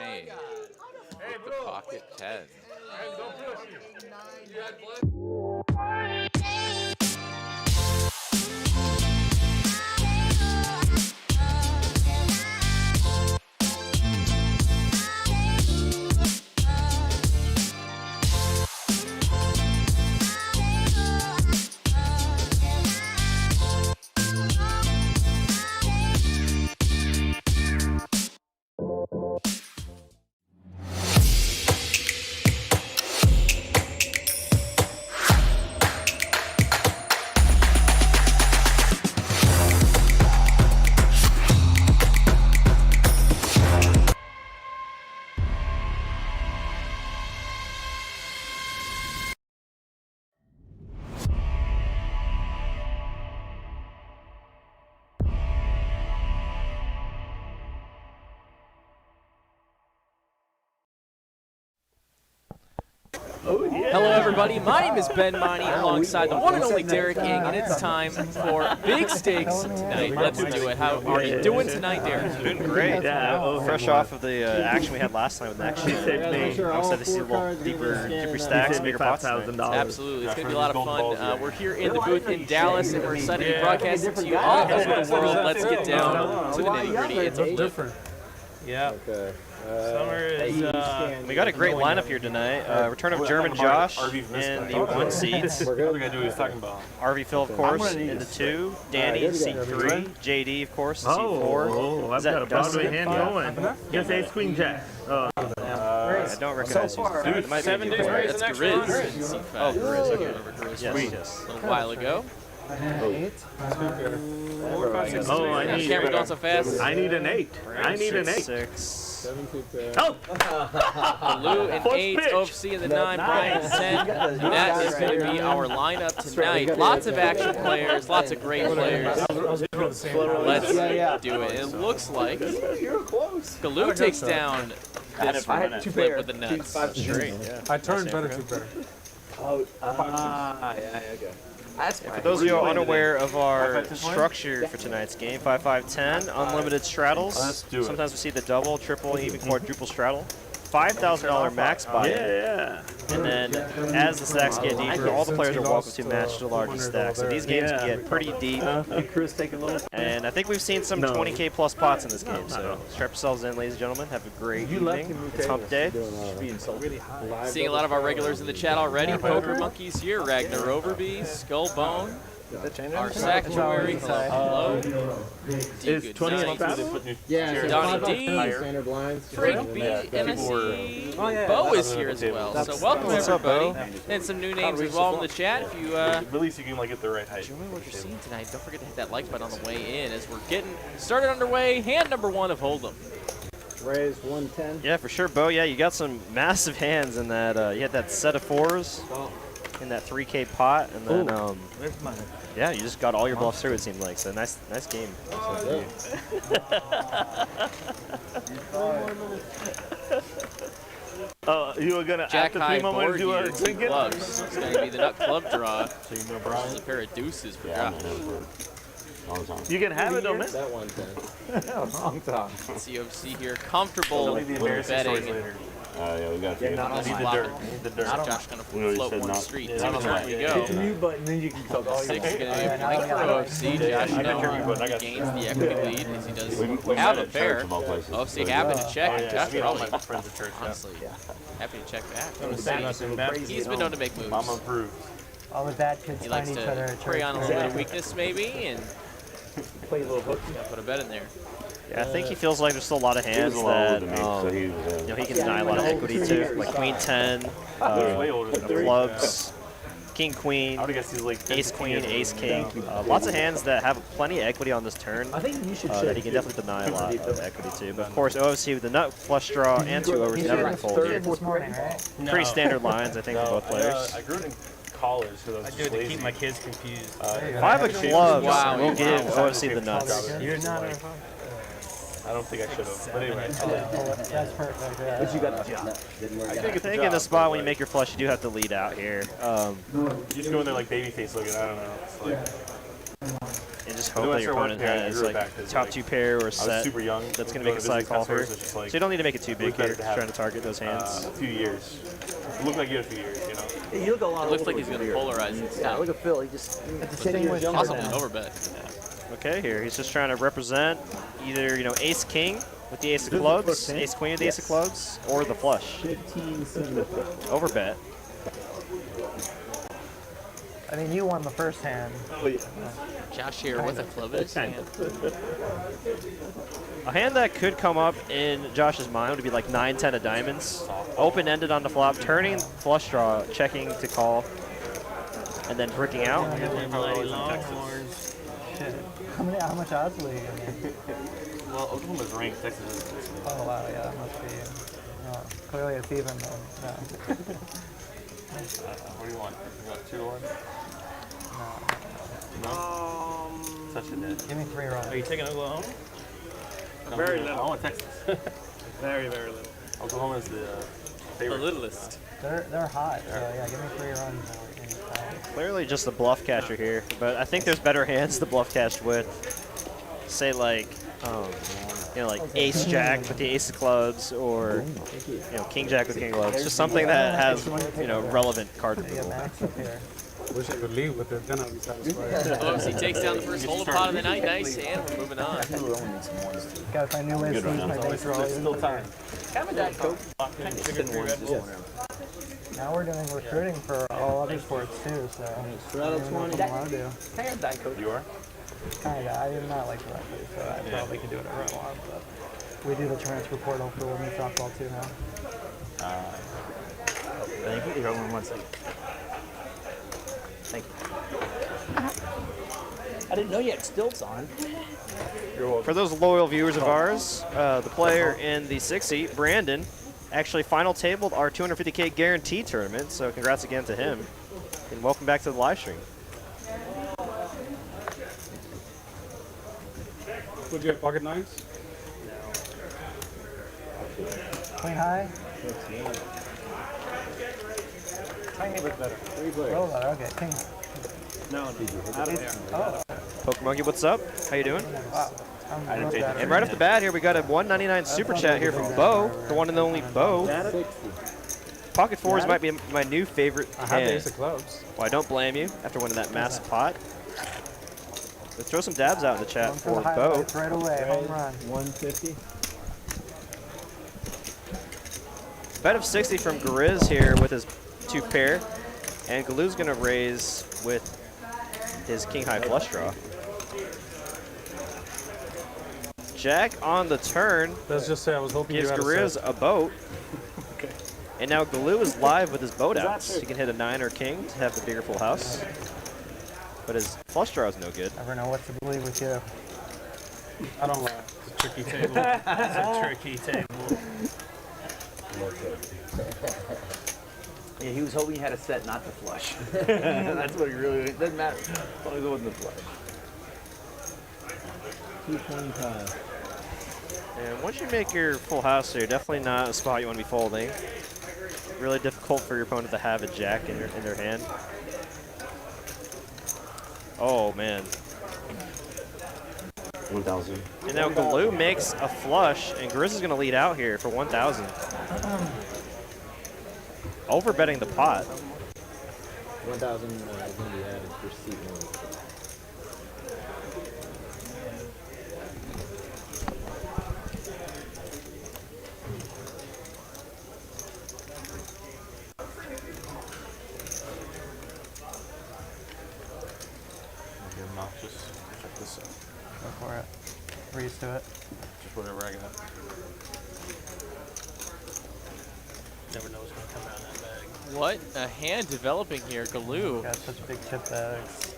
champagne with the pocket 10. Hello everybody, my name is Ben Money alongside the one and only Derek Ing, and it's time for big stakes tonight. Let's do it. How are you doing tonight, Derek? Doing great. Fresh off of the action we had last night with Next Year. I'm excited to see a little deeper stacks, bigger pots. Absolutely, it's going to be a lot of fun. We're here in the booth in Dallas, and we're excited to be broadcasting to you all over the world. Let's get down to the nitty-gritty. It's a different. Yeah. Okay. Summer is, we got a great lineup here tonight. Return of German Josh in the 1 seats. RV Phil, of course, in the 2. Danny in seat 3. JD, of course, in seat 4. Oh, I've got a Broadway hand going. Just ace queen jack. I don't recognize you. It might be you. That's Grizz in seat 5. Oh, Grizz. Okay. Remember Grizz Yes. a little while ago. Oh, I need. Camera going so fast. I need an 8. I need an 8. 6. Oh! Blue and 8, OFC in the 9, Brian 10. That is going to be our lineup tonight. Lots of action players, lots of great players. Let's do it. It looks like Galoo takes down this flip with the nuts. I turned better to better. Okay. For those of you who are unaware of our structure for tonight's game, 5-5-10, unlimited straddles. Sometimes we see the double, triple, even quadruple straddle. $5,000 max buy. And then as the stacks get deeper, all the players are welcome to match the largest stack. So these games can get pretty deep. And I think we've seen some 20K plus pots in this game. So strap yourselves in, ladies and gentlemen. Have a great evening. It's hump day. Seeing a lot of our regulars in the chat already. Poker Monkeys here, Ragnar Overby, Skullbone, our Sanctuary, hello. Is 20 Yeah, Donnie D, Frank B, and I see Bo is here as well. So welcome everybody. And some new names as well in the chat. If you Release, you can like get the right height. enjoy what you're seeing tonight, don't forget to hit that like button on the way in as we're getting started underway. Hand number 1 of Hold'em. Raise 110. Yeah, for sure, Bo. Yeah, you got some massive hands in that. You had that set of 4s in that 3K pot, and then yeah, you just got all your bluffs through. It seemed like so. Nice game. Oh, you were gonna Jack high board do here, a 2 clubs. It's going to be the nut club draw. So you know, Brian. This is a pair of deuces for drop. You can have it, don't miss. That 110. Long time. COC here, comfortable betting. Yeah, we got to Need the dirt. Josh going to float one street. See which one we go. Mute button, then you can talk all 6 is going to be a blank for OFC. Josh gains the equity lead as he does have a pair. OFC happy to check. Josh probably, honestly, happy to check back. He's been known to make moves. I'm approved. All the bad kids He likes find each other to at prey church. on a little bit of weakness maybe and Play a little hook. put a bet in there. Yeah, I think he feels like there's still a lot of hands that you know, he can deny a lot of equity to, like Queen 10, clubs, King Queen, Ace Queen, Ace King. Lots of hands that have plenty of equity on this turn. I think you should that he can definitely deny a lot of equity to. But of course, OFC with the nut flush draw and 2 overs never been folded. Pretty standard lines, I think, for both players. I grew it in college because I was just lazy. To keep my kids confused. 5 of clubs will give OFC the nuts. You're not a... I don't think I should have. But anyway. That's perfect. But you got the job. I think in the spot when you make your flush, you do have to lead out here. You just go in there like babyface looking. I don't know. It's like... and just hope that your opponent has like top 2 pair or set super young. that's going to make a side call here. So you don't need to make it too big here, trying to target those hands. A few years. It looked like you had a few years, you know. You look a lot. It looks like he's going to polarize it. Yeah, look at Phil. He just Possible overbet. Okay, here he's just trying to represent either ace king with the ace of clubs, ace queen with the ace of clubs, or the flush. Overbet. I mean, you won the first hand. Josh here with a club in his hand. A hand that could come up in Josh's mind would be like 9-10 of diamonds. Open-ended on the flop, turning flush draw, checking to call, and then bricking out. How much odds were you gonna? Well, Oklahoma's ranked, Texas isn't. Oh wow, yeah, that must be. No, clearly it's even though. No. What do you want? You want 2 to 1? No. Such a net. Give me 3 runs. Are you taking Oklahoma? No, Very I little. want Texas. Very, very little. Oklahoma's the favorite. The littlest. They're hot, so yeah, give me 3 runs. Clearly just a bluff catcher here, but I think there's better hands to bluff catch with. Say like, like ace jack with the ace of clubs, or king jack with king of clubs. Just something that has relevant card removal. Wish I could leave with it, then I'd be satisfied. Oops, he takes down the first hold pot of the night. Nice, and we're moving on. Gotta find new ways to use my dice roll. Still time. Now we're doing recruiting for all other sports too, so I don't know what I want to do. You are? Kinda. I am not like directly, so I probably can do whatever I want. But we do the transfer portal for women's softball too now. Thank you. You're on 1 second. Thank you. I didn't know you had stilts on. For those loyal viewers of ours, the player in the 6th seat, Brandon, actually final tabled our 250K guarantee tournament, so congrats again to him. And welcome back to the live stream. Would you have pocket 9s? Queen high? Tiny bit better. 3 players. Roll that, okay. King. No, out of there. Oh, Pokemonkey, what's up? How you doing? wow. I'm real bad. And right off the bat here, we got a 199 super chat here from Bo, the one and only Bo. Pocket 4s might be my new favorite I have the hand. ace of clubs. Well, I don't blame you after winning that massive pot. Let's throw some dabs out in the chat Going for the Bo. highlights right away. Home run. 150. Bet of 60 from Grizz here with his 2 pair. And Galu's going to raise with his king high flush draw. Jack on the turn Let's just say I was hoping you gives had a Grizz set. a boat. Okay. And now Galu is live with his boat outs. He can hit a 9 or king to have the bigger full house. But his flush draw is no good. Never know what to believe with you. I don't laugh. It's a tricky table. It's a tricky table. Yeah, he was hoping he had a set, not the flush. That's what he really, it doesn't matter. As long as it wasn't the flush. 225. And once you make your full house here, definitely not a spot you want to be folding. Really difficult for your opponent to have a jack in their hand. Oh, man. 1,000. And now Galu makes a flush, and Grizz is going to lead out here for 1,000. Overbetting the pot. 1,000 is going to be added for seat 1. You're obnoxious. Check this out. Go for it. We're used to it. Just whatever I got. Never know what's going to come out of that bag. What a hand developing here, Galu, Got such big chip bags.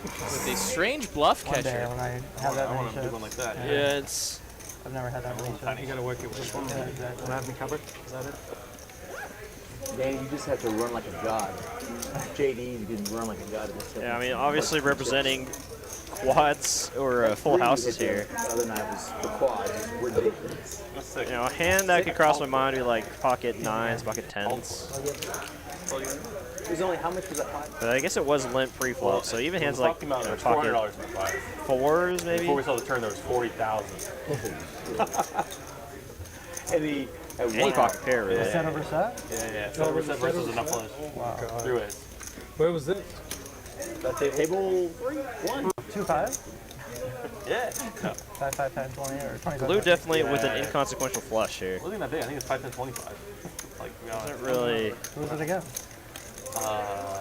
with a strange bluff One day catcher. when I have that I many want a big one chips. like that. Yeah, it's I've never had that many You chips. gotta work it with one. Yeah, exactly. Have me covered? Is that it? Dan, you just have to run like a god. JD, you can run like a god. yeah. I mean, obviously representing quads or full houses here. The other night was the quad. It was ridiculous. That's sick. You know, a hand that could cross my mind would be like pocket 9s, pocket 10s. There's only how much was that pot? I guess it was limp pre-flop, so even hands like There was pocket $400 in the pot. fours maybe. Before we saw the turn, there was 40,000. Any pocket pair, really. Set over set? Yeah. So versus enough flush. Wow. 3 ways. Where was this? table 3, 1. 2-5? Yeah. 5, 5, 10, 20, or 25. Blue definitely with an inconsequential flush here. It wasn't that big. I think it's 5, 10, 25. Like, to be honest. Doesn't really Who was it again?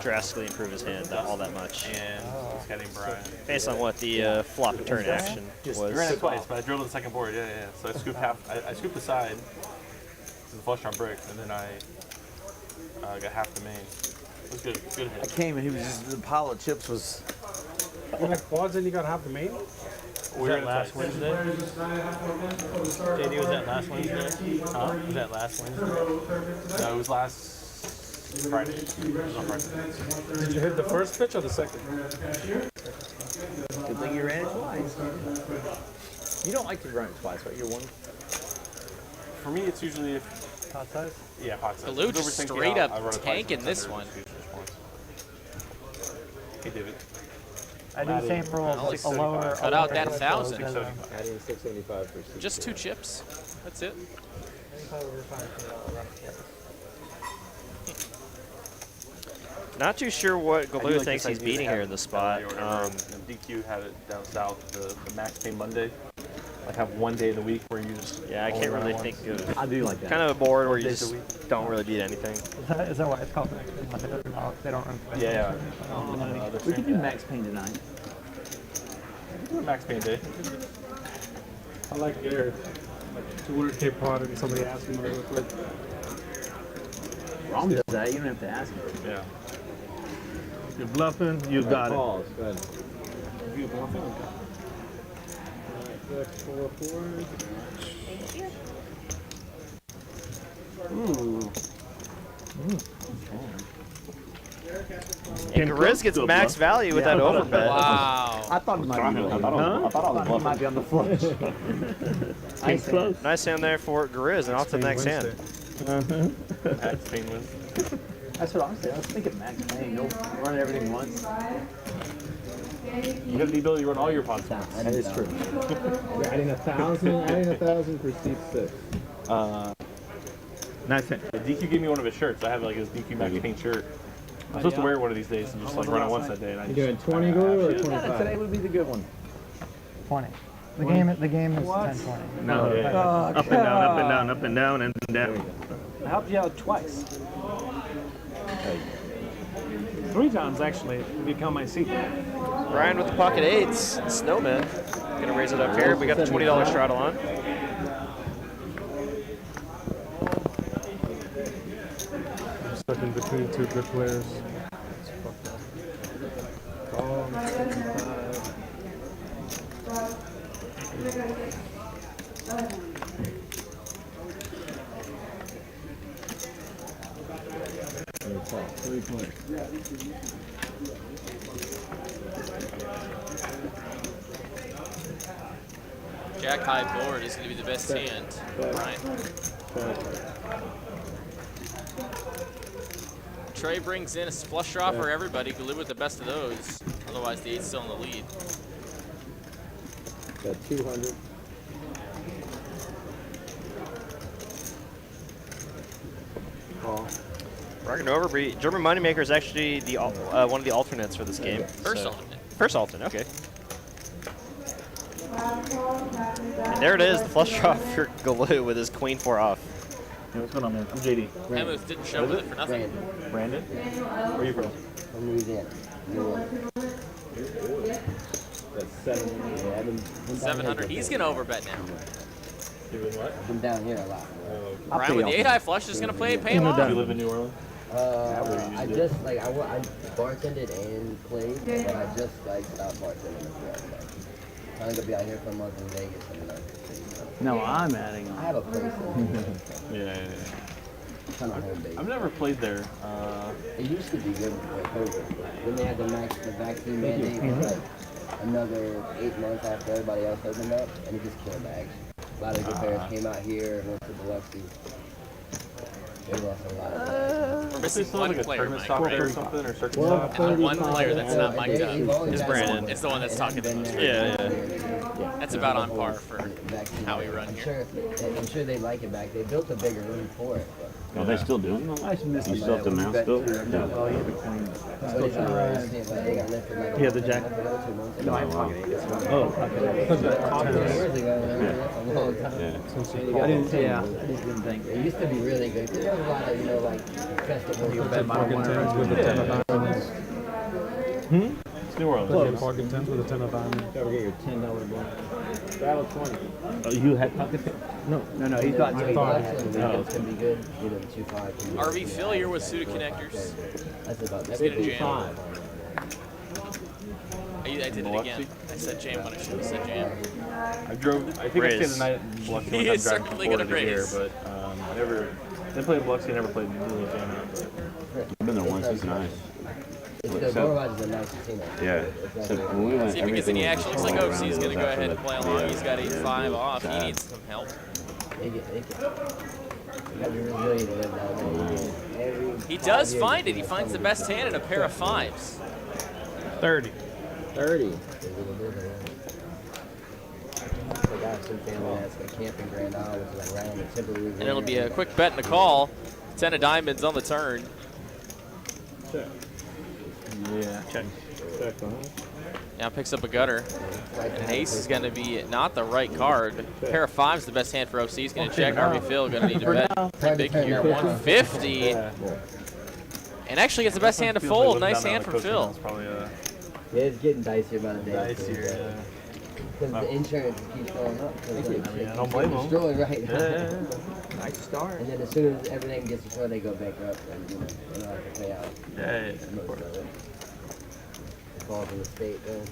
drastically improve his hand all that much. And it's getting Brian. Based on what the flop and turn action I ran was. it twice, but I drilled to the second board. Yeah. So I scooped I scooped the side to the flush on brick, and then I got half the main. It was good. Good I hit. came and he was just, the pile of chips was. You like quads and you got half the main? We were in last Wednesday? JD, was that last Wednesday? Huh? Was that last Wednesday? No, it was last Friday. It was on Friday. Did you hit the first pitch or the second? Good thing you ran it twice. You don't like to run it twice, right? You're one. For me, it's usually Hot size? hot side. Blue If it's just overthinking, straight I'll up run it twice tanking and this then one. Hey, David. I do the same for a lower. Cut out that 1,000. Adding 675 for Just 2 chips. That's it. Not too sure what I do Galoo like thinks this he's idea beating to here have in the the spot. or whatever, and DQ had it down south, the max pay Monday. Like have one day of the week where you just Yeah, I only can't run really it think once. of I do like that. kind of a board where you days a just week. don't really beat anything. Is that why it's called max pain? Like, they don't run. Yeah. We could do max pain tonight. Max pay day. I like Garrett. 200K pot and somebody asked him real quick. Rom does that. You don't have to ask him. Yeah. You're bluffing, you got it. calls. Go ahead. You bluffing? Alright, 4-4. And Grizz gets max value with that overbet. Wow. I thought it might be. I thought He might be on the flush. Nice close. Nice hand there for Grizz, and off to the next hand. Max pay wins. That's what I'm saying. I was thinking max pain. Go run everything once. You have the ability to run all your pots. That is true. You're adding 1,000 for seat 6. Nice hit. DQ gave me one of his shirts. I have like his DQ Max Payne shirt. I'm supposed to wear it one of these days and just like run it once that day. And I You just, doing 20 glue or Today 25? would be the good one. 20. The game is 10-20. No. yeah. Up and down, up and down, up and down, and down. I helped you out twice. 3 times, actually, to become my seat. Ryan with the pocket 8s. Snowman. Gonna raise it up here. We got the $20 straddle on. I'm stuck in between 2 good players. Call, 75. Jack high board is going to be the best hand. Brian. Trey brings in a flush draw for everybody. Galoo with the best of those. Otherwise, the 8's still in the lead. Got 200. Call. Rocking over. German Moneymaker is actually the one of the alternates for this game. First so- alternate. First alternate, okay. And there it is, the flush draw for Galoo with his queen 4 off. Hey, what's going on, man? I'm JD. Hemuth didn't show with it for nothing. Brandon? Where are you from? From Louisiana. That's 700. Yeah, I've been down 700. here. He's going to overbet now. You live in what? I've been down here a lot. Brian with the 8 high flush is going to pay him You off. live in New Orleans? I just like I bartended and played, but I just like stopped bartending as well. Like, trying to be out here for a month in Vegas and like. No, I'm adding I on. have a place. Yeah. Kind of home base. I've never played there. It used to be good before COVID. Then they had the vaccine mandate for like another 8 months after everybody else opened up, and it just killed the action. A lot of good players came out here and went to Biloxi. They lost a lot. We're missing one player, Mike, or right? something, or circuit Well, stop. And the one player that's not mic'd up It's Brandon. is the one that's talking the most. Yeah. That's about on par for how we run here. I'm sure they like it back. They built a bigger room for it. Are they still doing them? You still have the mouse still? Yeah, the jack. No, I wow. Oh, years ago. Yeah. I just didn't think. It used to be really good. There was a lot of, like, festivals. With the 10 of diamonds. It's New Orleans. Pocket 10s with a 10 of diamonds. Gotta get your $10 bill. Straddle 20. Oh, you had pocket tens? No. No, he thought It's gonna be good. You know, 2-5. RV Phil here with Suda Connectors. That's about Let's get a jam. 55. I did it again. I said jam when I should have said jam. I think I stayed the night in Biloxi. He is certainly going to raise. But I never, they played Biloxi, never played Little Jam out. I've been there once, it's nice. The Boulevard is a nice casino. Yeah. So when we went, See if he gets any action. Looks like all OC around is it going to was go after ahead and the- play along. the, He's got 8-5 off. He side. needs some help. You gotta be resilient to live down there. He does find it. He finds the best hand in a pair of 5s. 30. 30. I got some family that's a camping Grand Isle, which is like right on the tip of the And it'll be a quick bet and a call. 10 of diamonds on the turn. Yeah, check. Now picks up a gutter. And an ace is going to be not the right card. Pair of 5s the best hand for OC. He's going to check. RV Phil going to need to bet big here. 150. And actually gets the best hand to fold. Nice hand from Phil. Yeah, it's getting dicier by the day. Dicier, Because the insurance keeps going up. I don't blame them. Destroyed right now. Yeah. Nice start. And then as soon as everything gets destroyed, they go bankrupt and, you know, they don't have to pay out. Yeah. Most of it. It falls in the state, though.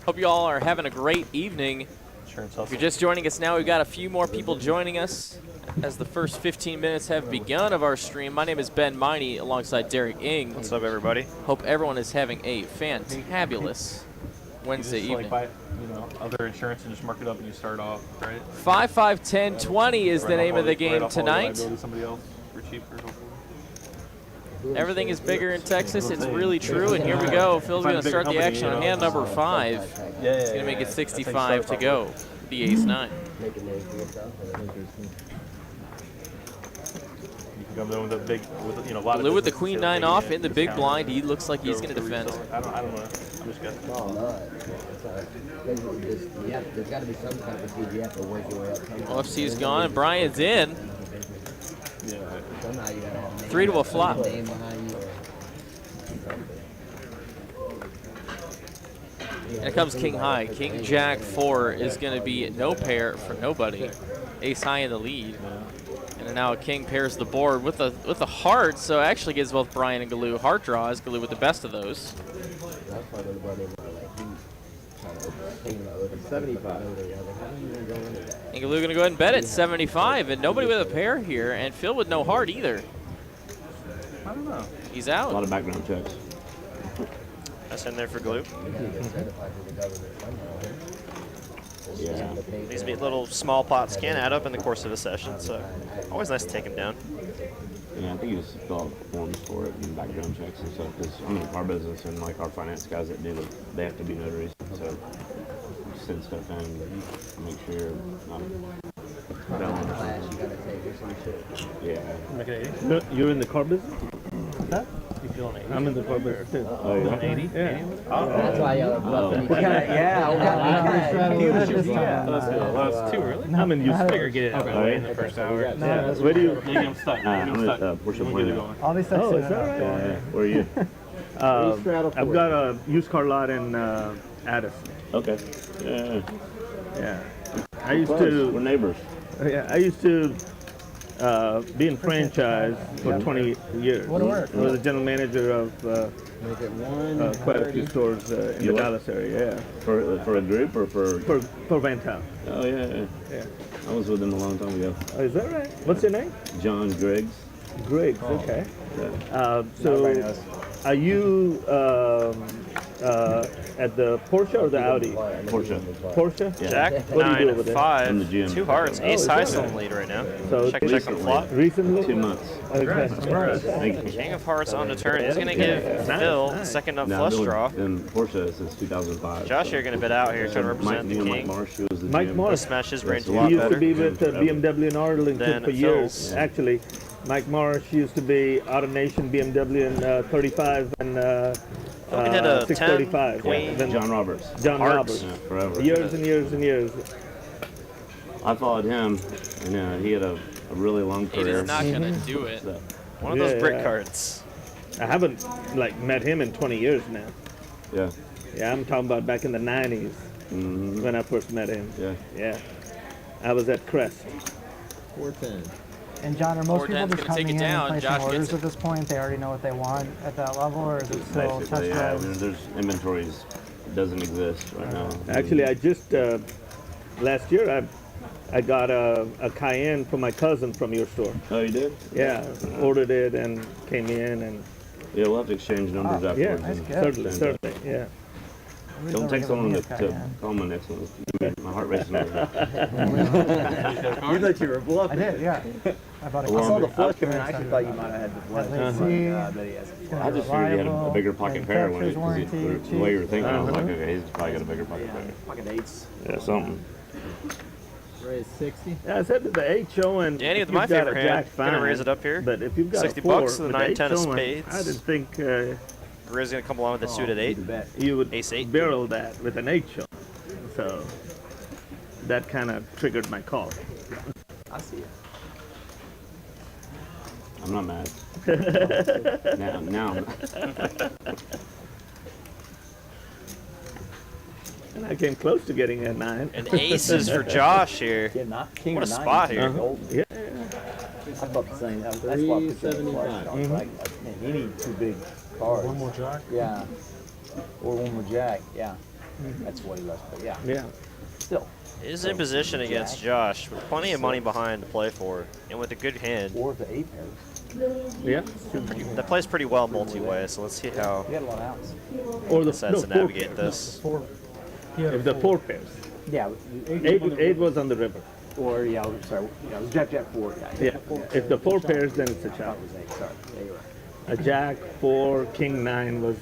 Hope you all are having a great evening. If you're just joining us now, we've got a few more people joining us as the first 15 minutes have begun of our stream. My name is Ben Miney alongside Derek Ing. What's up, everybody? Hope everyone is having a fantabulous Wednesday You just, evening. like, buy, other insurance and just mark it up and you start off, right? 5, 5, 10, 20 is the name of the game tonight. Somebody else for cheaper, hopefully. Everything is bigger in Texas. It's really true. And here we go. Phil's going to start the action on hand number 5. It's going to make it 65 to go. The ace-9. Come there with a big, a lot Blue of with the queen-9 off in the big blind. He looks like he's going to defend. I don't know. I'm just guessing. No, it's all right. There's got to be some type of feed. You have to work your way up. LFC's gone and Brian's in. Somehow you gotta have 3 to a flop. name behind you. And it comes king high. King Jack 4 is going to be no pair for nobody. Ace high in the lead. And now king pairs the board with a heart, so it actually gives both Brian and Galoo heart draws. Galoo with the best of those. 75. And Galoo going to go ahead and bet at 75, and nobody with a pair here, and Phil with no heart either. I don't know. He's out. A lot of background checks. That's in there for Glue. Yeah. These little small pots can add up in the course of a session, so always nice to take them down. Yeah, I think you just fill out forms for it and background checks and stuff. Because I'm in the car business and like our finance guys that do it, they have to be notaries. So send stuff in and make sure Yeah. You're in the car business? Huh? I'm in the car business too. Oh, yeah. 80? Yeah. That's why y'all are bluffing. That's 2, really? I'm in used Figure get it out of the way in the first hour. Yeah. Where do you? I'm stuck. I'm at Porsche We'll get it going. I'll be Oh, is that right? Yeah. Where are you? I've got a used car lot in Addison. Okay. Yeah. Yeah. I used We're to. neighbors. Yeah, I used to be in franchise for 20 years. I was a general manager of quite a few stores in the Dallas area. Yeah. For a group or For Van Town. Oh yeah. I was with them a long time ago. Oh, is that right? What's your name? John Griggs. Griggs. Okay. Yeah. So, are you at the Porsche or the Audi? Porsche. Porsche? Yeah. Jack What do you do over 9 there? 5. In the gym. 2 hearts. Oh, Ace is high that still in right? the lead right now. So check on the flop. Recently? 2 months. Okay. Thank you. King of hearts on the turn. He's going to give Phil the second up flush draw. Been Porsche since 2005. Josh here going to bid out here, trying to represent the Mike king. Marsh, who was the Mike GM. Marsh. Smash his brains a He lot He used better. to be with BMW in Arlington Then for years. Phil's. Actually, Mike Marsh used to be AutoNation BMW in 35 and We hit a 635. 10, queen. Then John Roberts. John Hearts. Roberts. Yeah, forever. Years and years and years. I followed him, and he had a really long It career. is not going to do it. So, One of those Yeah, brick yeah. cards. I haven't like met him in 20 years now. yeah. Yeah, I'm talking about back in the 90s Mm-hmm. when I first met him. Yeah. Yeah. I was at Crest. 410. And John, are most people 410's just gonna take coming it in down. and placing Josh gets orders it. at this point? They already know what they want at that level, or is it still test Basically, yeah. I drives? mean, there's inventories doesn't exist right now. Actually, I just last year I got a Cayenne for my cousin from your store. Oh, you did? Yeah, ordered it and came in and Yeah, we'll have to exchange numbers yeah, afterwards. and certainly, send certainly, yeah. Don't take so long to call my next one. My heart racing over. You thought you were I bluffing. did, yeah. I bought a Well, I saw the couple. flush coming. I actually thought you might have had the flush. Let's I see. bet he has. I just figured he had a bigger pocket pair when it, Manufacturer's the way you were warranty, thinking. I was like, okay, he's probably got a bigger pocket Yeah, pair. pocket eights. Yeah, something. Raise 60. Yeah, I said to the 8 showing. Danny if with my you've got a favorite hand. jack, Gonna fine. raise it up here. But if you've got 60 a 4, bucks to the with 9, eight 10 of showing, spades. I didn't think Grizz going to come along with the suited 8. you would Ace 8. barrel that with an 8 showing. So that kind of triggered my call. I see it. I'm not mad. now. And I came close to getting a 9. And aces for Josh here. Yeah, not king What a or nine. spot here. Yeah. I thought the same. That's why I put you in the flush. I was like, man, you need 2 big cards. One more jack. Yeah. Or one more jack. Yeah. That's way less. But yeah. Yeah. Still. Is in position against Josh with plenty of money behind to play for, and with a good hand. Or the 8 pairs. Yeah. That plays pretty well multi-way, so let's see how You had a lot of outs. Or the decides to 4 navigate pairs. this. If the 4 pairs. Yeah. 8 was on the river. Or, yeah, sorry. Yeah, it was jack, 4. Yeah. If the 4 pairs, then it's a chop. That was 8. Sorry. Yeah, you're right. A jack, 4, king 9 was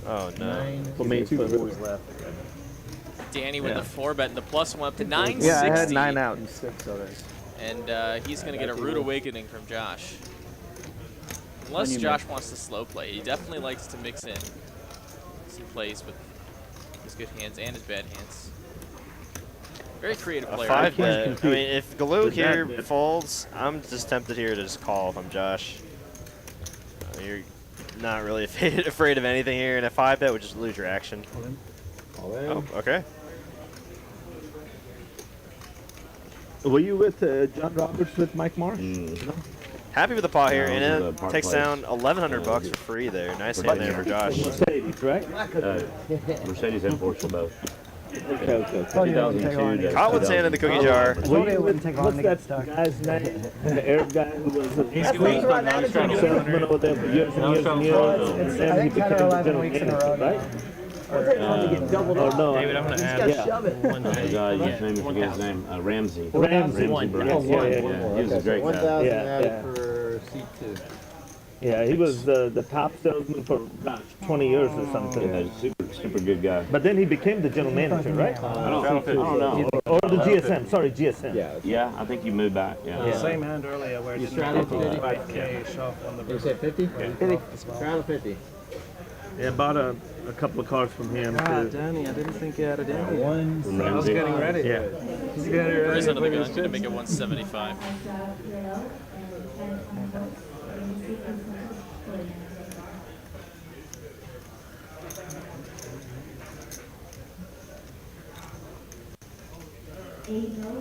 Oh no. for me. 2 for the boys left. Danny with the 4 bet and the plus 1 up to 960. Yeah, I had 9 out. 6 others. And he's going to get a rude awakening from Josh. Unless Josh wants to slow play. He definitely likes to mix in some plays with his good hands and his bad hands. Very creative A player. 5 bet. I mean, if Galoo with here that bet. folds, I'm just tempted here to just call if I'm Josh. You're not really afraid of anything here, and a 5 bet would just lose your action. Oh, okay. Were you with John Roberts with Mike Marsh? Happy with the pot here, No, and it was it a part takes place. down $1,100 for free there. Nice hand there for Josh. Mercedes, right? Mercedes and Porsche both. Okay, okay. Told you it wouldn't take long to get Caught with sand in the cookie jar. Told you it wouldn't take long What's to that get stuck. guy's name? The Arab guy who was a Non-straddle. salesman over there for years and years and years. I And he think 10 became or the 11 general weeks in a manager, row now. right? doubled Or up. no, David, I'm going to add yeah. Shove it. one The day. guy, you name forget his name, Ramsey. Ramsey. Burnett. Yeah, yeah, Yeah, yeah. he was a great guy. 1,000 Yeah, added yeah. for C2. Yeah, he was the top salesman for, gosh, 20 years or something. Yeah, super good guy. But then he became the general manager, right? I don't know. Or the GSM, sorry, GSM. Yeah. Yeah, I think you moved back. Yeah. Same hand earlier where You it straddled didn't 50? 5K shove on the You river. said 50? 50. Straddle 50. Yeah, bought a couple of cars from him Ah, too. Danny, I didn't think you had a Danny. One. From I was Ramsey. getting ready. Yeah. He's getting ready Grizz to under the play gun, his going to chips. make it 175.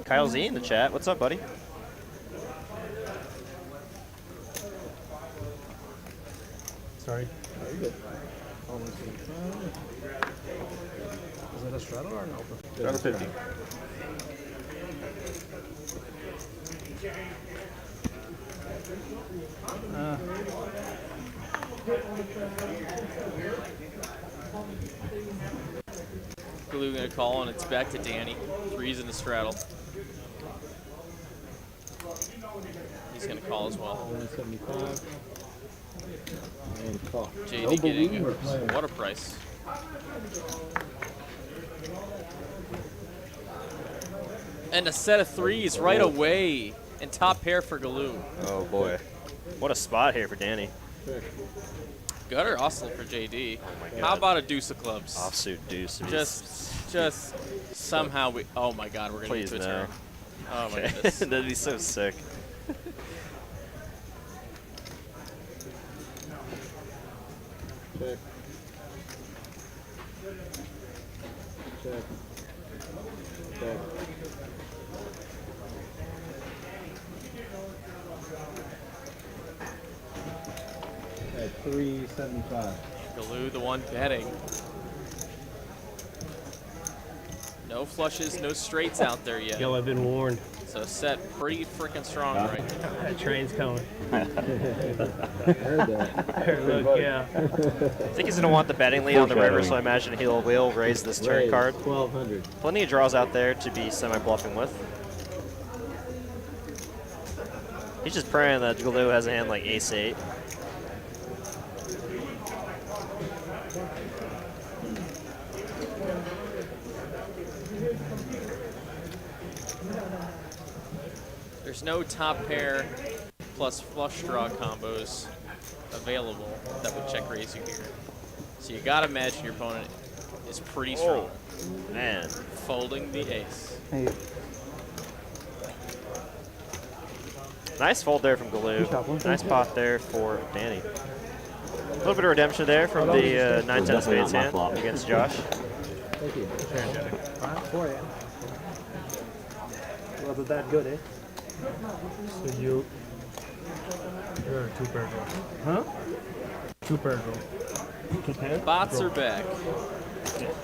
Kyle Z in the chat. What's up, buddy? Sorry. Is it a straddle or an open? Straddle 50. Galoo gonna call, and it's back to Danny. 3's in the straddle. He's gonna call as well. 175. And call. JD getting what a price. And a set of 3's right away. And top pair for Galoo. Oh boy. What a spot here for Danny. Gutter hustle for JD. Oh my God. How about a deuce of clubs? Offsuit deuce. Just somehow we. Oh my God, we're gonna get to a turn. Oh my goodness. That'd be so sick. Check. Check. Check. At 375. Galoo, the one betting. No flushes, no straights out there yet. Yo, I've been warned. So set pretty freaking strong right now. That train's coming. I heard that. Look, yeah. I think he's going to want the betting lead on the river, so I imagine he will raise this turn card. 1200. Plenty of draws out there to be semi-bluffing with. He's just praying that Galoo has a hand like ace-8. There's no top pair plus flush draw combos available that would check raise you here. So you gotta imagine your opponent is pretty strong. Oh, man. Folding the ace. Hey, Nice fold there from Galoo. Nice pot there for Danny. A little bit of redemption there from the 9-10 of spades hand against Josh. Thank you. for you. Wasn't that good, eh? So you're a two-pair draw. Huh? Two-pair draw. Bots are back.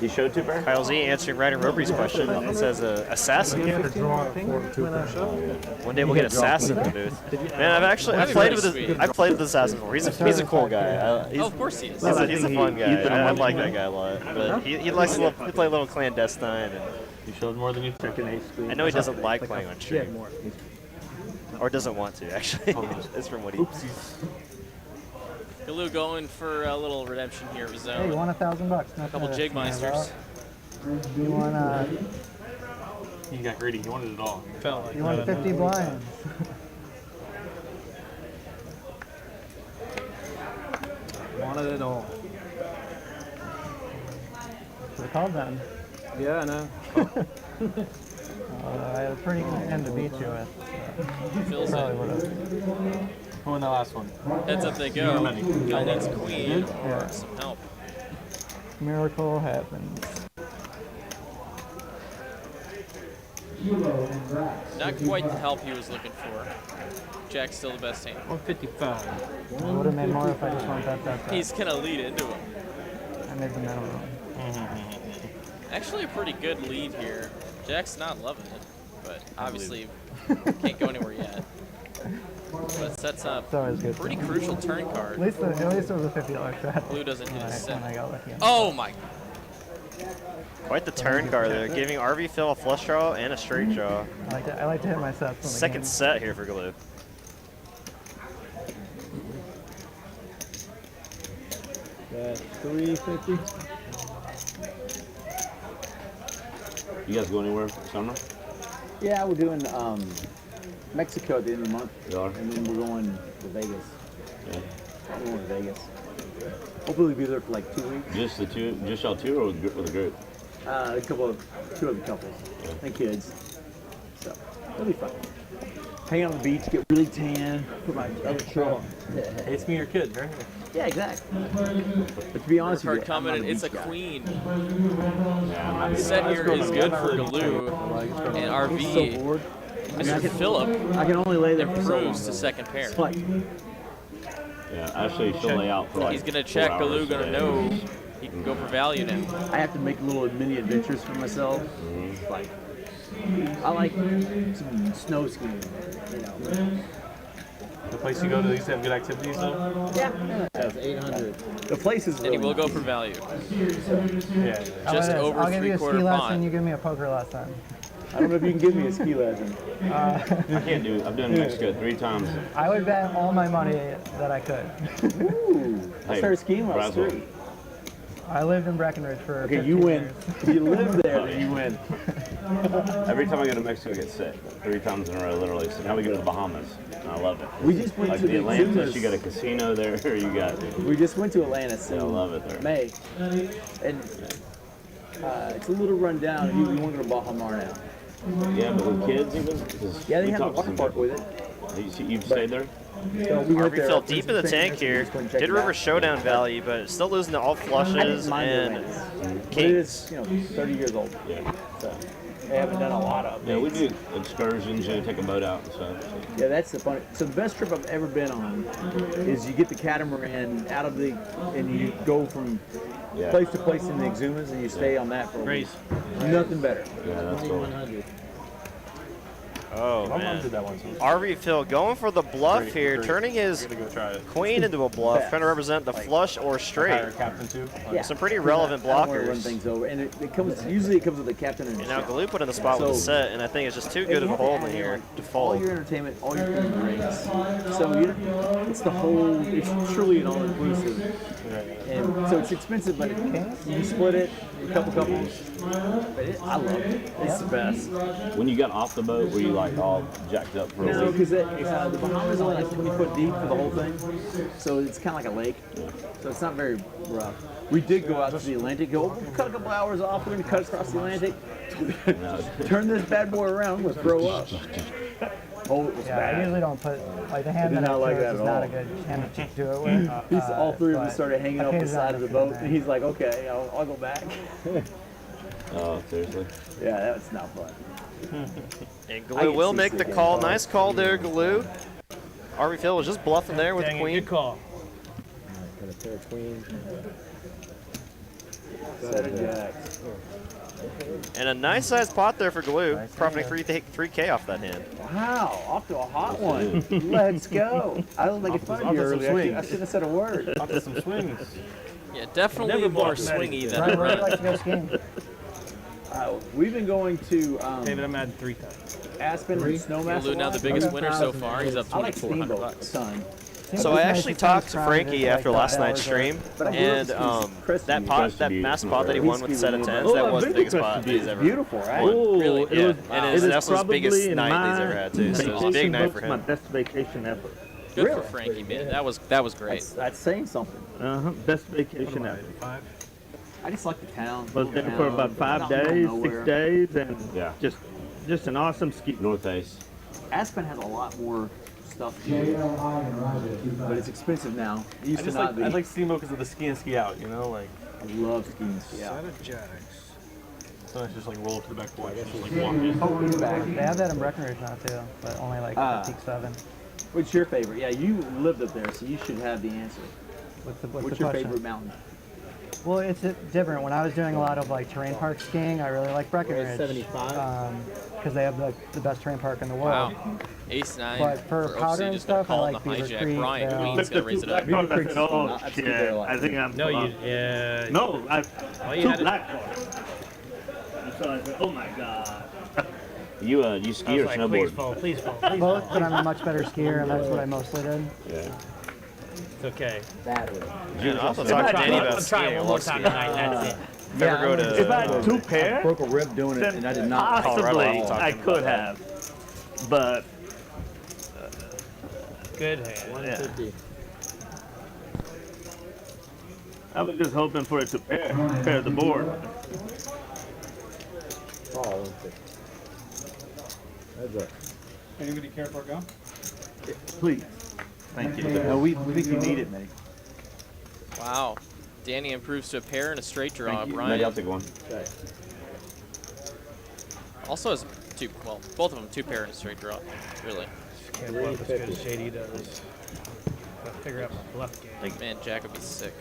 You showed two pair? Kyle Z answering Ryder Roby's question. It says assassin. You have to draw a two-pair. One day we'll get assassin in the booth. Man, I've played with assassin before. He's a cool guy. Oh, of course he is. He's a fun guy. I like that guy a lot. But he likes to play a little clandestine. And You showed more than you think. I know he doesn't like playing on stream. Or doesn't want to, actually. It's from what he... Galoo going for a little redemption here of his own. Hey, you want $1,000? A couple Jigmeisters. You want He got greedy. He wanted it all. Felt like you want 50 blinds? wanted it all. Should have called then. Yeah, I know. I had a pretty good hand to beat you with. Feels Probably it. would have. Who won that last one? Heads up they go. Guy needs queen or Yeah. some help. Miracle happens. Not quite the help he was looking for. Jack's still the best hand. 155. I would have made more if I just went that. He's gonna lead into him. I made the minimum. Actually a pretty good lead here. Jack's not loving it, but obviously can't go anywhere yet. But it sets up It's always good. pretty crucial turn card. At least it was a $50 shot. Blue doesn't hit his when I set. got lucky. Oh my! Quite the turn card there, giving RV Phil a flush draw and a straight draw. I like to hit my sets. When Second set here for Galoo. That's 350. You guys go anywhere summer? Yeah, we're doing Mexico at the end of the month. You are? And then we're going to Vegas. Yeah. We're going to Vegas. Hopefully we'll be there for like 2 weeks. Just the two, just y'all two, or with a group? Two other couples and kids. So it'll be fun. Hang out on the beach, get really tan, put my other shirt on. It's me, your kid, right? Yeah, exactly. But to be honest with Card you, coming I'm in, not it's a beach guy. queen. Yeah, I'm not Set here is good for Galoo and I'm so RV. bored. Mr. Phillip I can only lay there for so long. improves to second pair. It's like, Yeah, actually, she'll lay out for like He's gonna 4 check. hours Galoo gonna today. know he can go for value now. I have to make little mini adventures for myself. Like, I like some snow skiing, you know. The place you go to, they used to have good activities though? Yeah. That's 800. The place is And really he will go nice. for value. Yeah. Just over I'll give you a ski 3/4 lesson, pot. you give me a poker lesson. I don't know if you can give me a ski lesson. I can't do it. I've done Mexico 3 times. I would bet all my money that I could. Ooh. I Hey, started skiing when I was Brazil. 3. I lived in Breckenridge for Okay, 15 you win. years. If you live there, then you win. Every time I go to Mexico, I get sick. 3 times in a row, literally. So now we go to the Bahamas, and I love it. We just went like to the the Atlantis. Exumas. You got a casino there. You got. We just went to Atlantis Yeah, I in love it there. May. And it's a little run down. You want to go to Baja Mar now. Yeah, but with kids even. 'Cause Yeah, they we have a talked to water some park people. with it. You've stayed there? So we went RV there. fell deep in the tank here. Did River Showdown value, but still losing to all I flushes didn't mind and Atlantis. But it kings. is, 30 years old. Yeah. So they haven't done a lot of. Yeah, we do excursions, take a boat out and stuff. So. Yeah, that's the fun. So the best trip I've ever been on is you get the catamaran out of the, and you go from place to place in the Exumas, and you stay on that for a week. Nothing better. Yeah, that's cool. Oh, My man. mom did that once. RV Phil going for the bluff Great, here, great. turning his We're gonna go try it. queen into a bluff, trying to represent the flush or straight. Hire a captain too. Yeah. Some pretty relevant I don't wanna run blockers. things over, and it comes usually it comes with the captain and And now Galoo put in the spot with the So- set, and I think it's just too good of a you have to hold add in in, here like, to all fold. your entertainment, all your food and drinks. So it's the whole. It's truly an all-inclusive, and so it's expensive, but you split it, a couple couples. But I love it. It's the best. When you got off the boat, were you like all jacked up for a No, week? because the Bahamas only like 20 foot deep for the whole thing, so it's kind of like a lake. So it's not very rough. We did go out to the Atlantic. We'll cut a couple hours off. We're gonna cut across the Atlantic. Turn this bad boy around. We'll throw up. Oh, it was Yeah, I bad. usually don't put, like the hand did that I not like chose that is at not all. a good hand to do it with. He's all three of us but started hanging off the occasionally side of the I'm gonna boat, do and he's like, "Okay, I'll go back." Oh, seriously? Yeah, that's not fun. And I Galoo get will make the seasick call. anytime. Nice call there, Galoo. RV Phil was just bluffing there with the queen. Good call. Got a pair of queens. 7 jacks. And a nice sized pot there for Galoo, profiting 3K off that hand. Wow, off to a hot one. Let's go. I was making fun of you off to some earlier. swings. I should have said a word. Off to some swings. Yeah, definitely Never more bought that. swingy than Right, a where do you red. like to go skiing? We've been going to David, I'm at 3 times. Aspen and Snowmass. Galoo now the biggest winner so far. He's up I like $2,400 Steamboat, bucks. son. So I actually talked to Frankie after last night's stream, But I grew and up skiing that pot, that mass pot that he won with the set of tens, that was the biggest pot that he's ever Beautiful, right? won. Oh, Really, it yeah. was, And it it's is that's his biggest probably in night my he's ever had too. So it was a big vacation night for books, my him. best vacation ever. Good Really? for Frankie, man. That was great. That's saying something. Best vacation ever. I just like the town. Was there for about 5 days, 6 days, and just an awesome ski. North Face. Aspen has a lot more stuff to do, but it's expensive now. It used to not be. I like Steamboat because of the ski and ski out, like. I love skiing. Yeah. Set of jacks. Sometimes just like roll up to the back porch, just like walk in. Oh, he's back. They have that in Breckenridge now too, but only like peak 7. What's your favorite? Yeah, you lived up there, so you should have the answer. What's the What's your question? favorite mountain? Well, it's different. When I was doing a lot of like terrain park skiing, I really like Breckenridge. 75. Because they have the best terrain park in the world. Wow. Ace-9 But for powder OC and just gonna stuff, I call like in the Beaver hijack. Creek. Brian Queen's gonna raise it up. Black Hawk, I said, oh That's shit, good, I like I think I'm No, yeah. No, I you two had it- Black Hawks. And so I said, oh my god. You ski I was or like, snowboard? please fall, please fall, please Both, fall. but I'm a much better skier, and that's what I mostly did. Yeah. It's okay. Dude, I'll have to talk to Danny about I'm skiing. trying I one more love time skiing. tonight, that's it. If I ever go to If I had 2 pairs, Broke a rib doing it, then and I did not. Colorado, possibly I'll talk to I him could about that. have. But Good hand. I was just hoping for it to pair the board. Anybody care for a go? Please. Thank you. No, we think you need it, mate. Wow. Danny improves to a pair and a straight draw. Maybe Brian I'll take one. also has both of them 2 pair and a straight draw. Really. Can't bluff as good as JD does. Gotta figure out my bluff game. Man, Jack would be sick.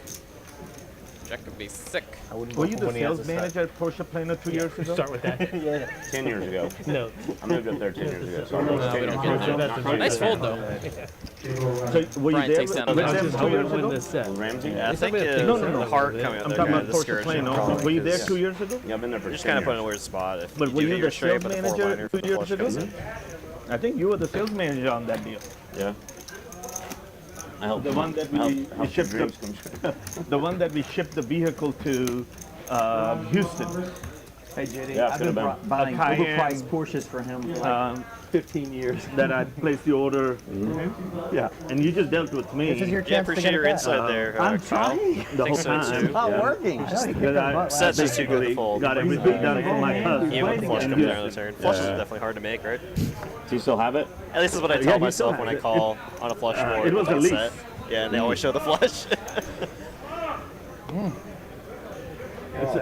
Jack would be sick. Were you the sales manager at Porsche Plano 2 years ago? Start with that. Yeah. 10 years ago. No. I moved up there 10 years ago. So I was No, 10 we years don't get ago. there. Nice fold, though. So were you Brian there takes down with the them Ramsey. 2 years ago? This set. Ramsey? Yeah, I think No. the heart coming I'm up talking there, about the Porsche discouraging Plano. call, Were you there because 2 years ago? Yeah, I've been there for You're just 10 kind of put in a years. weird spot. If But you were do you your the straight, sales but the manager four-liner for 2 the years flush ago? goes in. I think you were the sales manager on that deal. Yeah. I helped The one that we shipped the one that we shipped the vehicle to Houston. Hey, JD, Yeah, I've could've been been. buying Cayenne, overpriced Porsches for him for like 15 years. That I placed the order. Yeah, and you just dealt with me. This is your Yeah, chance to appreciate get your it back. insight there, I'm Kyle. trying. the whole think so, time. too. It's not working. I know, you kicked That our I- butt Sets last is too good to fold. got everything done for my husband. Even with the flush And coming you- down on the turn. Flush is definitely hard to make, right? Do you still have it? At least that's what I Yeah, tell you myself still when I have it. call on a flush board. it was with a that lease. set. Yeah, and they always show the flush.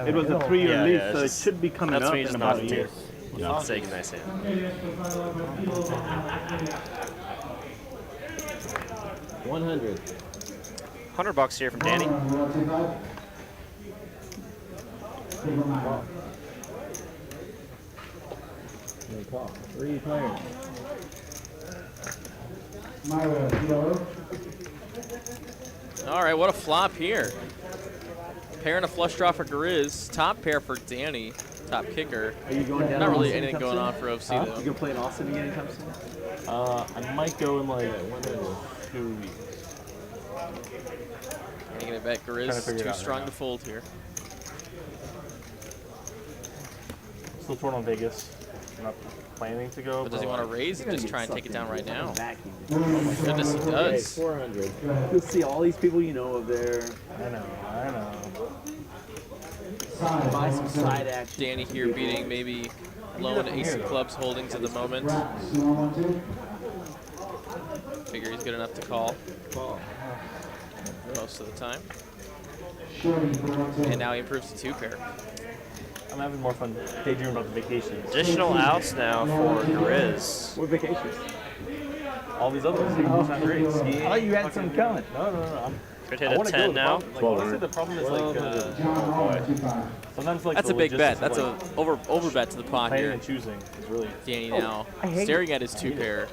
It was a 3-year Yeah, lease, yeah, so it it's should be coming that's up when you in just about knock a it year. Yeah. Let's take a nice hand. 100. $100 here from Danny. Three players. All right, what a flop here. Pair and a flush draw for Grizz. Top pair for Danny. Top kicker. Are you going down? Not really Austin anything anytime going soon? on for OC, You though. gonna play in Austin again anytime soon? I might go in like 2 weeks. I'm gonna bet Trying to Grizz figure it too out strong right to fold here. Still torn on Vegas. I'm not planning to go. But does he want to like, raise and just try and take it down right now? Oh Oh my goodness, he does. 400. You'll see all these people you know over there. I know. Buy some side action. Danny here beating maybe lone ace of clubs holdings at the moment. Figure he's good enough to call most of the time. And now he improves to 2 pair. I'm having more fun daydreaming about the vacations. Additional outs now for Grizz. What vacations? All these others, it's not great. I thought you had some coming. No. Could I hit a want to 10 go. now. Honestly, the problem is like, sometimes like That's the a big bet. logistics That's of, a over bet to the pot planning here. and choosing is really. Danny now I hate staring at his 2 pair.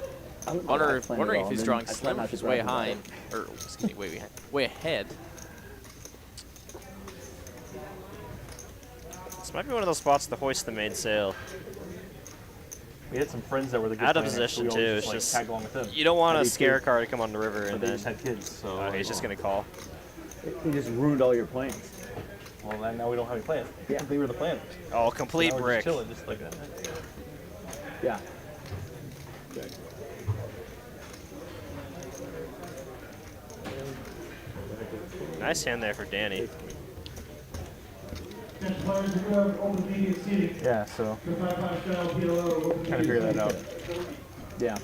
Wondering if he's drawing I slim or try if he's not way to grab high, or excuse me, way ahead. This might be one of those spots to hoist the main sail. We had some friends that were the good Out of planners, position, so we too. always It's just, just like, tag along with them. You don't want I a do scare too. car to come on the river But and they then just had kids, so he's just going to call. He just ruined all your plans. Well, now we don't have any plans. Yeah. They were the planners. Oh, complete Now we're brick. just chilling, just like that. Yeah. Nice hand there for Danny. Yeah, so trying to figure that out. Yeah.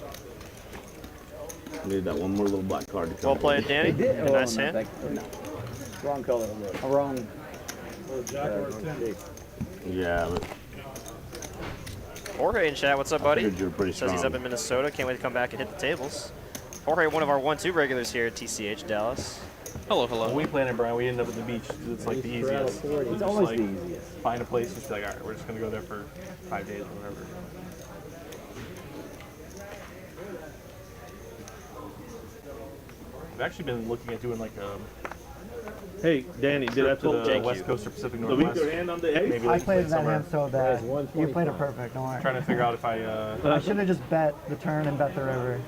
Need that one more little black card to come. Well played, Danny. They did. Nice no, hand. no. Wrong color. Wrong. Yeah, but Jorge in chat, what's up, I buddy? figured you were pretty Says he's strong. up in Minnesota. Can't wait to come back and hit the tables. Jorge, one of our 1-2 regulars here at TCH Dallas. Hello, When hello. we planned it, Brian, we ended up at the beach. 'Cause it's like the easiest. It's Just, always like, the easiest. Find a place, just be like, all right, we're just gonna go there for 5 days or whatever. I've actually been looking at doing like a Hey, Danny, did I trip to pull the West Coast or Pacific the weak Northwest. your hand on the ace? Maybe I like played that somewhere. hand so bad. You played it perfect, don't worry. Trying to figure out if I I should have just bet the turn and bet the river.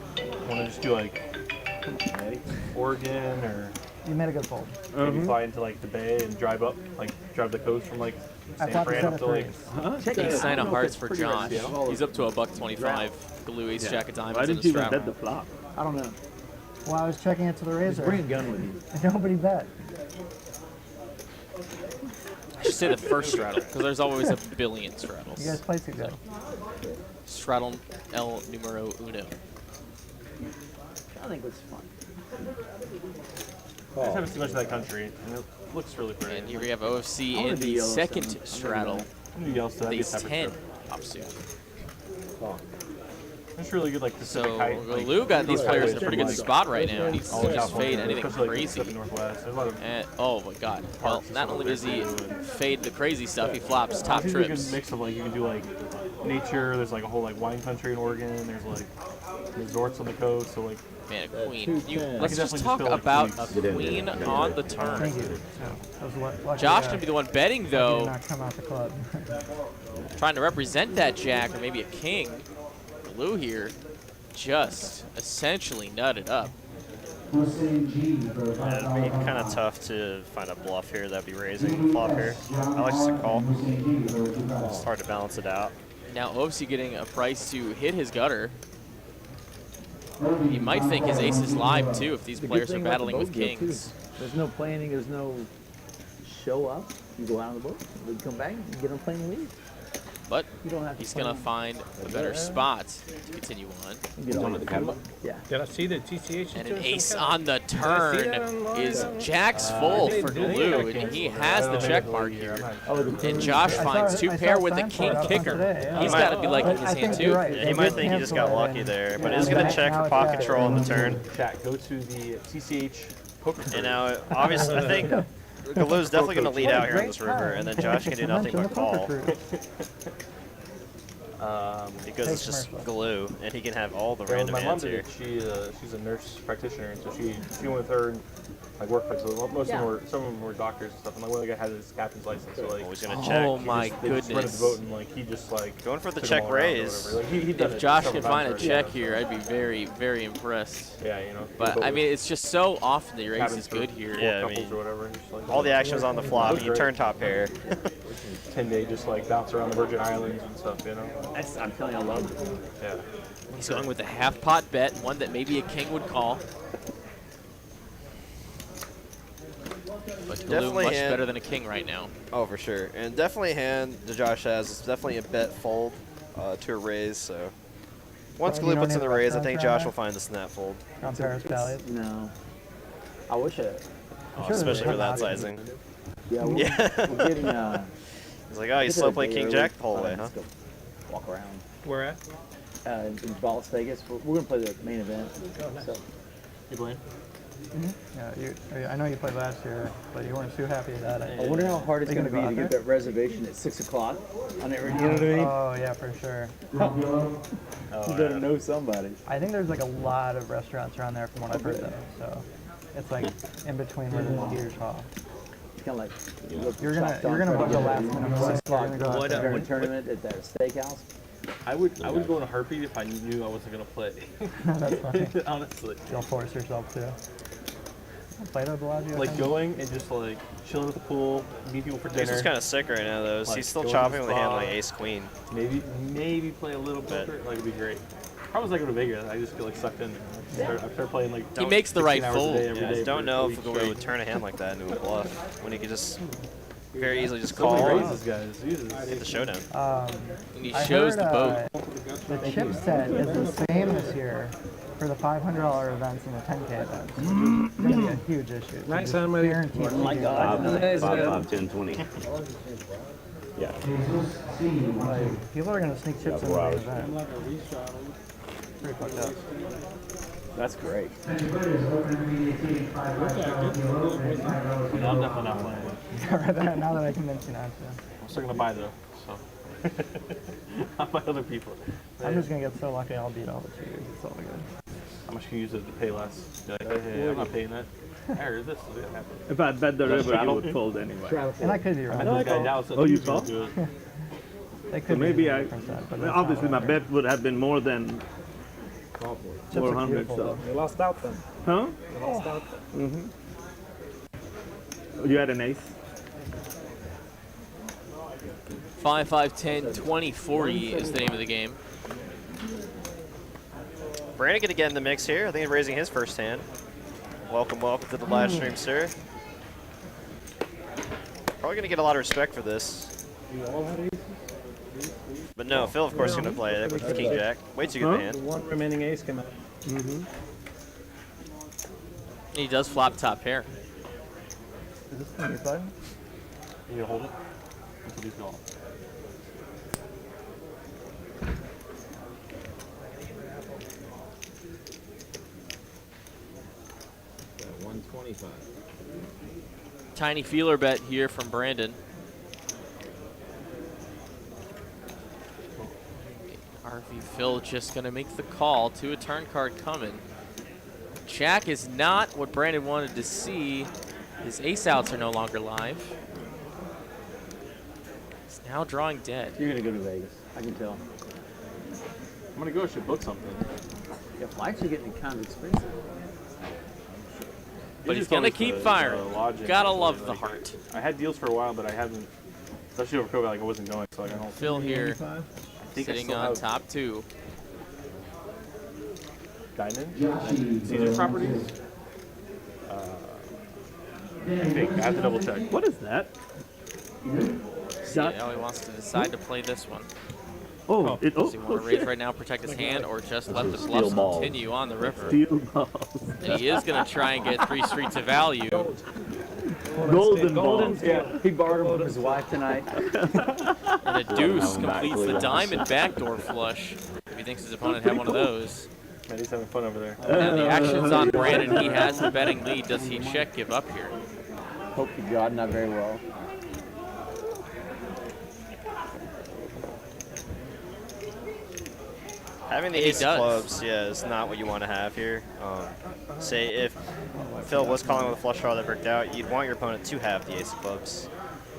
want to just do like Oregon or You made a good fold. maybe fly into like the Bay and drive up, like drive the coast from like I San thought you Fran said up a to like. three. Ace 9 of hearts for pretty Josh. rare. He's up to $125. Glue ace jack of diamonds Why in the didn't you even straddle. bet the flop? I don't know. Well, I was checking it to the razor. Bring a gun with you. And nobody bet. I should say the first straddle, because there's always a billion You straddles. guys play too good. Straddle el numero uno. I think it's fun. I just haven't seen much of that country, and it looks really pretty. And here we have OFC I wanna in do the Yellowstone. second straddle. I'm gonna yell so that'd be a Ace separate 10 trip. offsuit. I It's really good, like So Pacific height. Like, Lou got these players in a pretty good like, spot right now. He needs to just California, fade anything especially, like, crazy. Pacific Northwest. There's a lot of And oh my God! Well, parks and not stuff only there does he too, and- fade the crazy stuff, he flops top It's a good trips. mix of like you can do like nature. There's like a whole like wine country in Oregon. There's like resorts on the coast. So like Man, a queen. Let's I just could talk definitely just about feel like a queen on the turn. Thank you. That was lucky, Josh gonna be the one betting lucky though, to not come out the club. trying to represent that jack or maybe a king. Lou here just essentially nutted up. Yeah, it'd be kind of tough to find a bluff here that'd be raising the flop here. I like to call. It's hard to balance it out. Now obviously getting a price to hit his gutter. He might think his ace is live too if these The good players are thing about the battling with boat deal, too, kings. There's no planning, there's no show up. You go out on the boat, you come back, you get on the plane and leave. But You don't have to he's gonna plan. find a better spot to continue on. You get on the boat. Yeah. Did I see the TCH? And an ace on the turn is Jack's full for Lou, and he has the check mark here. And Josh finds two pair with the king kicker. He's got to be liking his hand too. Yeah, he might think he just got lucky there, but he's going to check for pot control on the turn. chat, go to the TCH poker. And now, obviously, I think Galou's definitely going to lead out here on this river, and then Josh can do nothing but call. Because it's just Galoo, and he can have all the random my mom hands did here. it. She's a nurse practitioner, and so she went with her and like workplace. So most of them were, some of them were doctors and stuff. And like one of the guy had his captain's license, so like He's gonna check. Oh my they just rented goodness. the boat and like he just like Going for the took check them all around or raise. whatever. Like, he done If it Josh several could find a times check already. here, I'd be very, very impressed. Yeah, you know. But I mean, it's just so often that your ace is good here. Yeah, I couples mean, or whatever. And just, like, all the action's on the flop. You turn top pair. 10-day just like bounce around the Virgin Islands and stuff, you know. I'm telling you, I love it. Yeah. He's going with a half pot bet, one that maybe a king would call. But Galoo Definitely much hand- better than a king right now. Oh, for sure. And definitely hand that Josh has is definitely a bet fold to a raise. So once You Galoo don't puts in need the a raise, I bet think on Josh that? will find the snap fold. On Paris Valley. No. I wish I. Especially for that sizing. Yeah, we're, Yeah. we're getting. He's like, oh, you slow play King Jack the whole way, huh? Let's go walk around. Where at? In Dallas, Vegas. We're gonna play the main event. So You playing? Yeah, I know you played last year, but you weren't too happy with that. I wonder how hard it's They gonna gonna be go to out get that reservation at 6 o'clock on every. You know what I mean? Oh yeah, for sure. You better know somebody. I think there's like a lot of restaurants around there from what I've heard though. So it's like in between where the skiers fall. It's kind of like You're gonna book the last minute flight. 6 o'clock. You're gonna go out What there. a tournament at that steakhouse. I would go in a heartbeat if I knew I wasn't gonna play. That's funny. Honestly. You'll force yourself to. Play the Bellagio. Like going and just like chilling at the pool, meet people for dinner. He's just kind of sick right now, though. So Like, he's still go to chopping the with a hand spa. like ace queen. Maybe play a little poker. Like it'd be great. Probably like go to Vegas. I just get like sucked in. I start playing like. He makes the right 16 hours a fold. day every Yeah, day don't for know a if week Galoo straight. would turn a hand like that into a bluff when he could just very easily just So many call raises, guys. Jesus. hit the showdown. And he I shows heard, the boat. The chip set is the same this year for the $500 events and the 10K events. It's going to be a huge issue. So Nice just hand, buddy. guaranteed Oh my to God. get 5, 10, 20. Yeah. like, people are going to sneak chips That's into where I the was- event. Pretty fucked up. That's great. I'm definitely not playing. Now that I convinced you not to. I'm still gonna buy though. So. I'll buy other people. I'm just going to get so lucky I'll beat all the cheaters. It's all good. How much can you use it to pay less? Be like, hey, I'm not paying that. I heard this. Is gonna happen. If I bet the river, you would fold anyway. And I could be I wrong. know this guy in Dallas. Oh, you he's gonna saw? do it. They So could maybe be I. different set, but that's Obviously, not my what I bet would have been more than heard. Chips are 400. beautiful, So, You lost out then. huh? You lost out then. You had an ace. 5, 5, 10, 20, 40 is the name of the game. Brandon gonna get in the mix here. I think he's raising his first hand. Welcome, welcome to the live stream, sir. Probably gonna get a lot of respect for this. You all had aces? But no, Phil of course is gonna play it with the King Jack. Way too good Huh? a The hand. one remaining ace came out. He does flop top pair. Is this from your side? You gonna hold it? Until these go off. 11.25. Tiny feeler bet here from Brandon. RV Phil just going to make the call to a turn card coming. Jack is not what Brandon wanted to see. His ace outs are no longer live. He's now drawing dead. You're going to go to Vegas. I can tell. I'm gonna go. Should book something. Yeah, flights are getting kind of expensive. But he's going to keep firing. Gotta love the heart. I had deals for a while, but I haven't, especially over COVID, like I wasn't going, so like I don't. Phil here, sitting on top 2. Diamond? Caesar Properties? I think. I have to double check. What is that? See how he wants to decide to play this one. Oh, Does he want to raise right now, protect his hand, or just let the bluffs continue on the river? Steel balls. And he is going to try and get 3 streets of value. Golden balls. Yeah, he borrowed them from his wife tonight. And a deuce completes the diamond backdoor flush. If he thinks his opponent had one of those. Man, he's having fun over there. And the action's on Brandon. He has the betting lead. Does he check, give up here? Hope to God, not very well. Having the ace of clubs, yeah, is not what you want to have here. Say if Phil was calling with a flush draw that worked out, you'd want your opponent to have the ace of clubs.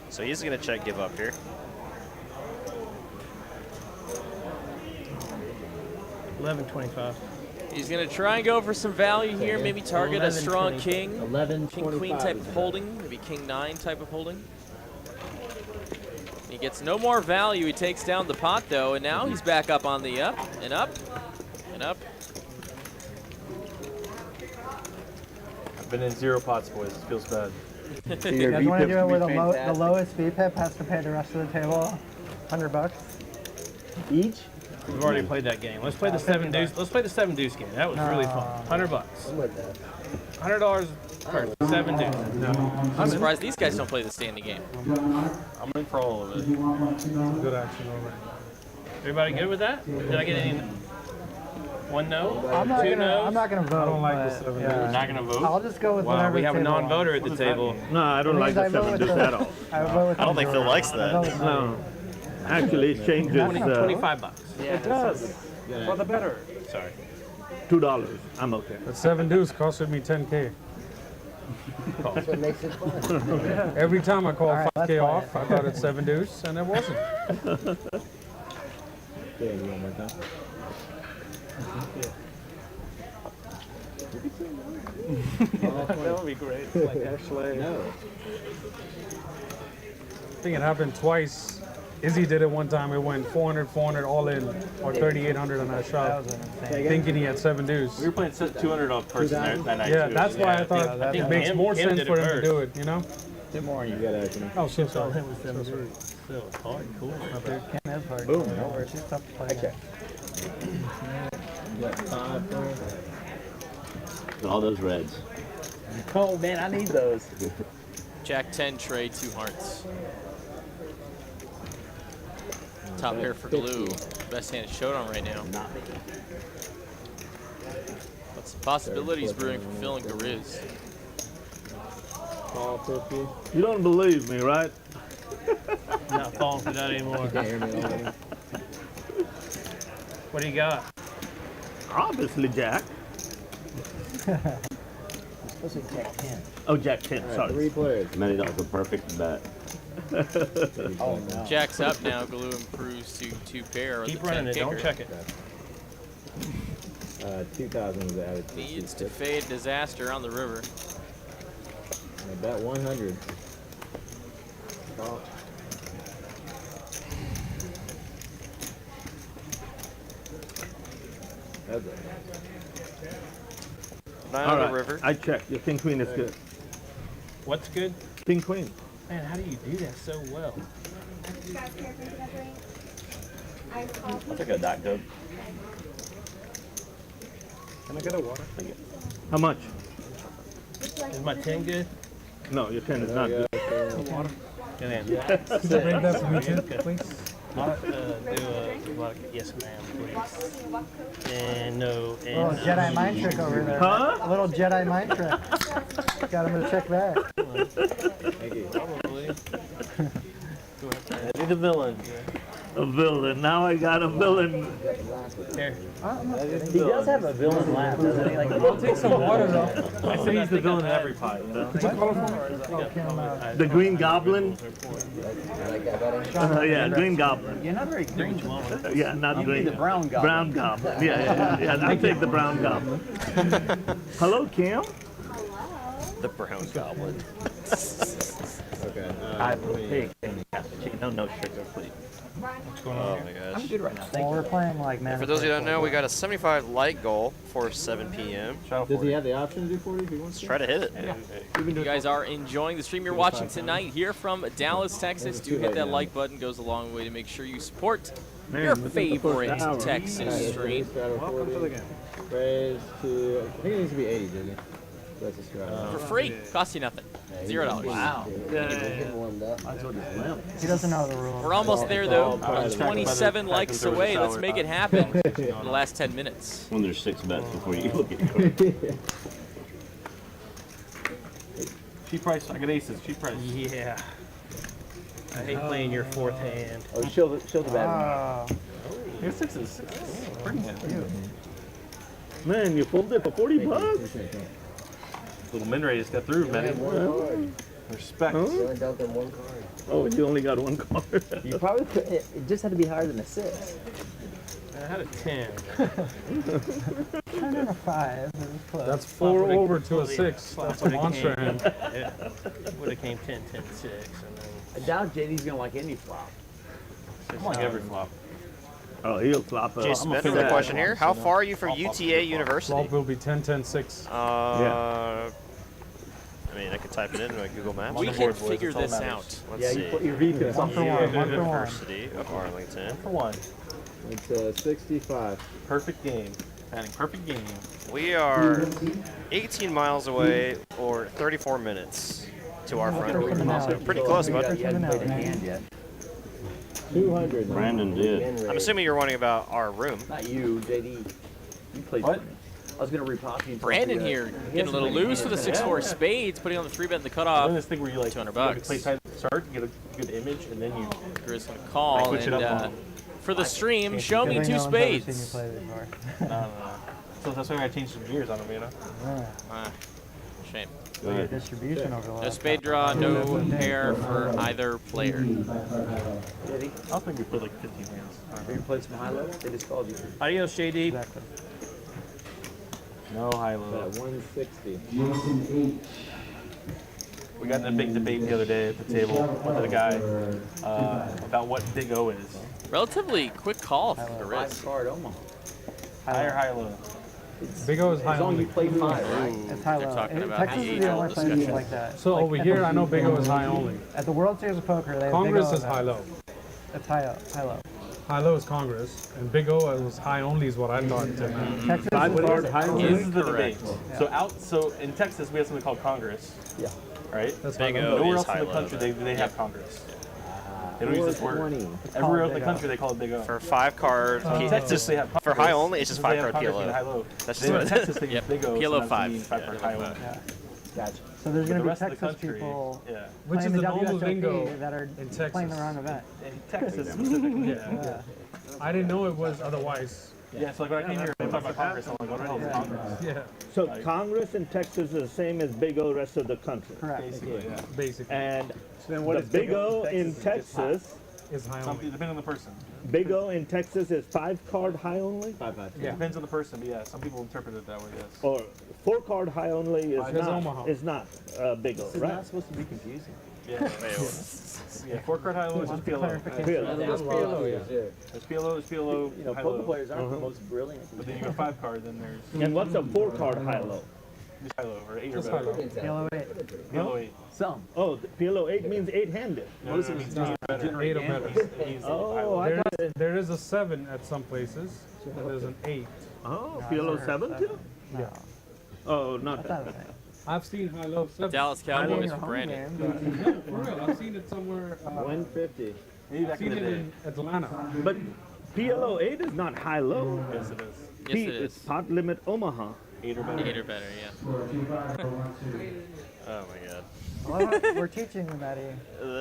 So he's going to check give up here. 11.25. He's going to try and go for some value here. Maybe target a strong king. 11-queen type of holding. Maybe king-9 type of holding. He gets no more value. He takes down the pot, though, and now he's back up on the up and up and up. I've been in 0 pots, boys. It feels bad. You guys want to do it where the lowest VPIP has to pay the rest of the table? $100 each? We've already played that game. Let's play the 7 deuce. Let's play the 7 deuce game. That was really fun. $100. $100 per 7 deuce. I'm surprised these guys don't play the standing game. I'm in for all of it. Good action over. Everybody good with that? Did I get any? 1 no? I'm not 2 gonna, no's? I'm not gonna vote. I don't like the 7 You're not gonna vote? I'll just go with Wow, whatever we have a table non-voter at wants. the table. No, I don't like the 7 deuce at all. I don't think Phil likes that. No. Actually, it changes. $25. It does. For the better. Sorry. $2. I'm okay. The 7 deuce costed me 10K. That's what makes it fun. Every time I call All right, 5K off, I thought it's 7 deuce, and it wasn't. That would be great. Like actually, I think it happened twice. Izzy did it one time. It went 400, 400 all in, or 3,800 on that shot, thinking he had 7 deuce. We were playing 200 off person that night. Yeah, too. that's why I thought it makes more sense for him to do it, you know? Two more and you got it. Oh, shit, sorry. Ken is hard. Boom. Don't worry, she's tough to play. All those reds. Oh man, I need those. Jack 10, trade 2 hearts. Top pair for Glue. Best hand showdown right now. But some possibilities brewing for Phil and Gariz. You don't believe me, right? Not falling for that anymore. What do you got? Obviously, Jack. Supposed to be Jack 10. Oh, Jack 10, sorry. 3 players. Manny, that was a perfect bet. Oh no. Jack's up now. Glue improves to 2 pair. Keep running it. Don't check it. 2,000 was added to Needs to fade disaster on the river. I bet 100. That's it. 9 All on right, the river. I checked. Your king queen is good. What's good? King queen. Man, how do you do that so well? I'll take a Doc Coke. Can I get a water? How much? Is my 10 good? No, your 10 is not good. Water? Get in. Could you bring that for me too, please? Do a yes, ma'am, please. And no. And Little Jedi mind trick over there. Huh? A little Jedi mind trick. Got him to check back. Probably. Eddie the villain. A villain. Now I got a villain. Here. He does have a villain laugh, doesn't he? Like, I'll take some water though. I say he's the villain in every pie. You know? The Green Goblin. Yeah, Green Goblin. you're not very green. Yeah, not green. The brown goblin. Brown Goblin. Yeah. I'll take the Brown Goblin. Hello, Kim. The brown goblin. Okay. I will take any cappuccino, no sugar, please. What's going on? Oh my gosh. I'm good right now. Well, we're playing like man. For those of you who don't know, we got a 75 light goal for 7 p.m. Does he have the option to do 40 if he wants Let's to? try to hit it. You guys are enjoying the stream you're watching tonight here from Dallas, Texas. Do hit that like button. Goes a long way to make sure you support your favorite Texas stream. Welcome to the game. Raise to, I think it needs to be 80, doesn't it? That's a strat. For free, costs you nothing. $0. Wow. He doesn't know the rules. We're almost there though. 27 likes away. Let's make it happen in the last 10 minutes. When there's 6 bets before you look at your card. Cheap price. I got aces. Cheap price. Yeah. I hate playing your fourth hand. Oh, show the bad one. Your sixes. Pretty good. Man, you pulled it for 40 bucks? Little min raise got through, man. Respect. Oh, you only got one card. You probably could, it just had to be higher than a 6. I had a 10. 10 and a 5. That's 4 over to a 6. That's a monster hand. Would have came 10, 10, 6. And then I doubt JD's going to like any flop. I'm like every flop. Oh, he'll flop up. Jay Smith with a question here. How far are you from UTA University? Flop will be 10, 10, 6. I mean, I could type it in like Google Maps. We can figure this out. Let's see. You put your VPN on for University of Arlington. For one. It's 65. Perfect game. Batting perfect game. We are 18 miles away or 34 minutes to our front door. So pretty close, bud. You haven't played a hand yet. 200. Brandon did. I'm assuming you're wondering about our room. Not you, JD. You played. What? I was going to repop you. Brandon here getting a little loose with a 6-4 spades, putting on the 3-bet in the cutoff. Doing this thing where you like $200. play tight at the start, get a good image, and then you Chris gonna call switch it up on and them. for the stream, show me 2 No one's ever seen you spades. play before. No. So that's why I changed some gears on them, you know? Shame. Go ahead. Distribution over the No last spade draw, no pair for either player. JD, I don't think we played like 15 hands. have you played some high-low? They just called you. adios, JD. Exactly. No high-low. At 160. We got in a big debate the other day at the table with a guy about what Big O is. Relatively quick call for the risk. 5-card Omaha. High or high-low? Big O is high As long as only. you play 5, right? It's high They're low. talking about Texas the is the only age-old place discussion. like that. So Like over at here, the- I know Big O is high only. At the World Series of Poker, they have Congress Big O is high low. It's high low. High low is Congress, and Big O is high only is what I thought. Texas This is the Correct. debate. So in Texas, we have something called Congress. Yeah. Right? That's Big high O low. Nowhere is else in the high-low, country they have Congress. They don't use this word. 420. Everywhere else in Big the O. country they call it Big O. For 5-card, In Texas they have Congress. for high only, it's just Because they have 5-card Congress and high PLO. low. That's Then just in Texas they use Yep. Big O. PLO so 5. that's 5-card high low. Gotcha. So there's But going the to be rest of the Texas country, people yeah. Which playing is the the normal WSOP lingo that are in playing Texas. the wrong event. In Texas specifically. Yeah. I didn't know it was otherwise. Yeah, so like when I came here, they talked about Congress. I'm like, what the hell is Congress? Yeah, So Congress in Texas is the same as Big O rest of the country. Correct. Basically, yeah. basically. And the Big O in Texas, Is high only. Depending on the person. Big O in Texas is 5-card high only, 5-5. It depends on the person, but yeah, some people interpret it that way, yes. or 4-card high only is Is Omaha. not Big O, This is right? not supposed to be confusing. Yeah, yeah 4-card high low is just PLO. Clarification. There's PLO, there's PLO, You know, high poker low. players aren't the most brilliant. But then you go 5-card, then there's And what's a 4-card high low? just high low, or 8 or Just high better. low. Yellow 8. PLO 8. Some. Oh, PLO 8 means 8-handed. No, it means 8 or better. 8 or better. It means high Oh, low. I thought. There is a 7 at some places, and there's an 8. Oh, PLO 7 too? No. Oh, not That's that. not a thing. I've seen high low 7. Dallas I know Cowboys your for home Brandon. game, No, for real. I've seen it somewhere. 150. Maybe I've back in seen the it day. in Atlanta. But PLO 8 is not high low. Yes, it is. Pete, it it's is. pot limit Omaha. 8 or better. 8 or better, yeah. Oh my god. Well, we're teaching them, Eddie.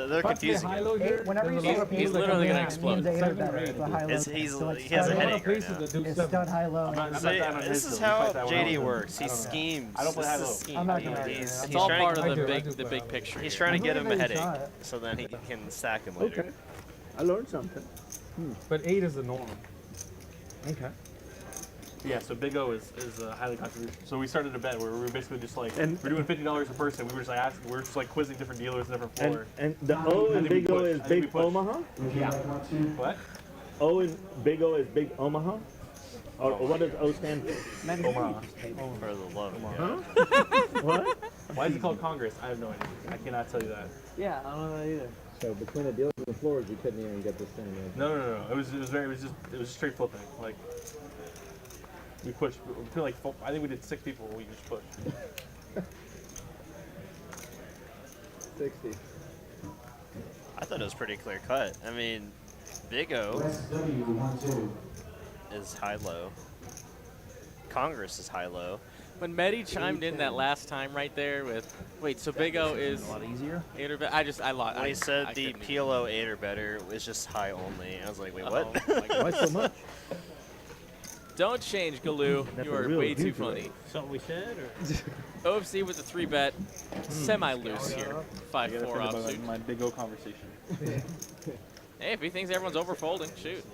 They're confusing him. Whenever you say He's literally gonna explode. 8 or better. It's a high low. He has a headache right now. It's stud high low. This is how JD works. He schemes. I don't play high low. I'm not gonna argue. It's all part of the big picture. He's here. trying to get him a I believe that you headache, saw it. so then he can stack him later. Okay. I learned something. But 8 is the norm. Okay. Yeah, so Big O is highly controversial. So we started a bet where we were basically just like, And- we're doing $50 a person. We were just like asking, we were just like quizzing different dealers on different floor. And the O in think we Big O push. is I think we Big push. Omaha? What? O in Big O is Big Omaha? Or what does O stand for? Omaha. For the love. What? Why is it called Congress? I have no idea. I cannot tell you that. Yeah, I don't know either. So between the dealers and the floors, you couldn't even get this thing. No. It was just straight flipping. Like we pushed. We feel like I think we did 6 people. We just pushed. 60. I thought it was pretty clear cut. I mean, Big O is high-low. Congress is high-low. When Mehdi chimed in that last time right there with, wait, so Big O is A lot easier. 8 or better? I lost. When he said the PLO 8 or better was just high only, I was like, wait, what? Why so much? Don't change, Galoo. That's You a are real way too huge funny. Something we said, or? OFC with the 3-bet. Semi-loose here. I gotta 5-4 think about offsuit. my Big O conversation. Hey, if he thinks everyone's overfolding, shoot.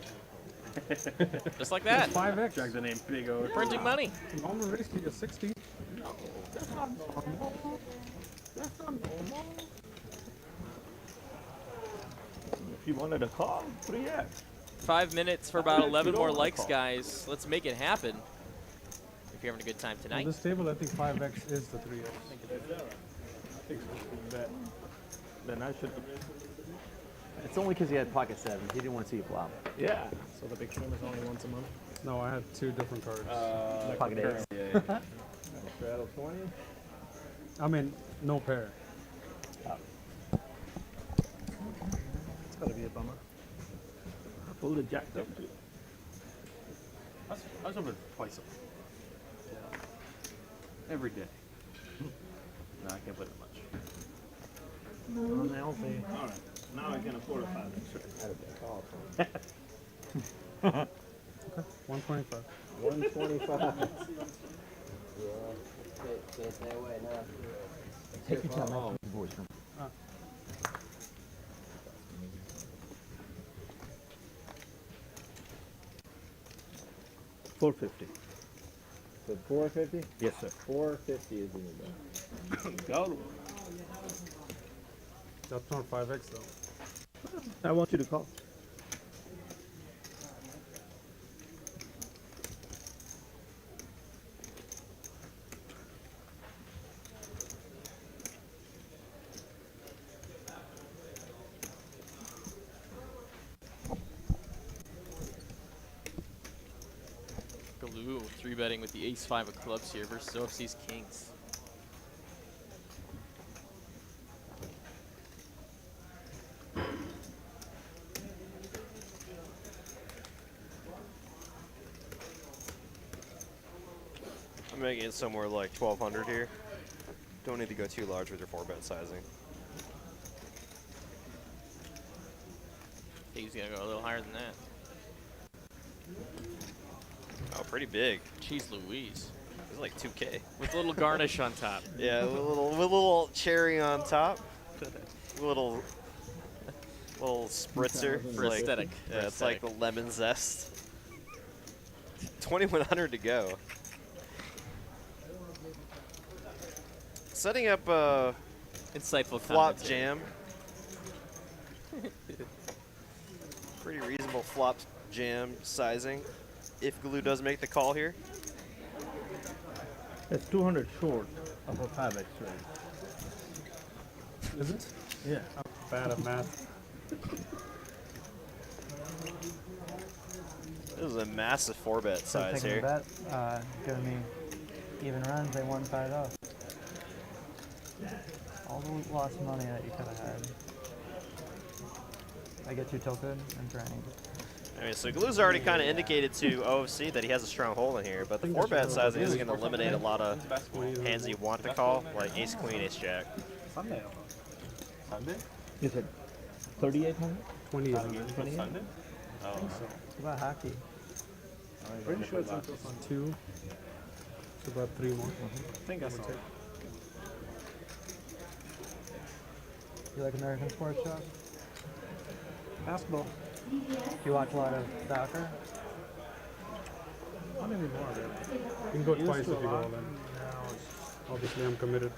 Just like that. 5x. Drag the name Big O. Printing money. Normal race to get 60. If you wanted a call, 3X. 5 minutes for about 11 more likes, guys. Let's make it happen. If you're having a good time On tonight. this table, I think 5x is the 3x. Then I should. It's only because he had pocket sevens. He didn't want to see you flop. Yeah. So the big stream is only once a month? No, I had 2 different cards. Pocket eights. Straddle 20. I mean, no pair. It's gotta be a bummer. Pull the jack up. I was over twice. Yeah. Every day. No, I can't play that much. On the LP. All right. Now I can afford a 5X. 125. 125. Can't stay away now. Take your time. Oh. Voice from. 450. So 450? Yes, sir. 450 is in the bag. Go. That's not 5x though. I want you to call. Galoo 3-betting with the ace-5 of clubs here versus OFC's kings. I'm making it somewhere like 1,200 here. Don't need to go too large with your 4-bet sizing. I think he's gonna go a little higher than that. Oh, pretty big. Jeez Louise. It's like 2K. With a little garnish on top. Yeah, with a little cherry on top. little spritzer. For like, aesthetic. Yeah, For it's like the lemon zest. 2,100 to go. Setting up a insightful flop commentary. jam. Pretty reasonable flop jam sizing. If Galoo does make the call here. That's 200 short of a 5X raise. Is it? Yeah. I'm bad at math. This is a massive 4-bet size Taking here. a bet, giving me even runs, they won 5-0. All the lost money that you could have had. I get you tilted and trying. I mean, so Glue's already kind of indicated to OFC that he has a strong hold in here, but the 4-bet sizing is going to eliminate a lot of hands he want to call, like ace queen, ace jack. Sunday. Sunday? Is it 3,800? 28. Sunday? Oh. What about hockey? Pretty sure it's until on 2. It's about 3 more. I think I saw it. You like American sports, Josh? Basketball. You watch a lot of soccer? Not anymore, really. You can go twice if you go all in. Obviously, I'm committed.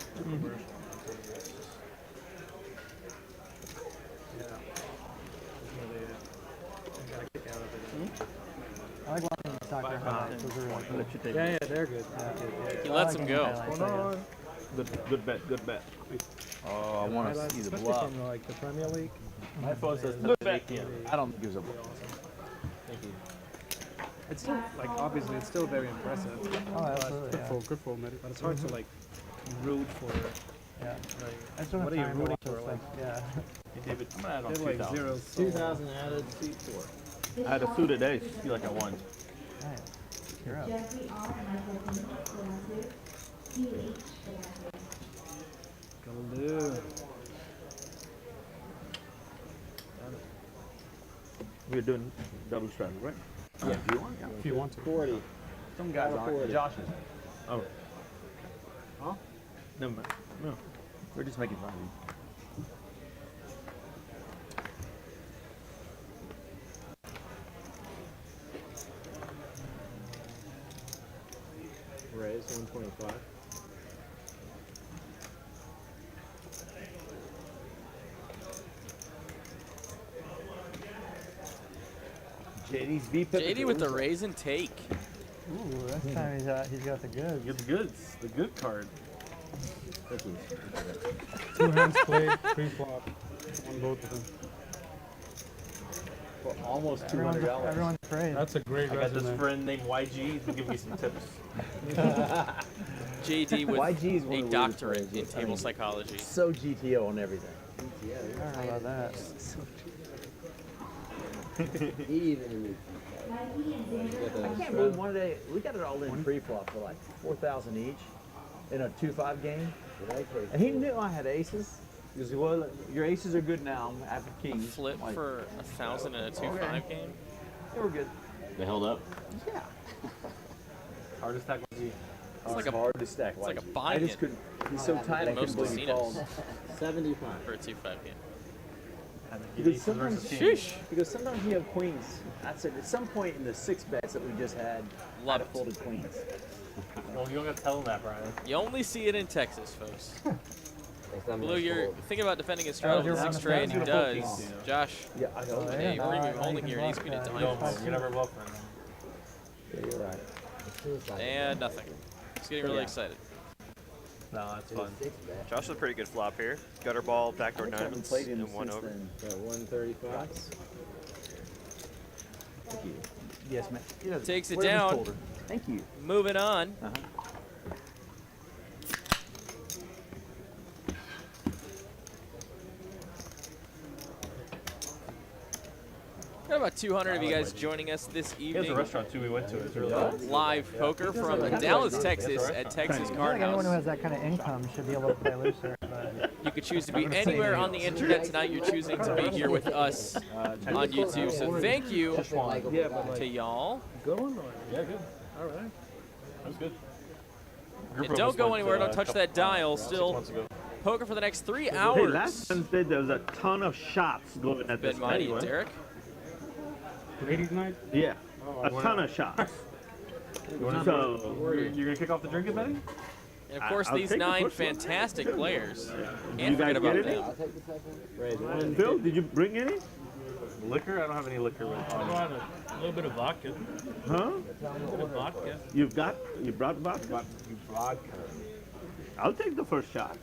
I like watching soccer highlights. Those are really good. Yeah, they're good. He lets him go. What's going on? Good bet. Oh, I want to see the Especially bluff. from like the Premier League. My phone says 8 p.m. I don't think it was a bluff. Thank you. It's still, like, obviously, it's still very impressive. Oh, absolutely. Good for Medi, but it's hard to, like, root for. Yeah. Like, I just don't what have are you time to rooting watch for? this Like, stuff. Yeah. Hey, David, I'm gonna add on they're like 2,000. 0. 2,000 added, seat 4. I had a suited ace. I feel like I won. Nice. You're up. We're doing double straddle, right? Yeah, if you want. If you want to. 40. Some guys aren't. Josh is. Oh, Huh? never mind. No, We're just making fun of you. Raise 125. JD's VPIP. JD with the raise and take. Ooh, this time he's got the goods. Get the goods. The good card. 2 hands played, pre-flop on both of them. For almost Everyone's, $200. everyone's afraid. That's a great I got this resume. friend named YG. He's gonna give me some tips. JD with YG is one a of the doctorate weirdest in players. table psychology. So GTO on everything. I don't know about that. Even I can't believe one day we got it all in pre-flop for like 4,000 each in a 2-5 game, and he knew I had aces. He goes, "Well, your aces are good now after kings." Flip Like, for 1,000 in a 2-5 game. they were good. They held up. Yeah. Hardest stack YG. It's like a hard to stack. it's like a I buy-in just couldn't. He's so tight. I Most couldn't believe he casinos. called. 75. for a 2-5 game. Because sometimes, Sheesh. because sometimes you have queens. That's it. At some point in the 6 bets that we just had, Love I'd have it. folded queens. Well, you don't gotta tell him that, Brian. You only see it in Texas, folks. Next time Blue, I you're fold. thinking about defending his straddle you're with on 6 the tray, and he fence. does. Josh, Yeah, I know. with yeah, a now premium you holding can here, he's bluff going to that. No, dive. you never bluff right now. Yeah, you're right. Suicide. And nothing. He's getting really excited. No, that's fun. 6 bet. Josh with a pretty good flop here. Gutter ball, backdoor I haven't diamonds, played him and 1 since over. then. So 135. Thank you. Yes, man. You know, Takes it whatever's down. colder. Thank you. Moving on. Got about 200 of you guys joining us this He has a evening. restaurant too we went to. It's really good. Live poker from Dallas, Texas at Texas I feel Card like anyone who House. has that kind of income should be able to play looser. But You could choose to be anywhere on the internet tonight. You're choosing to be here with us on YouTube. So thank you to y'all. Good one? Yeah, good. All right. That was good. And don't go anywhere. Don't touch that dial. 6 Still months ago. poker for the next 3 Hey, hours. last Wednesday there was a ton of shots going at this Been mighty, anyway. Derek. Ladies' night? Yeah, Oh, a why ton not? of shots. You're gonna kick off the drinking, Betty? And of course, I'll these take the 9 first one. fantastic players. You Can't guys forget about get any? them. I'll take the second. Raise 1. Phil, did you bring any? Liquor? I don't have any liquor with I me. brought a little bit of vodka. Huh? A little bit of vodka. You brought vodka? Vodka. I'll take the first shot.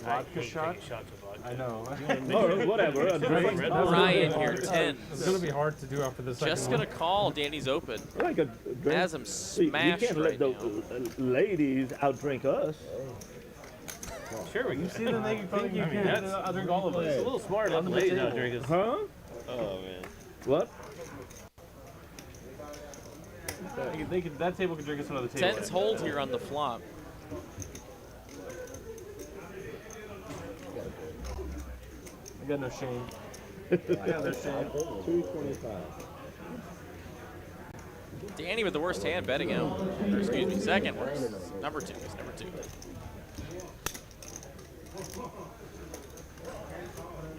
Vodka shot? Shots of vodka. I know. Oh, whatever. A drink. Ryan here, 10. It's going to be hard to do after the second Just one. going to call. Danny's open. Like a drink. Has him We smashed can't right let the now. ladies outdrink us. Sure, we You see the thing you think you I mean, can. that's- I'll drink all of It's a us. little smart On of the the ladies table. now drinking. Huh? Oh, man. What? That table can drink us another table. Tens hold here on the flop. I got no shame. I got no shame. 225. Danny with the worst hand betting out. Or excuse me, second worst. Number 2. It's number 2.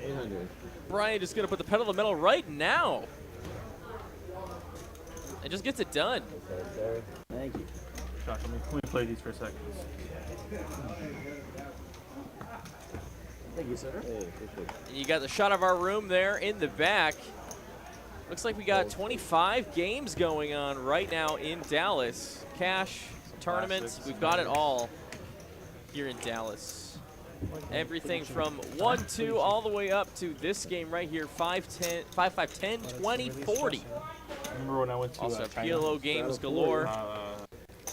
800. Brian just gonna put the pedal to the metal right now. And just gets it done. Thank you. Josh, let me play these for a second. Thank you, sir. And you got the shot of our room there in the back. Looks like we got 25 games going on right now in Dallas. Cash, tournaments, we've got it all here in Dallas. Everything from 1-2 all the way up to this game right here, 5-10, 5-5-10, 20-40. Remember when I went to Also, China? PLO games galore.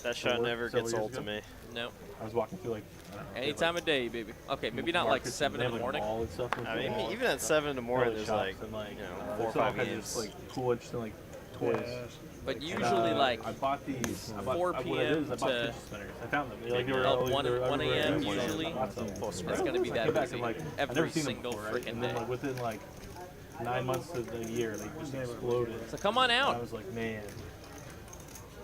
That shot never gets old to me. No. I was walking through like Any time of day, baby. Okay, maybe not like 7 in the morning. I mean, even at 7 in the morning, there's like, you know, 4 or 5 games. Like cool, interesting, like toys. But usually like I bought these. 4 p.m. to I found them. Like they were 1 a.m. usually. It's gonna be that busy like, every single freaking and then day. like within like 9 months to the year, they just exploded. So come on out. I was like, man.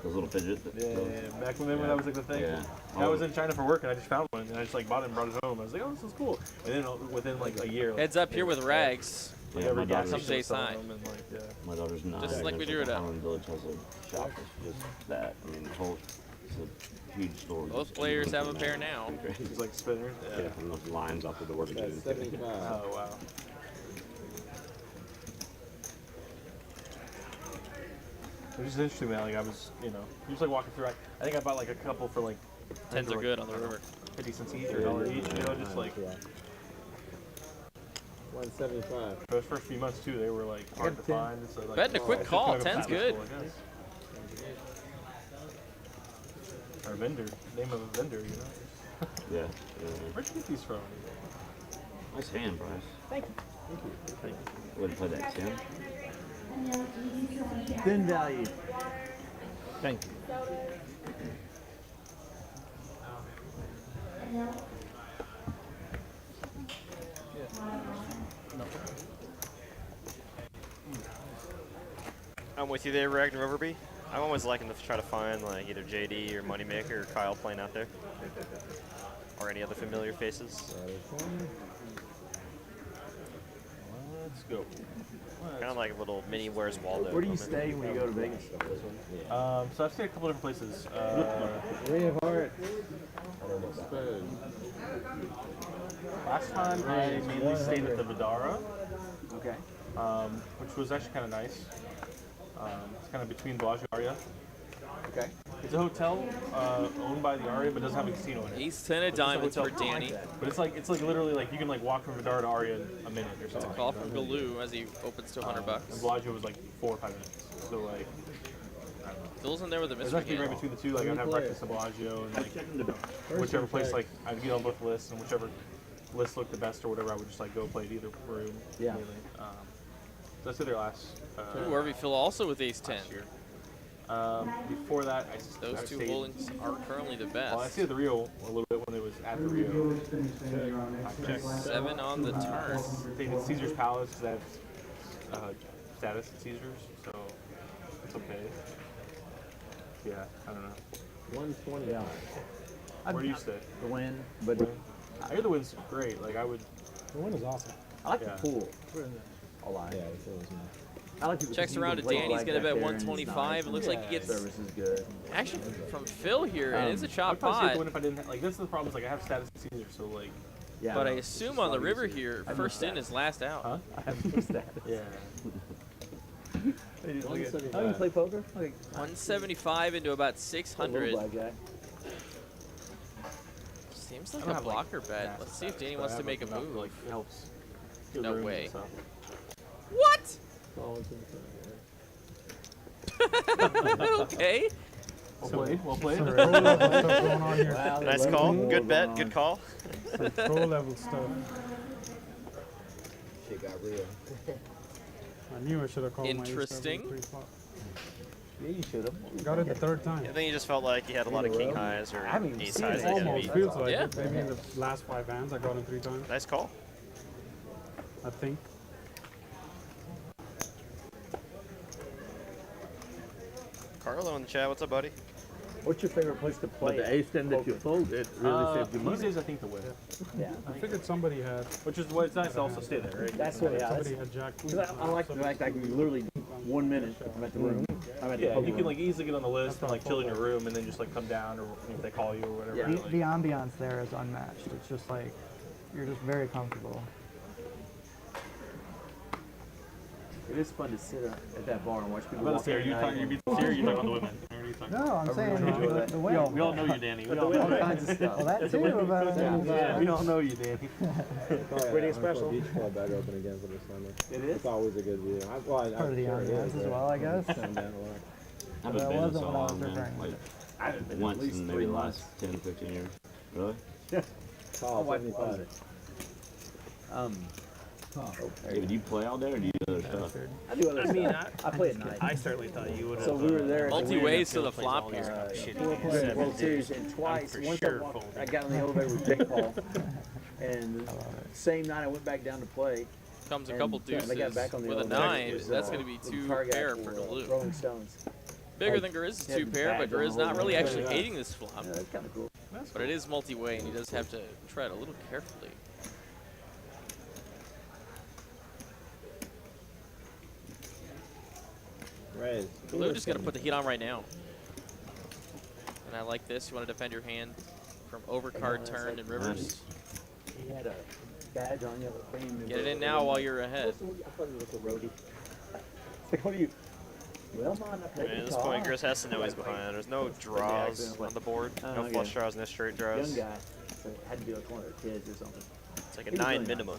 Those little fidget. Yeah. Back when that was like the thing. Yeah. I was in China for work and I just found one and I just like bought it and brought it home. I was like, oh, this is cool. And then within like a year. Heads up here with Rags. Like Yeah, every my gas daughter's- station Someday selling them and like, yeah. My daughter's 9. Just like we do it up. Holland Village has a shop that's just that. I mean, the whole, it's a huge store. Both players have a pair now. It's like spinners. Yeah, from the lines off the door. Oh, wow. It was just interesting, man. Like I was, you know, just like walking through. I think I bought like a couple for like. Tens are good on the river. 50 cents each or $1 each, you know, just like. 175. For those first few months too, they were like hard to find. So, like, Betting a quick call. it's kind of 10's good. I guess. Or a vendor, name of a vendor, you know. Yeah. Where'd you get these from? Nice hand, Bryce. Thank you. Thank you. Wouldn't play that 10. Thin value. Thank you. I'm with you there, Ragnar Overby. I'm always liking to try to find like either JD or Moneymaker or Kyle playing out there. Or any other familiar faces. Let's go. Kind of like a little mini Where's Waldo. Where do you stay when you go to Vegas? So I've stayed a couple different places. Ray of Hearts. Last time I mainly stayed at the Vidara, Okay. which was actually kind of nice. It's kind of between Bellagio and Aria. Okay. It's a hotel owned by the Aria, but doesn't have a casino in it. Ace 10 of diamonds for Danny. But it's like literally like you can like walk from Vidara to Aria in a minute or something. Call from Galoo as he opens to $100 And bucks. Bellagio was like 4 or 5 minutes. So like, Phil's in there with a it was mystery actually right game. between the two. Like I'd have breakfast at Bellagio and like whichever place like I'd get on both lists and whichever list looked the best or whatever, I would just like go play at either room. Yeah. Mainly. So I stayed there last. Ooh, Irvy Phil also with Ace 10. Last year. Before that, I Those two holdings are currently the Well, I best. stayed at the Rio a little bit when it was at the Rio. 7 on the turn. Stayed at Caesar's Palace because I have status at Caesar's, so it's okay. Yeah, I don't know. 120. Yeah. Where do you stay? The win, but I hear the wind's great. Like I would. The win is awesome. I like Yeah. the pool. A lot. Yeah, I like people Checks you around can to play Danny's gonna blackjack bet there and it's 125. nice It looks like he gets service is good. action from Phil here, and it's a I'd chop probably stay at pot. the win if I didn't. Like this is the problem. Is like I have status at Caesar, so like. Yeah, But I no, assume on the river here, I first missed in is last out. Huh? I have no status. Yeah. Oh, you play poker? Okay. 175 into about A 600. little blackjack. Seems like I don't a have, like, blocker bet. massive Let's see if status, Danny but wants I to have, make a enough, move. Like it helps. Give No room way. and stuff. What? Okay. Well played. Well played. Some pro level stuff going on here. Nice call. Good bet. Good call. Some pro level stuff. Shit got real. I knew I should have called Interesting. my ace 7 pre-flop. Yeah, you should have. Got it the third time. I think you just felt like you had a lot of king highs or ace highs that you had to Almost beat. feels like Yeah. it. Maybe in the last 5 hands, I got him 3 times. Nice call. I think. Carlo in the chat, what's up, buddy? What's your favorite place to play? But the ace 10 that you fold, it really saved you These money. days, I think the win. Yeah. I figured somebody had. Which is why it's nice to also stay there, right? That's what. Yeah. Somebody had jack. Because I like the fact that I can literally 1 minute. I'm at the room. I'm at the Yeah, poker you can room. like easily get on the list and like chill in your room and then just like come down or if they call you or whatever. Yeah. like- The ambiance there is unmatched. It's just like, you're just very comfortable. It is fun to sit at that bar and watch people I'm about walk to say, are you in. talking? You're talking about the women. Or are you talking- No, I'm saying the way. We all know you, Danny. We all all know kinds of stuff. Well, that too, but Yeah, we all know you, Danny. Pretty special. Beach club back open again for the summer. It is? It's always a good view. part of the ambiance as well, I guess. Calm down a lot. I haven't That been in wasn't so what I was long, man. referring Like, I haven't been once at least in 3 maybe the months. last 10, 15 years. Really? Call My wife loves 75. it. Hey, do you play all day or do you do other stuff? I do other stuff. I play at night. I certainly thought you would have. So we were there. Multi-ways to the flop Plays all here. these shitty We were games. playing World 7 Series days. and twice. I'm for Once sure I folding. got in the elevator with Jake Paul, and the same night I went back down to play. Comes a and couple they got deuces back on the with a elevator. 9. It was, That's going to be the 2 guitar guy pair for Galoo. Rolling Stones. Bigger than Grizz is He had 2 pair, but badge on Grizz the not whole really thing. actually hating this flop. Yeah, that's kind of cool. But it is multi-way, and he does have to tread a little carefully. Raise. Galoo just going to put the heat on right now. And I like this. You want to defend your hand from overcard turn and rivers. He had a badge on you. Get it in now while you're ahead. I thought he was a roadie. Like, what are you? Well, man, I played At this guitar. point, Grizz has to know he's behind. There's no draws on the board. No okay. flush draws, no straight draws. Young guy. So it had to be like one of their kids or something. It's like a He was 9 really minimum.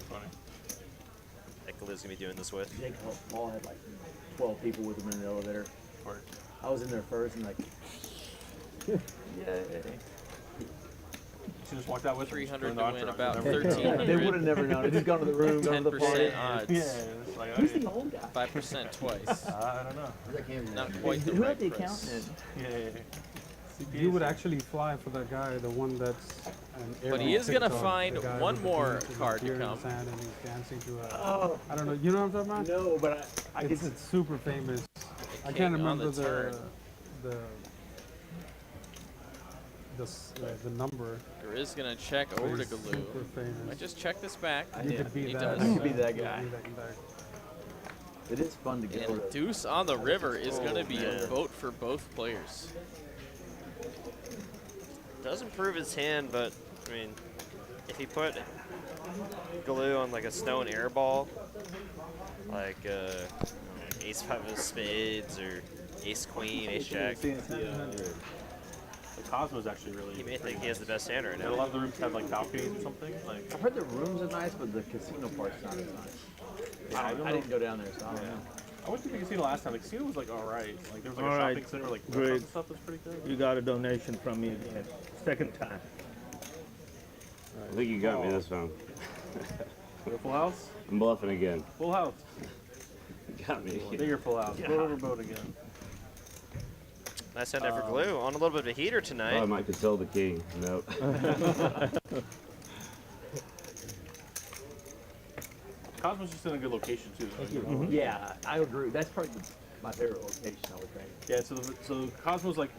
That Galoo's going to be doing this with. Jake Paul had like 12 people with him in the elevator. I was in there first and like, yeah. She just walked out with 300 to the win entourage. about Never- 1,300. They would have never known. They just gone to the room, gone to the party. 10% odds. Yeah, it's like, Who's okay. the old guy? 5% twice. I don't know. Not quite the Who right had the price. accountant? Yeah. You would actually fly for that guy, the one that's an But he aerial is gonna TikTok, find the guy one with the more beard, card to beard in come. his hand and he's dancing to a, Oh, I don't know, you know what I'm talking about? no, but I It's super famous. I king can't on remember the turn. the number. Grizz gonna check over to He's Galoo. super famous. I just check this back. You could be he that. does. You could be that guy. You could be that it is fun to go And to. deuce on the river is gonna be a man. vote for both players. Does improve his hand, but I mean, if he put Galoo on like a stone air ball, like ace 5 of spades or ace queen, ace jack, The Cosmo's actually really. he may think he has the best hand right And a now. lot of the rooms have like balconies or something. Like, I've heard the rooms are nice, but the casino part's not as nice. I didn't go down there, so I don't know. I went to the casino last time. The casino was like alright. Like there was like a Alright, shopping center, like great. restaurants and stuff was pretty good. You got a donation from me again. Second time. I think you got me this time. Full house? I'm bluffing again. Full house. You got me. Bigger full house. Go over boat again. Nice hand there for Galoo. On a little bit of a heater Oh, I tonight. might console the king. Nope. Cosmo's just in a good location too. Yeah, I agree. That's probably my favorite location, I would think. Yeah, so Cosmo's like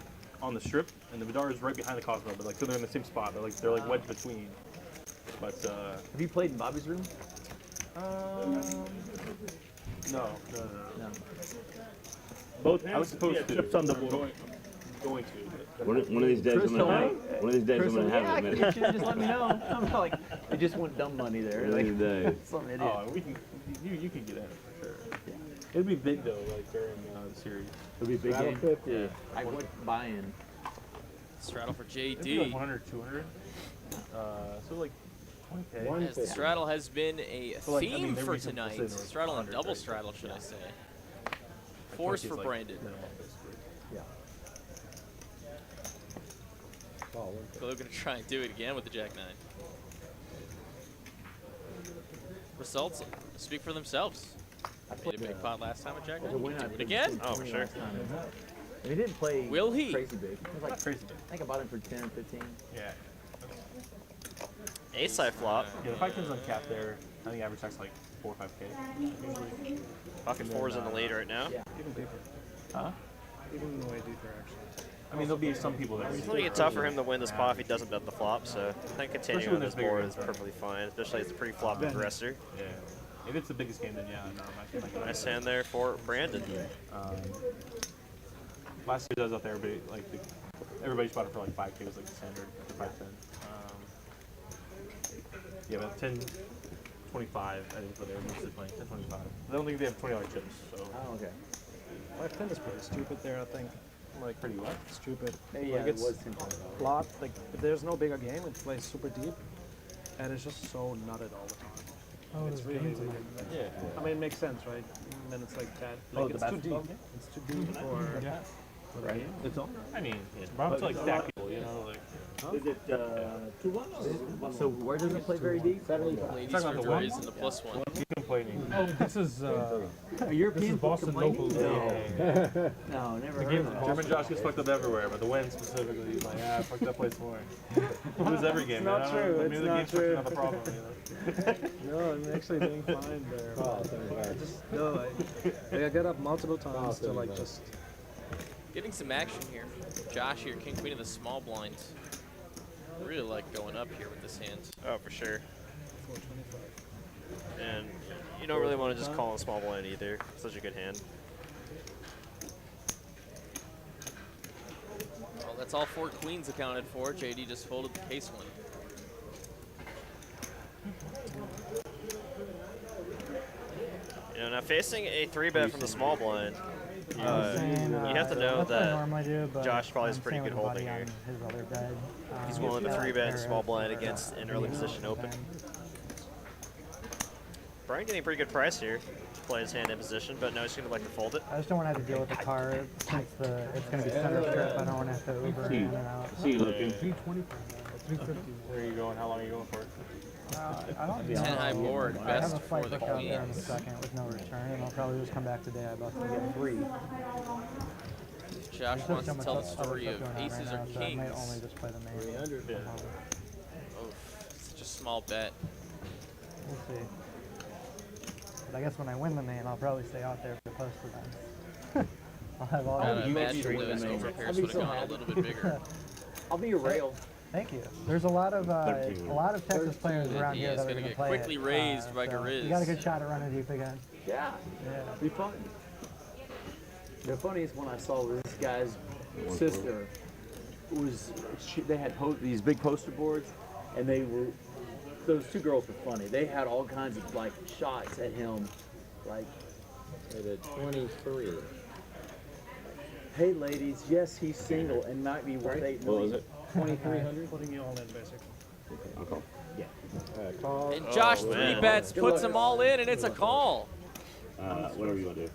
on the strip, and the Vidar is right behind the Cosmo, but like so they're in the same spot. They're like wedged between. But Have you played in Bobby's room? no. Both I was supposed to. chips on the board. Going to. One of these days Chris I'm gonna told have. One of these days I'm gonna yeah, I have can it, get man. you. Just let me know. I'm like, they just want dumb money there. One of Like, these days. some idiot. Oh, we can. You can get in for sure. Yeah. It'd be big though, like during the series. It'll be a big game. 50. Yeah. I would buy in. Straddle for It'd be like JD. 100, 200. So like 20K. As the straddle has been a So, like, I theme mean, they're for reasonable to say tonight. there was Straddle and 100, double right? straddle, should I say. Like Force 20 for is, like, Brandon. minimal, basically. Yeah. Galoo gonna try and do it again with the Jack 9. Results speak for themselves. Made a big pot last time with Jack. Do it again? Oh, for sure. He didn't play Will he? crazy big. It was like crazy big. I think I bought him for 10 or 15. Yeah. Ace side flop. Yeah, the 5-10's uncapped there. I think average stack's like 4 or 5K. Usually. Pocket 4's in the lead right now. Yeah. Even deeper. Huh? Even way deeper, actually. I mean, there'll be some people that. It's going to get tough for him to win this pot if he doesn't bet the flop, so I think continuing on this board is perfectly fine, especially as a pre-flop aggressor. Yeah. If it's the biggest game, then yeah, no, I might Nice hand there for Brandon. Last year does out there, but like everybody's bought it for like 5K was like the standard for 5-10. Yeah, but 10, 25, I think, for they're mostly playing 10, 25. I don't think they have $20 chips, so. Oh, okay. 5-10 is pretty stupid there, I think. Like, pretty what? Stupid. Yeah, like, it it's was 10-25. Lot, like, there's no bigger game, it plays super deep, and it's just so nutted all the time. Oh, It's there's really, games in really it. good. Yeah. I mean, it makes sense, right? And then it's like that. Like, it's too deep. It's too deep for. Right. It's on. I mean, but I'm to like stack people, you know, like. Is it 2-1? So where does it play very deep? Ladies Talking about for the Joys one? and the +1. He's complaining. Oh, this is European Boston local. No, never heard of that. German Josh gets fucked up everywhere, but the win specifically, he's like, yeah, I fucked that place more. We lose every game, man. not true. Maybe It's the not game's true. not the problem, you know? No, I'm actually doing fine there. I got up multiple times to like just. Getting some action here. Josh here, king queen of the small blinds. Really like going up here with this hand. Oh, for sure. And you don't really want to just call a small blind either. Such a good hand. Well, that's all 4 queens accounted for. JD just folded the case one. You know, now facing a 3-bet from the small blind, you have to know that's what I that normally do, but Josh probably has I'm pretty staying good with the holding buddy here. on his other bed. He's willing to 3-bet small blind against an early position open. Brian getting a pretty good price here to play his hand in position, but no, he's going to like to fold it. I just don't want to have to deal with the card since it's going to be center strip. I don't want to have to Uber in and out. See you looking. 320. 350. Where are you going? How long are you going for? I don't know. 10 high board, I have best a for flight the book out there in the queens. second with no return, and I'll probably just come back today. I bust and get 3. Josh wants to tell the story of aces or So I might kings. only just play the main. 300. Yeah. Oh, such a small bet. We'll see. But I guess when I win the main, I'll probably stay out there for post events. I'll have all I the imagine those overpairs would have gone a little bit bigger. I'll be your rail. Thank you. There's a lot of Texas players around He here is that are going to going to get play quickly it. raised by So Gariz. you got a good shot at running deep again. Yeah. Yeah. Be fun. The funniest one I saw was this guy's sister. They had these big poster boards, and those 2 girls were funny. They had all kinds of like shots at him, like, They did 23. "Hey ladies, yes he's single and might be worth $8 What was million." it? 2,300. Putting you all in, basically. Okay. Call. And Josh man. 3 bets, puts them all in, and it's a call. Whatever you want to do.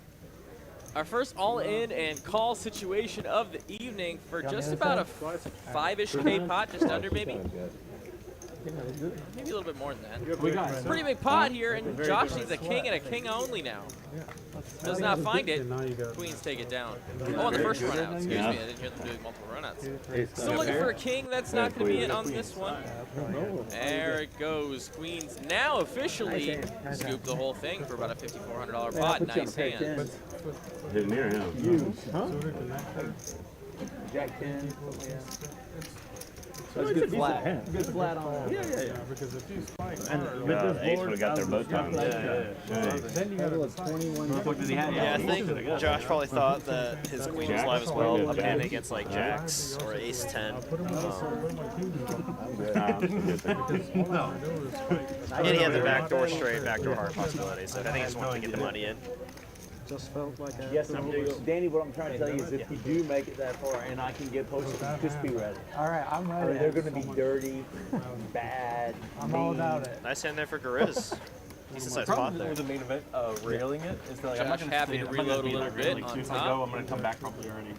Our first all-in and call situation of the evening for just about a 5-ish K pot, just under maybe. Maybe a little bit more than that. Pretty big pot here, and Josh needs a king and a king only now. Does not find it. Queens take it down. Oh, the first run out. Excuse me, I didn't hear them doing multiple runouts. Still looking for a king. That's not going to be it on this one. There it goes. Queens now officially scoop the whole thing for about a $5,400 pot. Nice hand. Hit me or him? Jack 10. That was good flat. Good flat on. Yeah, because if you spike The ace would have got there both times. then you got to 21. Yeah, I think Josh probably thought that his queen was live as well, up handing against like jacks or ace 10. And he had the backdoor straight, backdoor hard possibility, so I think he just wanted to get the money in. Just felt like I Yes, Danny, what I'm trying to tell you is if you do make it that far and I can get posted, just be ready. All right, I'm I ready. mean, they're going to be dirty, bad. I'm all about it. Nice hand there for Gariz. Decent sized pot there. With the main event, railing it, is that like, I'm not Josh going to happy to reload a little bit on If I top. go, I'm going to come back probably already.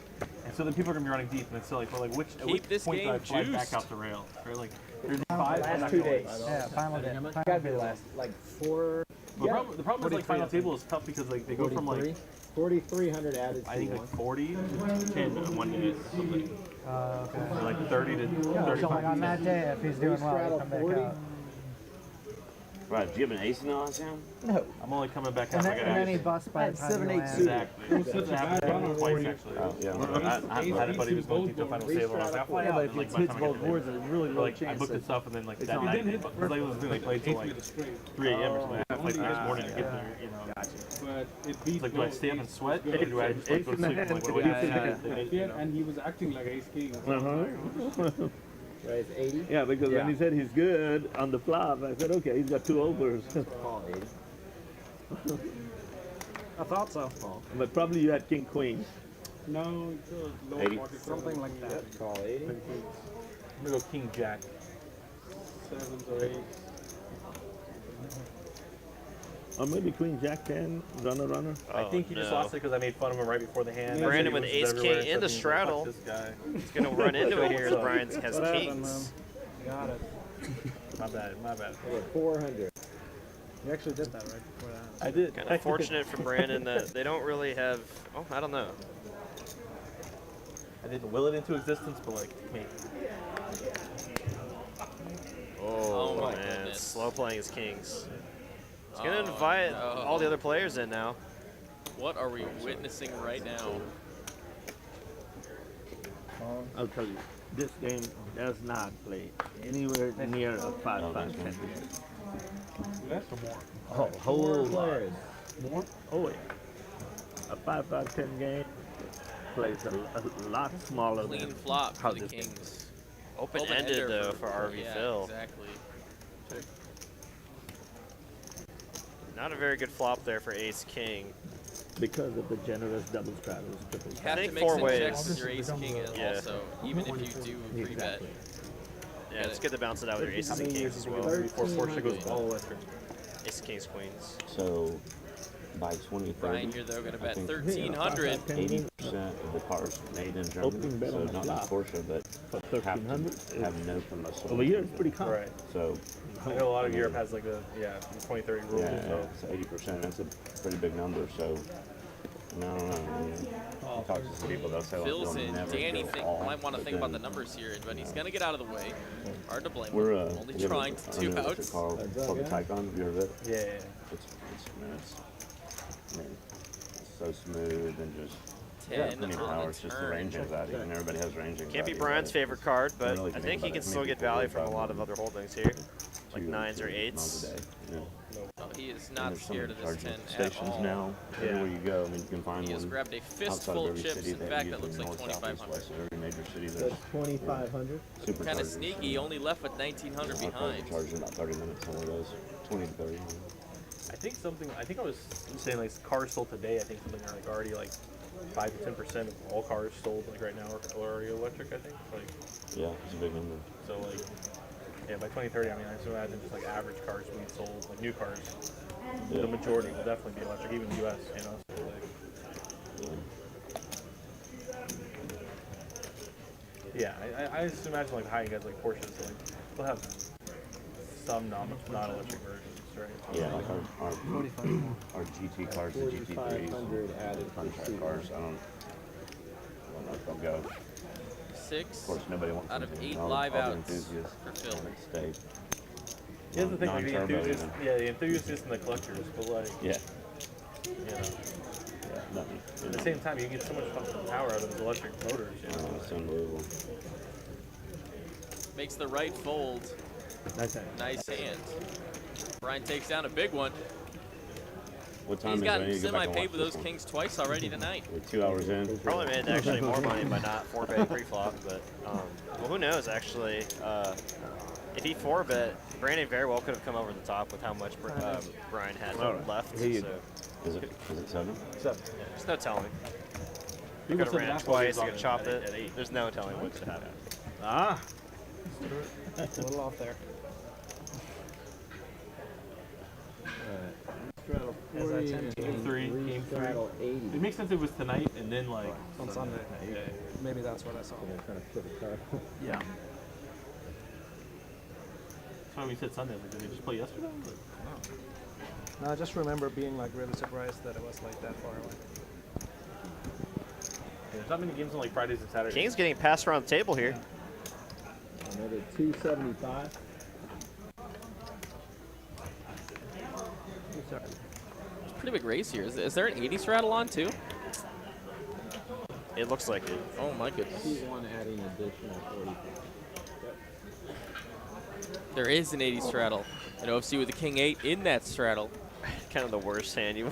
And so then people are going to be running deep, and it's still like, well, like which, at which this point do I game fly back juiced. out the rail? Right? Like, there's 5 Last 2 days. Yeah, final day. Gotta be the last, like 4. The problem is like final table is tough because like they go from like 4,300 added. I think like 40 to 10 on one day something. Okay. Or like 30 to So 35. like on that day, if he's doing well, he'll come back out. Right, do you have an ace in the last hand? No. I'm only coming back And out. then he busts by the time 7, you 8 land. suited. Exactly. It happened twice actually. Oh, yeah. I had a buddy who was going to final table. And I was like, Yeah, but if it hits both boards, there's a really low like I chance. booked the stuff and then like that not- night, because I was doing like played till like 3 a.m. or something. I played the next morning to get there, you know. But it It's like, do I stay up and sweat or do I just like go to sleep? I'm like, what do I do? and he was acting like ace king. Raise 80. Yeah, because when he said he's good on the flop, I said, okay, he's got 2 overs. Call 80. I thought so. But probably you had king queen. No, low 80. something like that. Call 80. I'm gonna go king jack. 7s or 8s. Or maybe queen jack 10, runner. I think he just lost it because I made fun of him right before the hand. Brandon with He ace was everywhere king and in the stuff, and straddle. he's like, "Fuck this guy." He's gonna run into it here as Brian has What happened, kings. Got it. My bad. Okay, 400. You actually did that right before that. I did. Kind of fortunate for Brandon that they don't really have. Oh, I don't know. I didn't will it into existence, but like maybe. Oh, my man, goodness. slow playing his kings. He's gonna Oh, invite no. all the other players in now. What are we witnessing right now? I'll tell you, this game does not play anywhere near a 5-5 10. Less or more? Oh, whole lot. Players. More? Oh, yeah. A 5-5 10 game plays a lot smaller Clean than flop how for the this game kings. Open-ended though for RV yeah, Phil. Exactly. Not a very good flop there for ace king. because of the generous double straddles. Triple You have think to make four some ways. checks with your ace king Yeah. also, even if you do free bet. Yeah, it's good to bounce it out with your aces and kings as well. Before Porsche goes all electric. Ace, kings, queens. So by 2030, Brian, you're though going to I bet think 1,300. 80% of the cars made in Opening Germany, bet so on the not flop. just Porsche, but For have 1,300 have no promotional. over here, it's pretty common. Right. So I know a lot of Europe has like the 2030 rules. yeah, So. so 80%. That's a pretty big number. So I don't know. I mean, I talk to some people. They'll say like, Phil's they'll in. never Danny go all, might want to but think about the then numbers here, but he's going to get out of the way. Hard to blame We're him. Only we have trying a- to our two new electric outs. car called the Tycon. Have you heard of it? Yeah. It's I mean, it's so smooth and just 10 plenty of on power. the It's just the turn. range anxiety, and everybody has range anxiety. Can't be about Brian's it. favorite card, but Really I think think he about can it. still Maybe get people value live from a by lot of other holdings here. Like 9s or 8s. miles a day. Yeah. Oh, he is And not there's so scared many of this charging 10 at stations all. now. Everywhere you go, I mean, you can find He has one grabbed a outside fistful of of every chips. city. In They fact, have that looks usually like north, south, east, 2,500. west. Every major city, So there's 2,500. super Kind of sneaky, only left with 1,900 behind. Charged in about 30 minutes. One of those, 20 to 30. I think I was saying like cars sold today. I think something are like already like 5 to 10% of all cars sold like right now are already electric. I think like Yeah, it's a big number. so like yeah by 2030. I mean I just imagine just like average cars being sold like new cars. Yeah. The majority will definitely be electric, even the U.S. You know. So, like, yeah, I just imagine like high-end guys like Porsches, like they'll have some non-electric versions, right? Yeah, like our GT cars, the GT3s, 4,500 added for contract seating. cars. I don't know if they'll go. Of 6 course, nobody wants out them of to. 8 All live the outs enthusiasts for Phil. want it to stay. Here's the thing, like the Non-turbo enthusiasts, even. yeah, the enthusiasts and the collectors, but like, Yeah, you know, yeah, nothing. at the same time, you get so much fucking power out of those electric motors, you know. It's unbelievable. Makes the right fold. Nice hand. Nice hand. Brian takes down a big one. What time He's is it? I gotten need to go back and semi-paid watch with this those one. kings twice already tonight. We're 2 hours in. Probably made actually more money by not 4-betting pre-flop, but well, who knows actually. If he 4-bet, Brandon very well could have come over the top with how much Brian had left. So Is it 7? there's no telling. He could have ran it twice, he could have chopped it. There's no telling what could have happened. Ah, A little off there. Straddle As 40 I and tend to game 3, game 3. straddle 80. It makes sense it was tonight and then like On Sunday. Yeah. Maybe that's what I saw. They're trying to flip a card. Yeah. That's why we said Sunday. Like, did they just play yesterday? No, I just remember being like really surprised that it was like that far away. There's not many games on like Fridays and Saturdays. King's getting passed around the table here. Another 275. Pretty big race here. Is there an 80 straddle on too? It looks like it. Oh my goodness. T1 adding additional 40. There is an 80 straddle. An OFC with a king 8 in that straddle. Kind of the worst hand you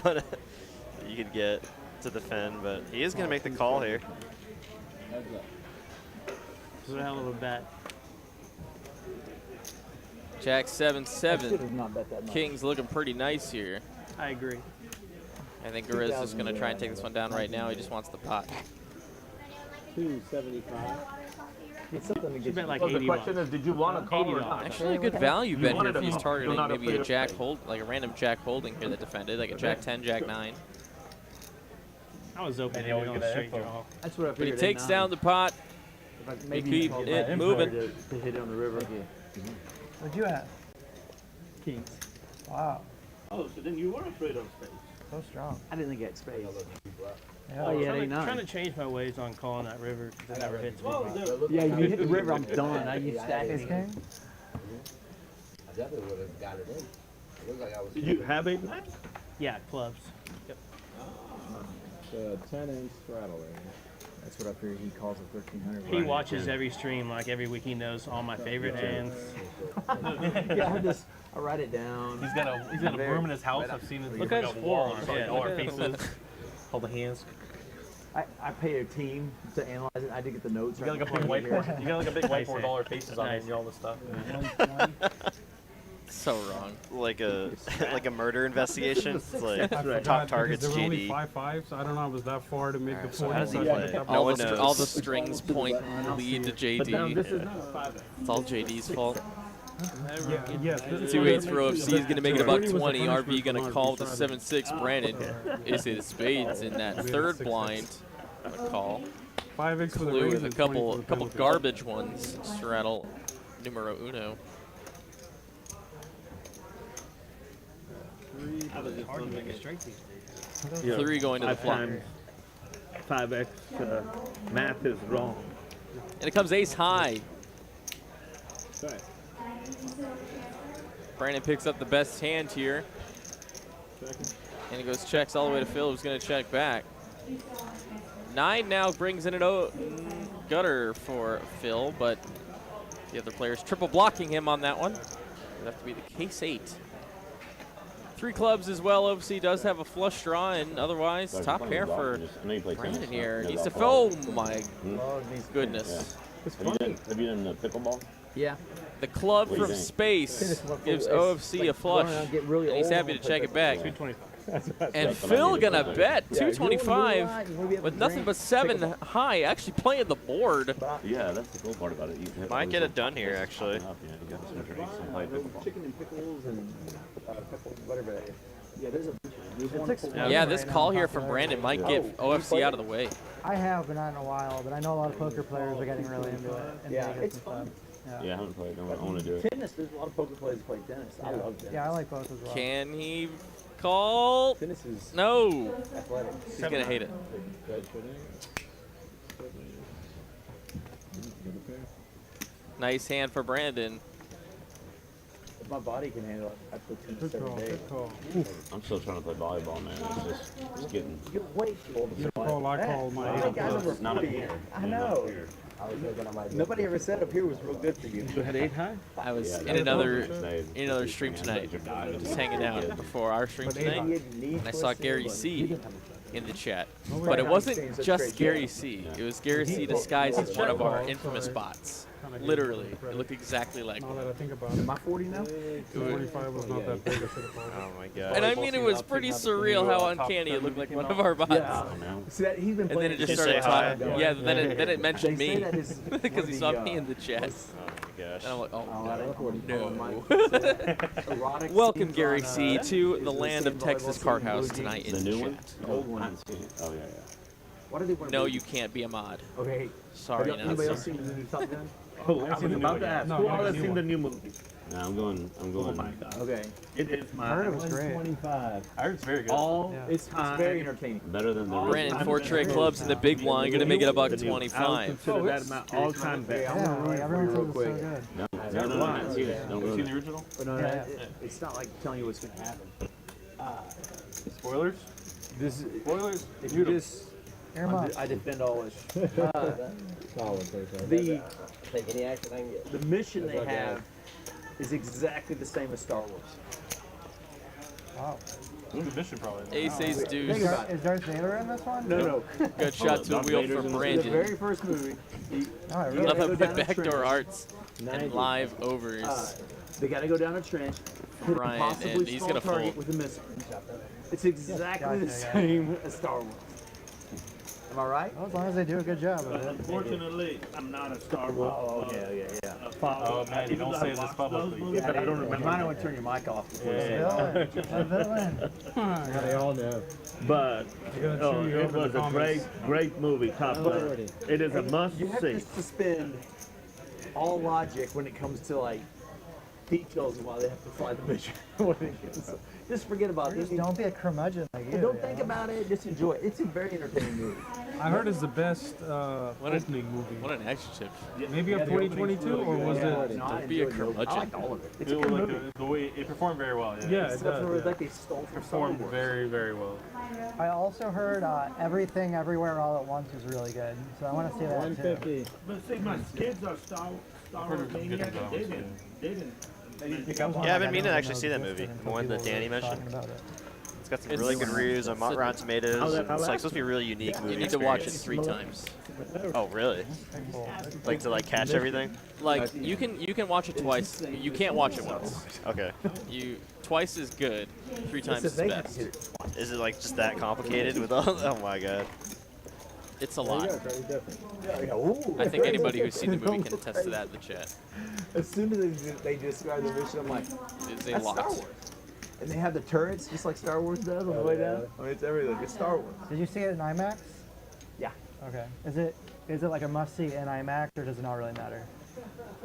could get to defend, but he is going to make the call here. This is a hell of a bet. Jack 7-7. should've not bet that much. King's looking pretty nice here. I agree. I think Gariz is going to try and take this one down right now. He just wants the pot. 275. It's something to get bet like Well, the 80 question bucks. is, did you want to call or not? Actually, a good value bet here wanted if to he's know. targeting You're not maybe afraid a of jack fate. hold, like a random jack holding here that defended, like a jack 10, jack 9. I was open And to you always on get a an straight info. draw. That's what I But he figured. takes down the pot. Maybe keep called it my moving. to hit it on the river. What'd you have? Kings. Wow, Oh, so then you were afraid of space. so strong. I didn't think I had space. Yeah. Oh yeah, I'm trying to 89. change my ways on calling that river because it never hits me. Yeah, you hit the river, I'm done. I use Ace stacking. king? I definitely would have got it in. It looked like I was. Did you have 8-9? Yeah, clubs. The 10-inch straddle range. That's what I figured. He calls it 1300. He watches every stream, like every week he knows all my favorite hands. Yeah, I write it down. He's got a room in his house. I've seen it. Look at his forearms. Like Yeah, all our look at faces, all the hands. I pay a team to analyze it. I did get the notes. You got like a big whiteboard. You got like a big whiteboard with all our faces on it and all this stuff. So wrong. Like a murder investigation. It's like I top forgot targets because there were only GD. 5-5, so I don't know if it was that far to make the 40. how does he so I play? picked up No one All the knows. strings point lead to JD. This is not a 5. It's all JD's fault. Yeah, 2-8 for OFC is going to make it about 20. RV going to call with the 7-6. Brandon is his spades in that third blind. Gonna call. 5x for the Clue raise with a and 20 couple for the penalty. garbage ones. Straddle numero uno. Hard to make a straight these days. 3 going to the flop. 5x math is wrong. And it comes ace high. Sorry. Brandon picks up the best hand here. And he goes checks all the way to Phil, who's going to check back. 9 now brings in an gutter for Phil, but the other player's triple blocking him on that one. It'll have to be the case 8. 3 clubs as well. OFC does have a flush draw, and otherwise top pair for Brandon here. Needs to oh my goodness. Have you done the pickleball? Yeah. The club What do you from think? space gives OFC a flush, and he's happy to check it back. 225. And Phil gonna bet 225 with nothing but 7 high, actually playing the board. Yeah, that's the cool part about it. You Might get it done here, actually. Yeah, you got some drinks and play pickleball. Chicken and pickles and whatever that is. Yeah, there's a Yeah, this call here from Brandon might get OFC out of the way. I have, but not in a while. But I know a lot of poker players are getting really into it. In Yeah, Vegas it's and stuff. fun. Yeah, I haven't played. I want to do it. Tennis, there's a lot of poker players that play tennis. I love tennis. Yeah, I like both as well. Can he call? Tennis is No. athletic. He's gonna hate it. Nice hand for Brandon. If my body can handle it, I play tennis Good every call, day. good call. I'm still trying to play volleyball, man. It's just getting. Get way too old to Good play. call, I called my 8 Guys Not over a 40. I know. I was thinking I might do Nobody ever said up here was real good for you. You had 8 high? I was Yeah, in that's another awesome. stream tonight, just hanging out before our stream But tonight. maybe And I saw Gary C in the chat, Right but it now, wasn't he's saying just such great Gary job. C. It was Gary C disguised as one of our infamous bots. Literally, it looked exactly like Now one. that I think about it, Am I 40 now? 45 was not that big. I should have called it. Oh my god. And I mean, it was pretty surreal how uncanny it looked like one of our bots. Yeah. Oh, man. See that he's been And then playing. it just Did you started say hi? talking. Yeah, then it mentioned They say me that is because he one saw of the, me in the chat. Oh my gosh. And I'm like, oh no. no. Welcome, Gary C, to the land of Texas Card House tonight in The new one? chat. The old one. I haven't seen it. Oh, yeah, yeah. Why do they want to No, you can't be a mod. Okay. Sorry, Have anybody else Nancy. seen the new Top Gun? Oh, I was about to ask. No, Who not all the has new seen one. the new movie? No, I'm going. Oh my God. Okay. It is I my heard it was great. 125. I heard it's very good. All Yeah. it's very entertaining. Better than the Brandon, 4 trait clubs in the big blind, gonna make it about I'll 25. consider that amount all-time best. Yeah, like everyone says it's so good. No, I haven't seen it. Don't Have you ruin seen the it. original? But no, Yeah. it's not like telling you what's going to happen. Spoilers? This is, Spoilers? if you just, Earmuffs. I defend all this. Solid, The take any action I can get. the mission they That's okay. have is exactly the same as Star Wars. Wow. Good mission, probably. Ace, ace, deuce. Is Darth Vader in this one? No. Good shot to the Darth wheel Vader's from in the The Brandon. very first movie, Oh, I You really Love gotta how go down a backdoor trench. arts and live overs. they got to go down a trench, hit a Ryan, possibly and he's small gonna target fold. with a missile. It's exactly the Gotcha, yeah. same as Star Wars. Am I right? Well, as long as they do a good job of it. Unfortunately, I'm not a Star Wars. Oh, yeah. Oh, man, you don't say this publicly. But I don't You remember. might want to turn your mic off before you say that. Villain. A villain. Yeah, they all know. But They're gonna chew you it up in was the a comments. great movie, Top Gun. It is a must You have see. to suspend all logic when it comes to like details of why they have to fly the mission. Just forget about this. Just don't be a curmudgeon like you. Don't you think know? about it. Just enjoy it. It's a very entertaining movie. I heard it's the best What an- opening movie. What an action chip. Maybe of 2022, or was it? No, I Don't be a enjoyed it. I curmudgeon. liked all of it. It's It a was good like movie. the way it performed very well. Yeah, it Except for does. like they stole from Star Performed Wars. very, very well. I also heard Everything Everywhere All at Once was really good, so I want to see that too. 150. But see, my kids are Star Wars good maniacs. things about They it, didn't. They didn't. Yeah, I've been meaning to actually see that movie. The one that Danny mentioned. It's got some It's- really good reviews on it's- Rotten Tomatoes. How that- It's how like that- supposed to be a really unique movie You need to watch it experience. 3 times. Oh, really? Like to like catch everything? Like you can watch it twice. You can't watch it once. Okay. You twice is good. 3 times is best. Is it like just that complicated with all? Oh my god. It's a lot. Ooh, I think anybody who's seen the movie can attest to that in the chat. As soon as they describe the mission, I'm like, It's a that's lot. Star Wars. And they have the turrets just like Star Wars does on the way down. I mean, it's everything. It's Star Wars. Did you see it in IMAX? Yeah. Okay. Is it like a must see in IMAX, or does it not really matter?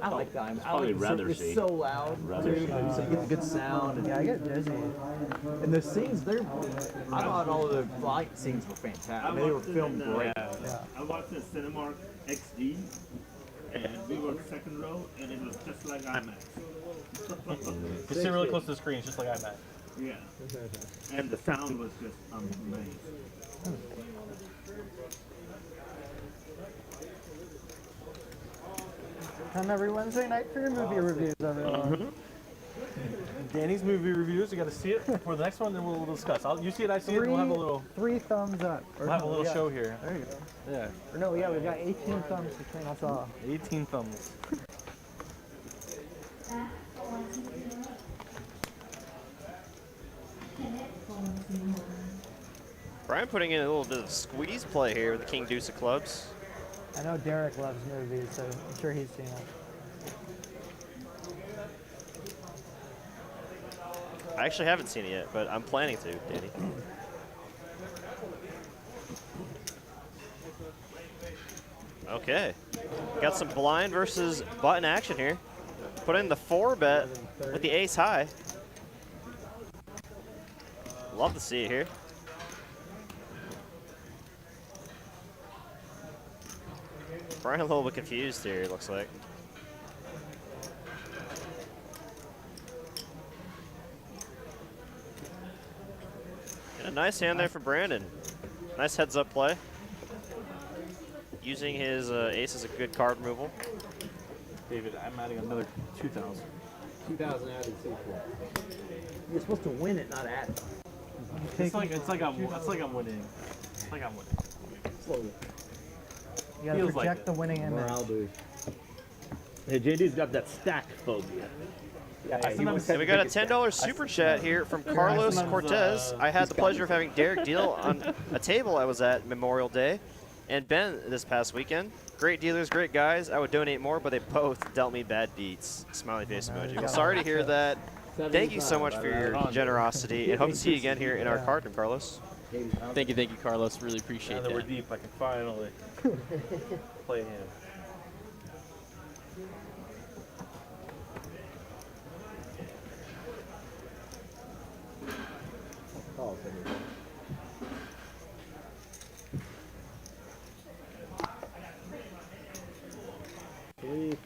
I like the IMAX. I Probably like the rather it's see. so loud. Rather too, see. so you get the good sound. And, Yeah, I get dizzy. and the scenes, I thought all of the flight scenes were fantastic. I mean, they were filmed great. Yeah. I watched the Cinemark XD, and we were second row, and it was just like IMAX. You sit really close to the screen, it's just like iMac. Yeah. And the sound was just amazing. Come every Wednesday night for your movie reviews, everyone. Danny's movie reviews, you got to see it for the next one, then we'll discuss. You see it, I see it, and we'll have a little, 3 thumbs up. Or we'll have a no, little we got- show here. There you go. Yeah, Or no, yeah, we've got 18 thumbs between us all. 18 thumbs. Brian putting in a little bit of squeeze play here with the King Deuce of clubs. I know Derek loves movies, so I'm sure he's seen it. I actually haven't seen it yet, but I'm planning to, Danny. Okay. Got some blind versus button action here. Put in the 4-bet with the ace high. Love to see it here. Brian a little bit confused here, it looks like. And a nice hand there for Brandon. Nice heads-up play. Using his ace as a good card removal. David, I'm adding another 2,000. 2,000 added 6 You're supposed to win it, not add it. It's like I'm winning. It's like I'm winning. Slowly. You gotta Feels like project it. the winning image. Morale boost. Hey, JD's got that stack phobia. And we got a $10 super chat here from Carlos Cortez. I had the pleasure of having Derek deal on a table I was at Memorial Day and Ben this past weekend. Great dealers, great guys. I would donate more, but they both dealt me bad beats. Smiley face emoji. Well, sorry to hear that. Thank you so much for your generosity, and hope to see you again here in our card room, Carlos. Thank you, Carlos. Really appreciate Now that we're that. deep, I can finally play a hand.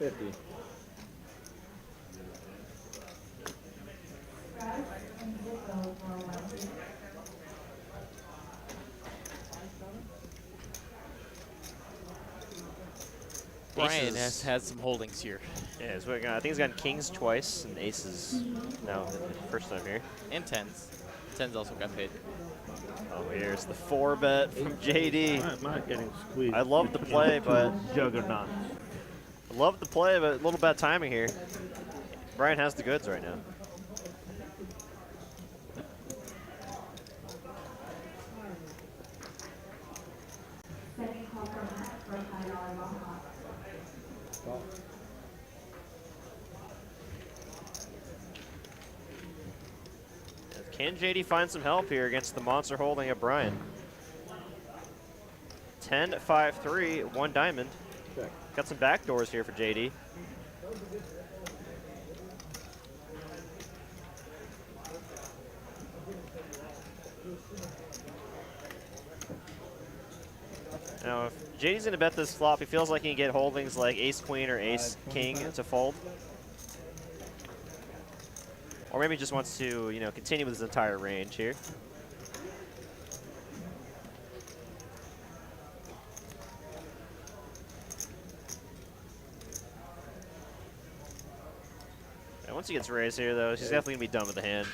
50. Brian has had some holdings here. Yeah, I think he's gotten kings twice and aces now, first time here. And tens. Tens also got paid. Oh, here's the 4-bet from JD. I'm not getting squeezed. I love the play, but juggernaut. I love the play, but a little bad timing here. Brian has the goods right now. Can JD find some help here against the monster holding of Brian? 10, 5, 3, 1 diamond. Check. Got some back doors here for JD. Now, if JD's going to bet this flop, he feels like he can get holdings like ace-queen or ace-king to fold. Or maybe he just wants to, you know, continue with his entire range here. And once he gets raised here, though, he's definitely going to be done with the hand.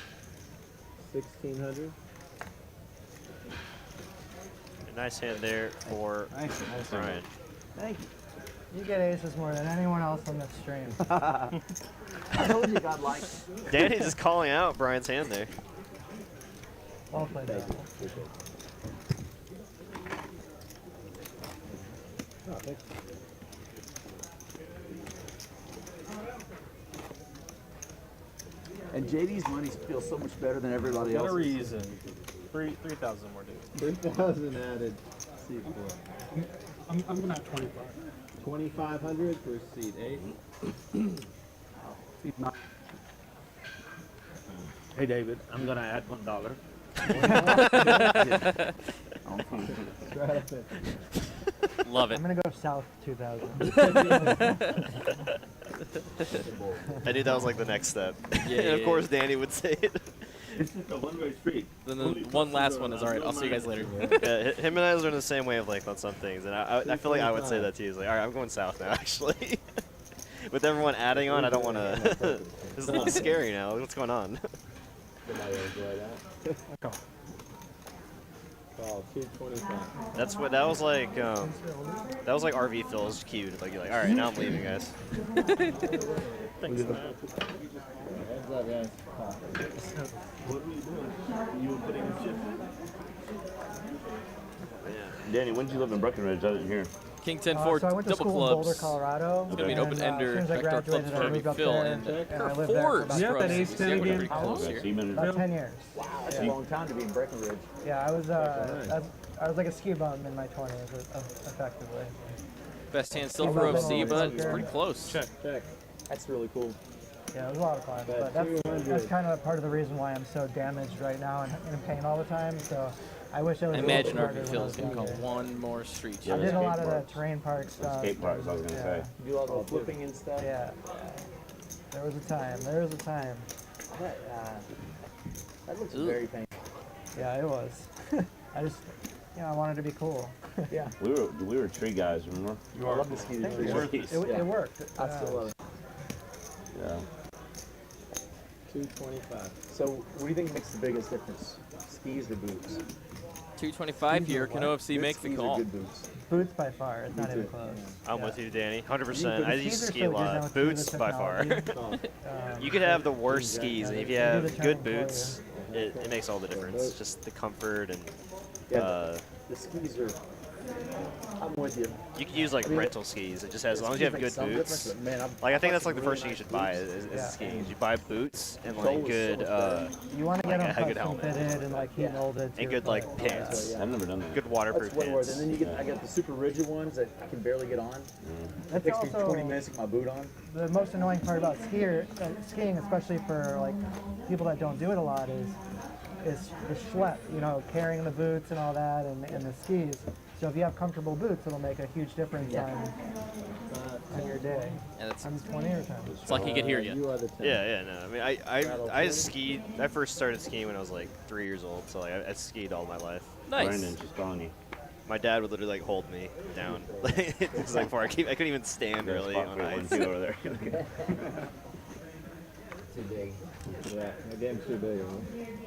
1600. A nice hand there for Brian. Thank you. You get aces more than anyone else on this stream. I told you God likes. Danny's just calling out Brian's hand there. Well played. Oh, thank you. And JD's money feels so much better than everybody else's. Got a reason. 3,000 more dude. 3,000 added. C4. I'm gonna have 25. 2,500 for seat 8. Hey David, I'm gonna add $1. Love it. I'm gonna go south 2,000. I knew that was like the next step. Yeah, and of course Danny would say it. It's just a one-way street. Then the one last one is all right. I'll see you guys later. Yeah, him and I are the same wavelength on some things, and I feel like I would say that too. He's like, all right, I'm going south now, actually. With everyone adding on, I don't want to. This is a little scary now. What's going on? Call 225. That's what that was like. That was like RV Phil's cue. Like you're like, all right, now I'm leaving, guys. Thanks, man. Heads up, guys. What were you doing? You were putting a chip in? Danny, when did you live in Breckenridge? I didn't hear. King 10-4, so I went to double school in Boulder, clubs. Colorado. It's going to be an open-ender. As soon as I Vector clubs graduated, I for moved up Phil. there, And and I Vector lived there for fours. about You have that 10 ace 10 We're again? pretty close here. About 10 years. Wow, that's a long time to be in Breckenridge. Yeah, I was like a ski bum in my 20s, effectively. Best hand still for OC, but it's pretty close. Check. That's really cool. Yeah, it was a lot of fun. But that's kind of part of the reason why I'm so damaged right now and in pain all the time. So I wish I was. I imagine a little RV smarter Phil's when I going to was call younger. one more street. I did a lot of the terrain park stuff. Skate parks, I was gonna say. You do all the flipping and stuff. Yeah. There was a time. There was a time. That looks very painful. Yeah, it was. I just, I wanted to be cool. Yeah. We were tree guys, remember? I love the ski. It worked. I still love it. Yeah. 225. So, what do you think makes the biggest difference? Skis or boots? 225 here. Can OFC make the Skis call? Or good boots? Boots by far. It's not even close. I'm with you, Danny. 100%. I use Skis are ski so a good now lot. with Boots the by far. technology. You could have the worst skis, and if you have the good training for boots, it makes all the difference. Just the comfort and. The skis are. I'm with you. You could use like rental skis. It just has, as long as you have good boots. Like I think that's like the first thing you should buy is skis. You buy boots and like good. You want to get like them a good custom helmet fitted and like heat molded. and good like pants. I've never done that. Good waterproof That's way worth it. pants. And then you get, I got the super rigid ones that I can barely get on. It That's takes me also 20 minutes to get my boot on. the most annoying part about skiing, especially for like people that don't do it a lot, is the schlep. Carrying the boots and all that, and the skis. So if you have comfortable boots, it'll make a huge difference on on your day. And that's Times 20 or 10? It's like he could hear you. Yeah, no. I mean, I skied. I first started skiing when I was like 3 years old, so like I skied all my life. Nice. Brandon, just calling you. My dad would literally like hold me down. It's like far. I couldn't even stand really on ice. Over there. Too big. Yeah, the game's too big.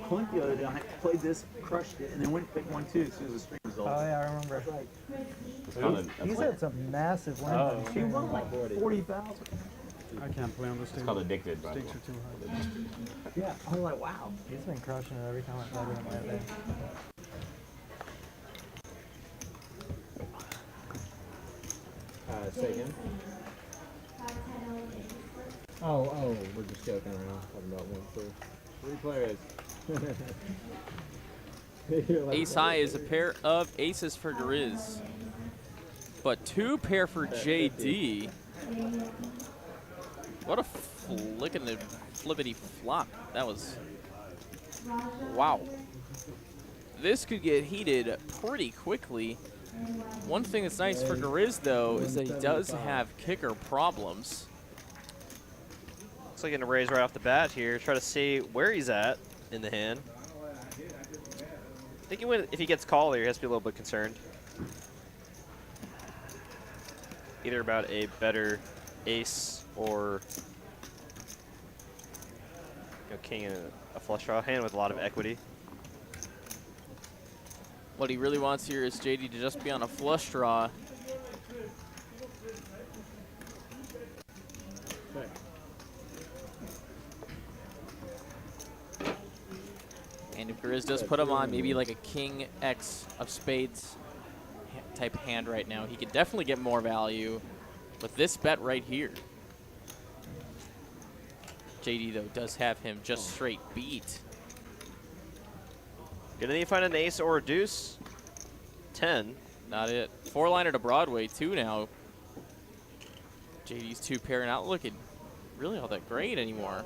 Clint the other day, I played this, crushed it, and then went and picked 1-2 as soon as the stream was over. Oh, yeah, I remember. He's had some massive wins. Oh, he won like 40,000. I can't play on this It's table. called addicted, by the Stakes way. are too high. Yeah, I was like, wow. He's been crushing it every time I played with him lately. Say again? Oh, we're just joking around, talking about 1-2. 3 players. Ace high is a pair of aces for Grizz, but 2 pair for JD. What a flippity flop. That was, wow. This could get heated pretty quickly. One thing that's nice for Grizz though is that he does have kicker problems. Looks like gonna raise right off the bat here. Try to see where he's at in the hand. I think if he gets called here, he has to be a little bit concerned. Either about a better ace or king and a flush draw hand with a lot of equity. What he really wants here is JD to just be on a flush draw. And if Grizz does put him on maybe like a king X of spades type hand right now, he could definitely get more value with this bet right here. JD though does have him just straight beat. Gonna need to find an ace or a deuce. 10. Not it. 4-liner to Broadway, 2 now. JD's 2 pair not looking really all that great anymore.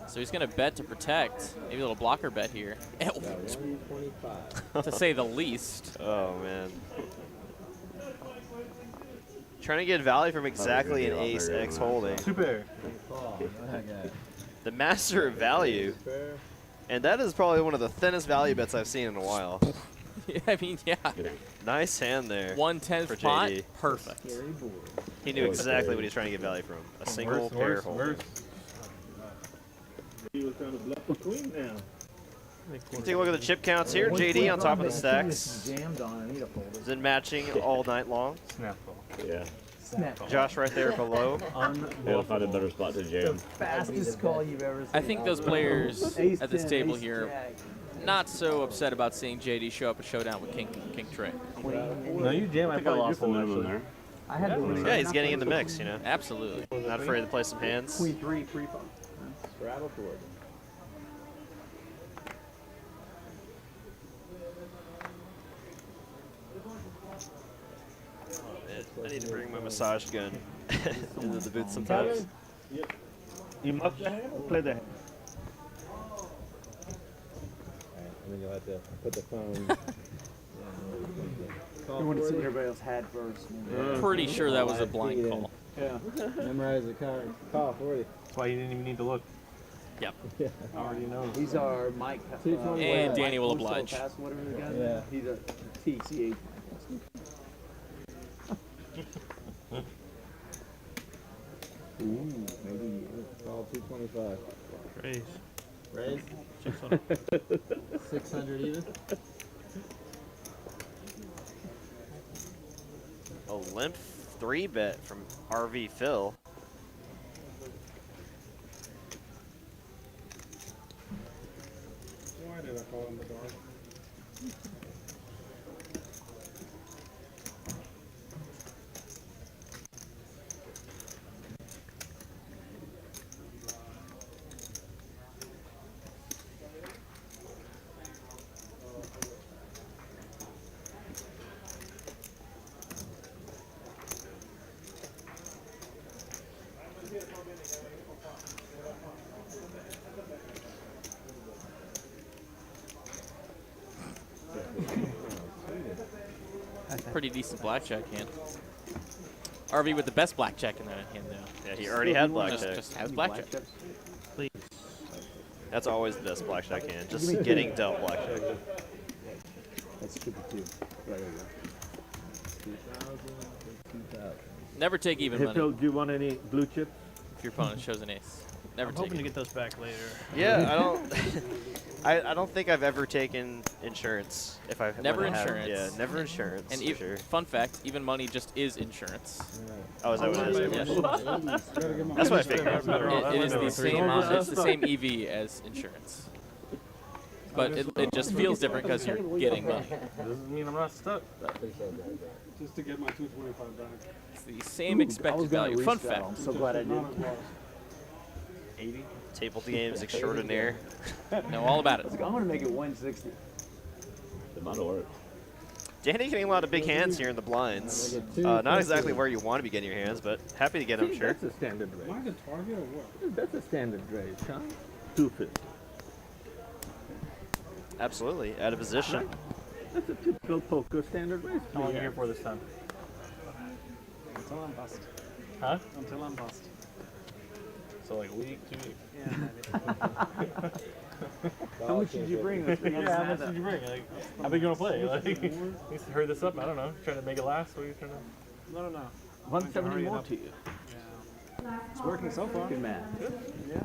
So he's going to bet to protect. Maybe a little blocker bet here. To say the least. Oh, man. Trying to get value from exactly an ace X holding. 2 pair. The master of value. And that is probably one of the thinnest value bets I've seen in a while. I mean, yeah. Nice hand there. 1/10 for pot, JD. perfect. He knew exactly what he's trying to get value from. A single pair hold. He was trying to bluff the queen now. Take a look at the chip counts here. JD on top of the stacks. Jammed on, I need a folder. Been matching all night long. Yeah. Josh right there below. He'll find a better spot to jam. Fastest call you've ever seen. I think those players at this table here not so upset about seeing JD show up a showdown with King Trey. No, you jam. I think I lost the minimum there. I had to Yeah, he's getting in the mix, you know. Absolutely. Not afraid to play some hands. Queen 3, 3-5. Straddle forward. I need to bring my massage gun into the booth sometimes. You must play the hand. And then you'll have to put the phone. You want to see what everybody else had first. Pretty sure that was a blind call. Yeah. Memorize the card. Call 40. That's why you didn't even need to look. Yep. Yeah. I already know. These are Mike. And Danny will oblige. Whatever the guy. Yeah. He's a TCH. Ooh, maybe call 225. Raise. Raise? 600 even? A limp 3-bet from RV Phil. Why did I call him the dog? Pretty decent blackjack hand. RV with the best blackjack in that hand now. Yeah, he already had blackjack. Just has blackjack. Please. That's always the best blackjack hand. Just getting dealt blackjack. That's stupid too. Right, there you go. Never take even Hey money. Phil, do you want any blue chips? If your opponent shows an ace. Never I'm take hoping it. to get those back later. Yeah, I don't. I don't think I've ever taken insurance. If I've Never when I have- insurance. Yeah, never insurance. And for sure. fun fact, even money just is insurance. Oh, is that what it is? Yes. That's what I figured. It is the same. It's the same EV as insurance. But it just feels different because you're getting money. Doesn't mean I'm not stuck. Just to get my 225 back. It's the same expected value. Fun fact. I'm so glad I did. 80. Table games extraordinaire. Know all about it. I'm gonna make it 160. It might work. Danny getting a lot of big hands here in the blinds. Not exactly where you want to be getting your hands, but happy to get them, sure. That's a standard rate. Am I the target or what? That's a standard rate, huh? 250. Absolutely. Out of position. That's a typical poker standard rate. How long are you here for this time? Until I'm bust. Huh? Until I'm bust. So like a week, 2 weeks? Yeah, maybe. How much did you bring? Let's bring Yeah, how much did you bring? Like, how big you want to play? Like, you used to hurry this up. I don't know. Trying to make it last. What are you trying to? No. 170 more to you. Yeah. It's working so far. Good math. Yeah.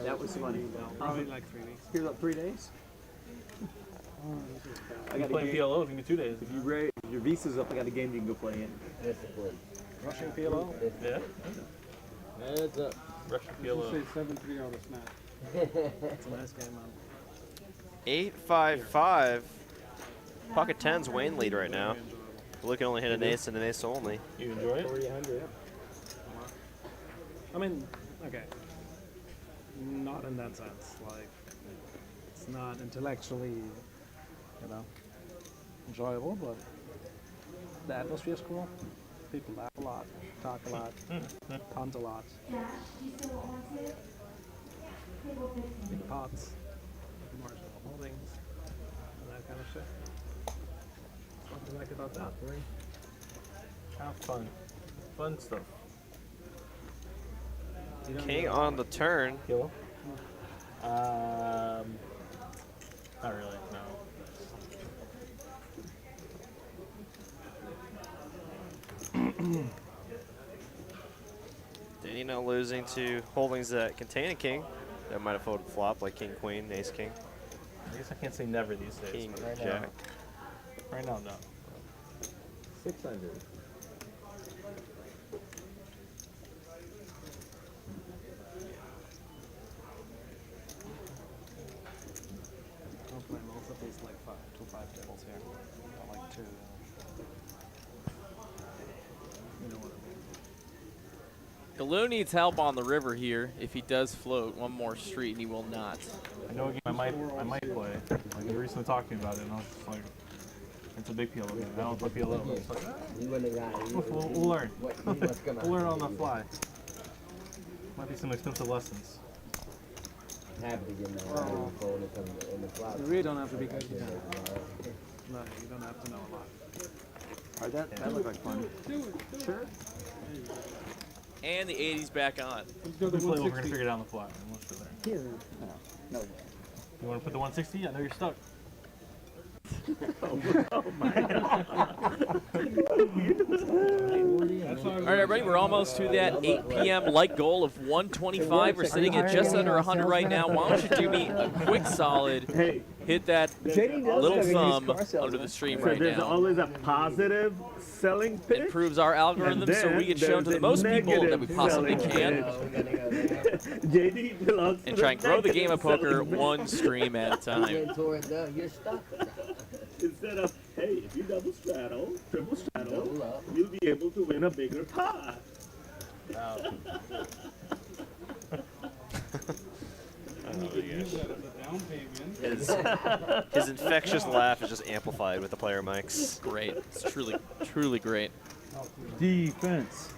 That was funny. Probably like 3 weeks. Here's about 3 days. I got playing PLO. If you can do 2 days. If your visa's up, I got a game you can go play in. Rushing PLO. Yeah. Heads up. Russian PLO. Say 7-3 out of snap. It's a nice game, man. 8-5-5. Pocket 10's Wayne lead right now. Blue can only hit an ace and an ace only. You enjoy it? 300. I mean, okay. Not in that sense. Like, it's not intellectually, enjoyable, but the atmosphere's cool. People laugh a lot, talk a lot, punt a lot. Big pots, marginal holdings, and that kind of shit. Something like about that, right? Have fun. Fun stuff. King on the turn. Kilo? Not really, no. Danny now losing to holdings that contain a king. That might have folded flop like king, queen, ace, king. I guess I can't say never these days. King, but right jack. Now, right now, no. 600. I'll play most of these like 2-5 tables here. Not like 2. You know what I mean. Galoo needs help on the river here. If he does float one more street, and he will not. I know a game I might play. Like, we recently talked to me about it, and I was just like, it's a big PLO game. I don't play PLO. But it's like, we'll learn. We'll learn on the fly. Might be some expensive lessons. Happy to get in the flop. You really don't have to be good. No, you don't have to know a lot. Alright, that looked like fun. Sure. And the 80's back on. We're going to figure it out on the fly. We'll sit there. No. You want to put the 160? I know you're stuck. Oh my God. All right, everybody, we're almost to that 8 p.m. like goal of 125. We're sitting at just under 100 right now. Why don't you do me a quick solid? Hit that little thumb under the stream So right there's now. always a positive selling pitch. It proves our algorithm so we can show to the most people that we possibly can. JD belongs to And try and grow the game of poker selling one stream at a time. You're stuck. Instead of, hey, if you double straddle, triple straddle, you'll be able to win a bigger pot. His infectious laugh is just amplified with the player mics. Great. It's truly, truly great. Defense.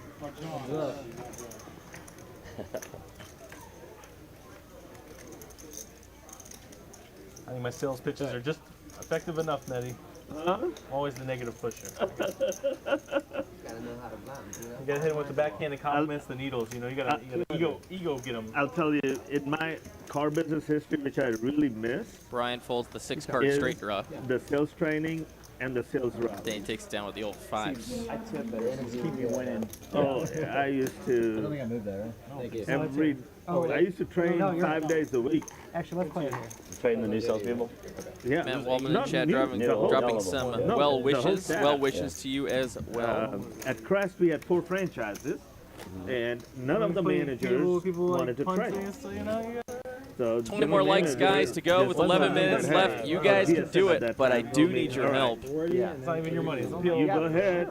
I think my sales pitches are just effective enough, Nettie. Always the negative pusher. Gotta know how to blind, you know? You gotta hit him with the backhanded compliments, the needles. You know, you gotta ego get him. I'll tell you, in my car business history, which I really miss, Brian folds the 6-card is straight draw. the sales training and the sales route. Then he takes it down with the old 5s. I tip better. Just keep you winning. Oh, I used I don't to think I moved there. Thank you. I used to train 5 days a week. Actually, let's play it here. Trading the new salespeople. Yeah. Matt Wallman in Not chat me, dropping the whole- some No, well the whole wishes. staff. Well wishes to you as well. At Crest, we had 4 franchises, and none of the managers wanted to train. So 20 more likes, guys, to go with 11 minutes left. You guys can do it, but I do need your help. Yeah, it's not even your money. It's You go ahead.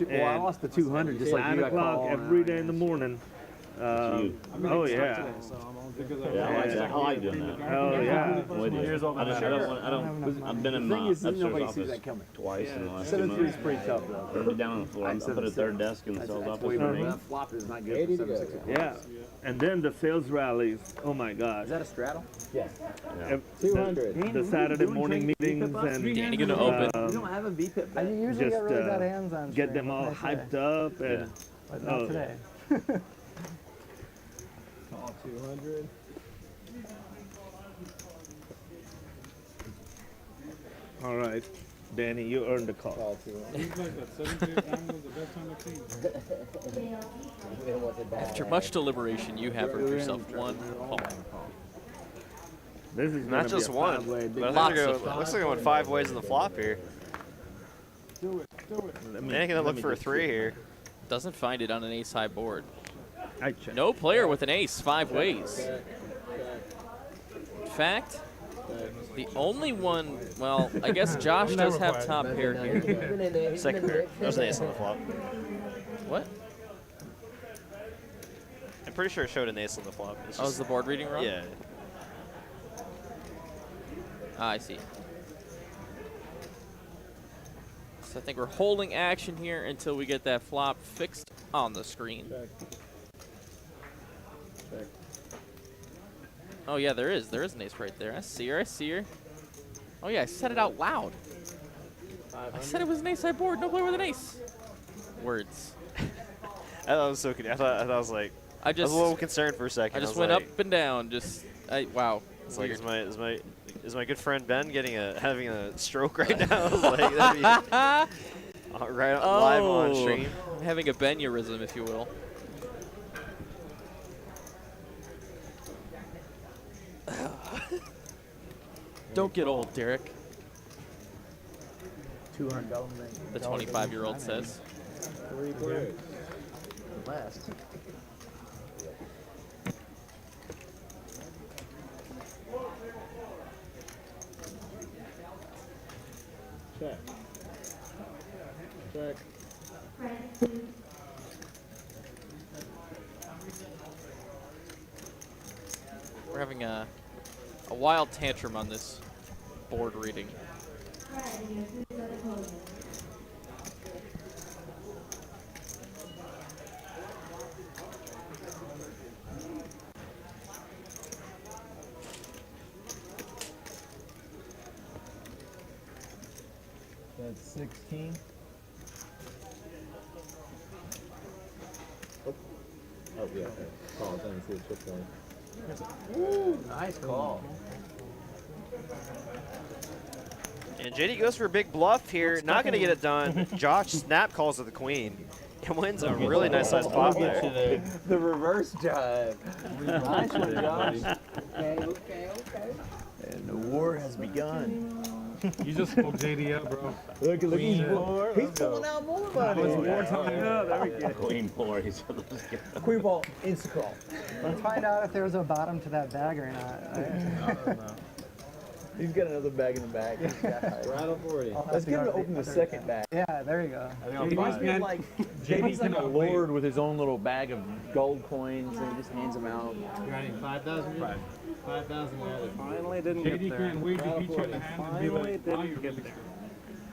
Well, I lost the 200 just like 9 you. o'clock every day in the morning. Oh yeah. Yeah, I like doing that. Oh yeah. With you. I've been in my upstairs office twice in the last 2 months. 7-3 is pretty tough though. I'll be down on the floor. I put a third desk in the sales office for me. Flop is not good for 7-6. Yeah. And then the sales rallies. Oh my God. Is that a straddle? Yes. Yeah. 200. The Saturday morning meetings and Danny gonna open. You don't have a VPIP I bet? usually just get really bad hands on get stream, them all what can I say? hyped up and But not today. Call 200. all right, Danny, you earned the call. Call 200. After much deliberation, you have earned yourself 1 call. This is Not gonna just be a one. five-way big- But Lots of looks like going 5 ways in the flop here. Let me- Danny gonna let look me for a just 3 see. here. Doesn't find it on an ace high board. I checked. No player with an ace 5 ways. In fact, the only one, well, I guess Josh does have top pair here. Second pair. There's an ace on the flop. What? I'm pretty sure it showed an ace on the flop. It's Oh, is just, the board reading wrong? yeah. Ah, I see. So I think we're holding action here until we get that flop fixed on the screen. Check. Check. Oh yeah, there is an ace right there. I see her. Oh yeah, I said it out loud. I said it was an ace high board. No player with an ace. Words. I thought it was so good. I thought I was like, I I was just a little concerned for a second. I just was went like, up and down. Wow. It's like, is my good friend Ben having a stroke right now? I was like, that'd be right live on stream. I'm having a Beneurism, if you will. Don't get old, Derek. $200 The 25-year-old says. 3 players. last. Check. Check. We're having a wild tantrum on this board reading. That's 16. Oh, yeah. Okay. Call. I didn't see the chip point. Ooh, nice call. And JD goes for a big bluff here. Not going to get it done. Josh snap calls to the queen. And wins a really nice size flop there. The reverse jive. Nice one, Josh. Okay. And the war has begun. You just spoke JD up, bro. Look, Queen he's four, he's pulling out more money. More time. Yeah, there we go. Queen four. He said, let's get Queen ball, insta call. Let's find out if there was a bottom to that bag or not. He's got another bag in the bag. Rattle 40. Let's get him to open the second bag. Yeah, there you go. He must be like JD's like a lord with his own little bag of gold coins, and he just hands them out. You're running 5,000? 5,000 the other. Finally didn't JD get there. can't wait to beat you in the hand and be like, now you're getting there.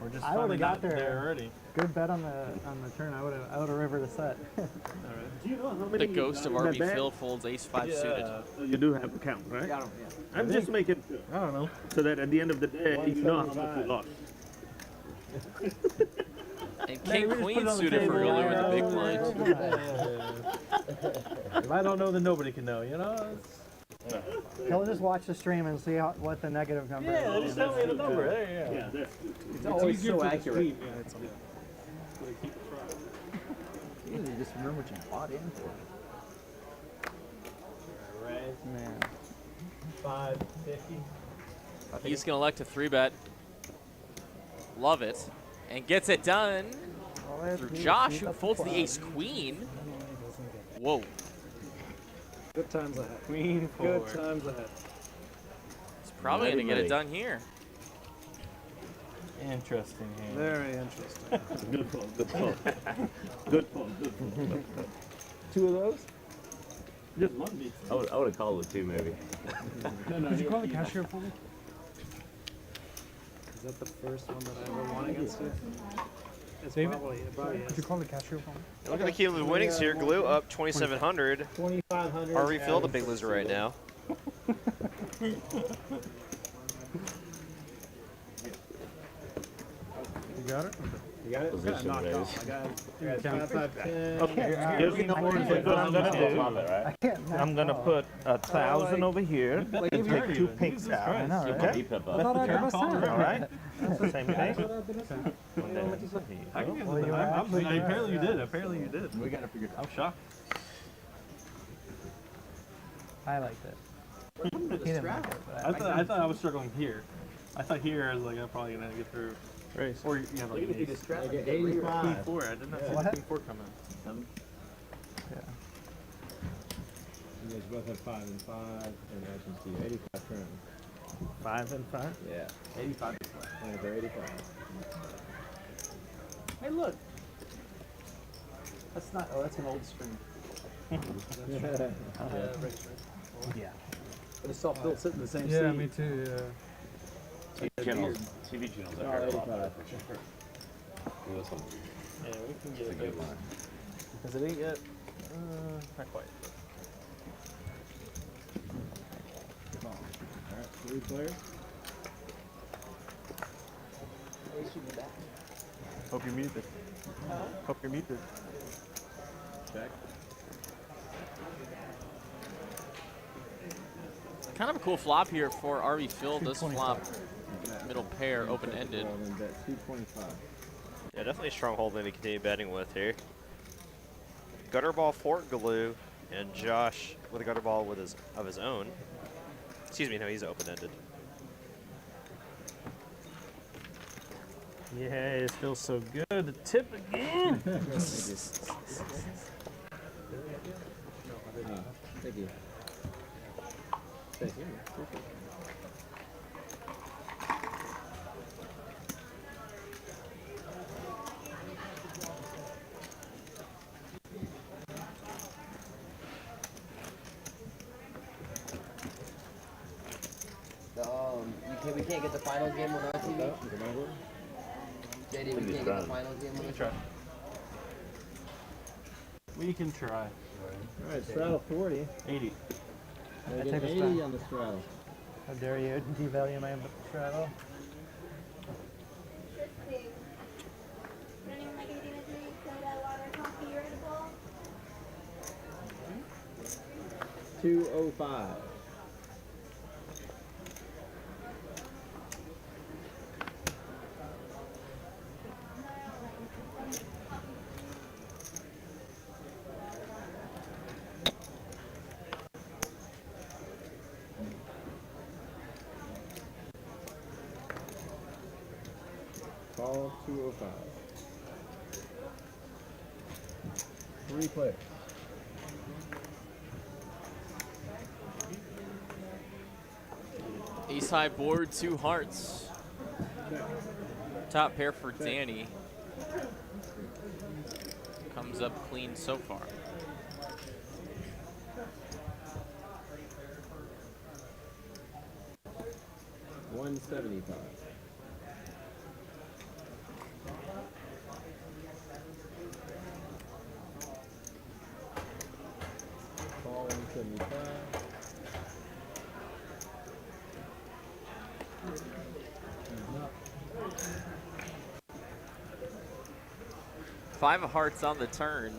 We're just I would've finally got there. already. Good bet on the turn. I would have rivered a set. Do you know how many The ghost of RB Phil folds ace-5 suited. You do have a count, right? Got him, yeah. I'm just making I don't know. so that at the end of the day, you know how much you lost. And king queen suited for Ulu in the big blind. If I don't know, then nobody can know, you know? He'll just watch the stream and see what the negative number is. Yeah, just tell me the number. There you go. Yeah, it's always so accurate. You just remember what you bought in for. Right. Man. 550. He's going to elect a 3-bet. Love it. And gets it done through Josh, who folds the ace-queen. Whoa. Good times ahead. Queen Good 4. times ahead. He's probably going to get it done here. Interesting hand. Very interesting. Good fold, good fold. Good fold, good fold. 2 of those? Just one beat. I would have called it 2 maybe. Did you call the cashier for me? Is that the first one that I ever won against you? It's David? probably Did you call the cashier for me? Look at the cumulative winnings here. Glue up 2,700. 2,500. RV Phil, the big loser right now. You got it? You got it? Position Knocked raise. off. I got it. 5, 5, 10. Okay, here's what I'm gonna do. I'm gonna put 1,000 over here and take 2 pinks out. I know, right? Keep up. I thought I got my sign. All right? Same thing. Apparently you did. Apparently you did. We gotta figure it out. I'm shocked. I liked it. He didn't like it, but I thought I was struggling here. I thought here I was like I'm probably gonna get through. Race. Or you have like an ace. I get Queen 85. 4. I did not see What? the Queen 4 come in. You guys both have 5 and 5, and I can see 85 trim. 5 and 5. Yeah. 85. Playing for 85. Hey, look. That's not. Oh, that's an old string. yeah. But it's all built sitting in the same seat. Yeah, me too, yeah. TV channels that hurt a lot better for sure. This one. Yeah, we can It's get a it. good line. Because it ain't yet. Not quite. Alright, 3 players. Hope you're muted. Hope you're muted. Check. Kind of a cool flop here for RV Phil. Does flop middle pair open-ended. Bet 225. Yeah, definitely a strong hold maybe continue betting with here. Gutter ball for Glue, and Josh with a gutter ball with of his own. Excuse me, no, he's open-ended. Yeah, it feels so good. The tip again. Thank you. Thank you. We can't get the final game on our TV. JD, we can't get the final game on our TV. We can try. Alright, straddle 40. 80. I take get a 80 straddle. on the straddle. How dare you devalue my straddle? $205. Call 205. 3 players. Ace high board, 2 hearts. Top pair for Danny. Comes up clean so far. $175. Call 175. 5 of hearts on the turn.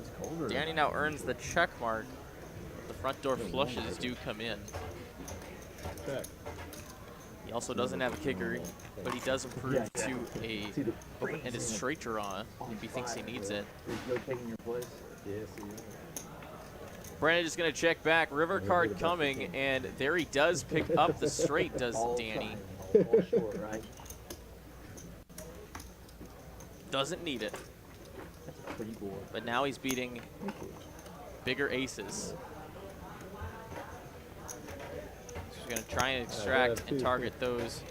Danny now earns the check mark. The front door flushes do come in. Check. He also doesn't have a kicker, but he does improve to a open-ended straight draw if he thinks he needs it. Taking your place. Yes. Brandon is going to check back. River card coming, and there he does pick up the straight, does Danny. All short, right? Doesn't need it. Pretty cool. But now he's beating bigger aces. He's going to try and extract and target those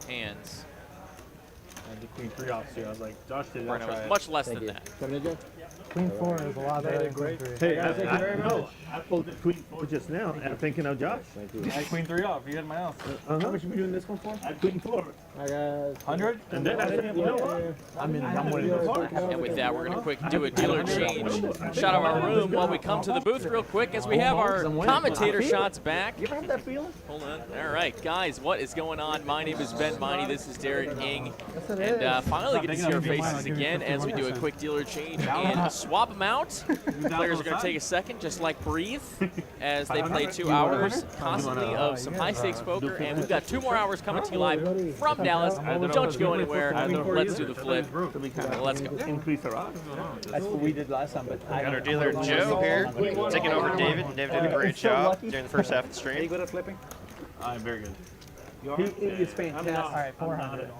hands. I did queen 3 off too. I was like, Josh did Brandon was much less than that. Queen 4 is a lot better than Queen 3. Hey, I pulled the queen 4 just now. I'm thinking of Josh. I had queen 3 off. You had my house. How much you doing this one for? I queen 4. I got 100? And then I said, you know what? I'm winning the park. And with that, we're going to quick do a dealer change. Shot of our room while we come to the booth real quick as we have our commentator shots back. You ever have that feeling? Hold on. All right, guys, what is going on? My name is Ben Miney. This is Derek Ing. And finally get to see our faces again as we do a quick dealer change and swap them out. Players are going to take a second, just like breathe, as they play 2 hours constantly of some high-stakes poker. And we've got 2 more hours coming to you live from Dallas. Don't you go anywhere. Let's do the flip. Let's go. Increase our odds. That's what we did last time. But Got our dealer Joe here, taking over David. David did a great job during the first half of the stream. Are you good at flipping? I'm very good. He is fantastic. All right, 400.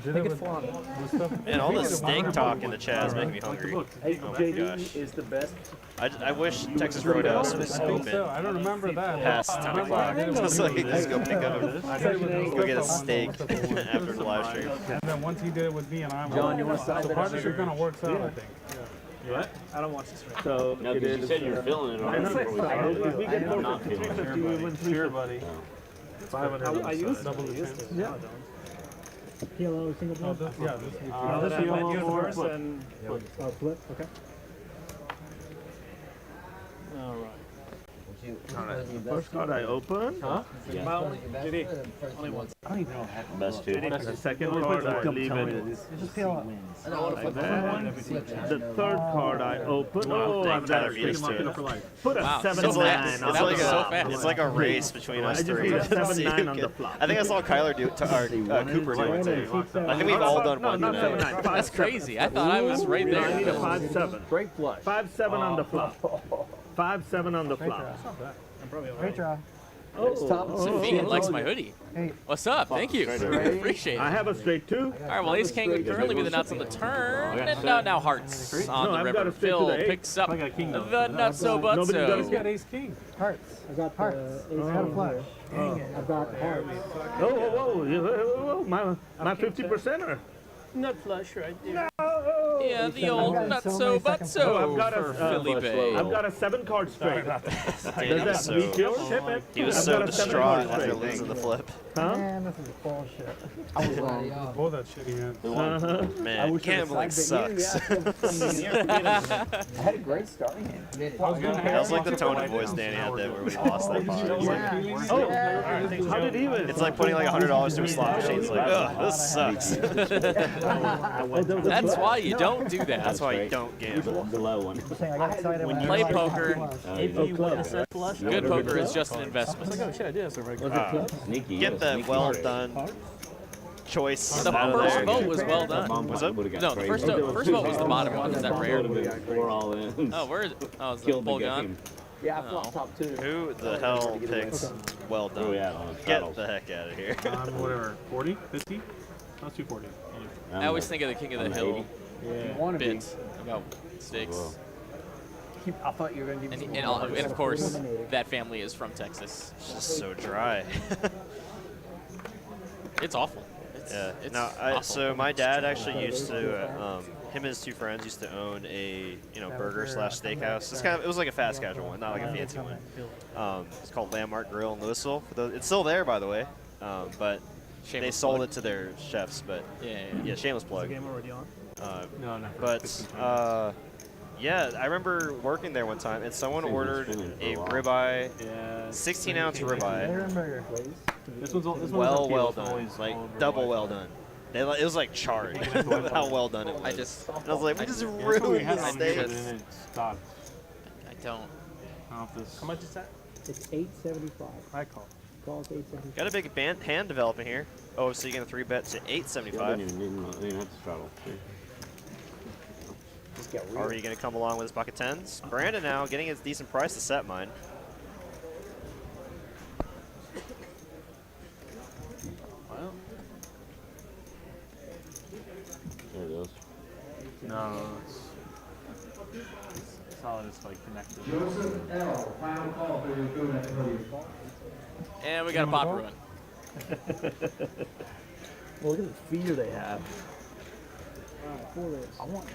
Make it fun. Man, all this steak talk in the chat is making me hungry. Hey, Oh my JD gosh. is the best. I wish Texas Roadhouse was open I don't remember that. past 10 o'clock. Just like, just go pick up go get a steak after the live stream. And then once he did it with me and I'm John, you want to stop the partnership kind of works out, I think. What? I don't watch this right. So No, because you said you were feeling it already before we started. If we get I'm not feeling it. 350, we win Sure, 350. buddy. 500. I used double the chance. Yeah. kilo single Oh, block. this, yeah, this is This I yellow went or first flip. and flip. Okay. All right. First card I open. Huh? Well, JD. Only one. I don't even know how Best two. The second card I leave it. Just peel up. Like that. The third card I open. Oh, I'm Tyler not beat us to it. Put a Wow, 7-9 so on fast. the That was so flop. fast. It's like a race between us I just three. need a to see 7-9 who on can- the flop. I think I saw Kyler do it to our Cooper do it too. I think we've all done one not today. 7-9. That's crazy. I thought I was right No, I need a there. 5-7. Great flush. 5-7 on the flop. 5-7 on the flop. Great draw. It's top. Vegan likes my hoodie. Hey. What's up? Thank you. Appreciate it. I have a straight two. All right, well, Ace King would currently be the nuts on the turn. And now Hearts on No, the I've river. got a straight to Phil the eight. picks up I got king, though. the not so but Nobody got He's so. got ace king. Hearts. I got Hearts. the I got a flush. Dang it. I've got hearts. Oh, my 50%er. Nut flush right there. Yeah, the old I've not got so so many but second so I've got for a, Felipe. I've got a 7-card straight. Does Danny was that beat so, yours? he was I've so got a 7-card distraught after straight. losing the flip. Huh? Man, this is bullshit. I was wrong. Both that shitty man. Uh-huh. Man, gambling sucks. I had a great starting hand. That was like the tone of voice Danny had there when he lost that pot. It was like, Oh, how did he win? it's like putting like $100 to a slot machine. It's like, ugh, this sucks. That's why you don't do that. That's why you don't gamble. The low one. I got excited when I Play realized poker. Oh, Good poker is just an investment. Oh shit, I did have some regular. Sneaky. Get the well done choice The out of first there. vote was well done. Was it? No, the first vote was the bottom one. Is that rare? Four all in. Oh, where is it? Oh, is the Killed the full game. gun? Yeah, I flopped top two. Who the hell picks well done? Oh yeah, on Get straddles. the heck out of here. Whatever. 40? 50? Not 240. I always think of the King of the Hill You want to be. bit about stakes. Whoa. I thought you were going to give me And of course, that family is from Texas. It's just so dry. It's awful. Yeah. It's No, awful. so my dad actually used to, him and his two friends used to own a, burger / steakhouse. It was like a fast casual one, not like a fancy one. It's called Landmark Grill in Louisville. It's still there, by the way, but they Shameless sold plug. it to their chefs. But Yeah. shameless plug. Game already on? No, no. But yeah, I remember working there one time, and someone ordered a ribeye, 16-ounce ribeye. Aaron Burger. This one's Well done, like double well done. It was like charred. How well done it was. I just. And I was like, we just ruined the stage. Stop. I don't. How much is that? It's 875. I call. Calls 875. Got a big hand developing here. OFC getting 3-bet to 875. Didn't even have to straddle. Are you going to come along with his bucket tens? Brandon now getting his decent price to set mine. Well, There it is. no, it's solid. It's like connected. Joseph L. Final call for your good at the And we got a pop ruin. Well, look at the feeder they have. I want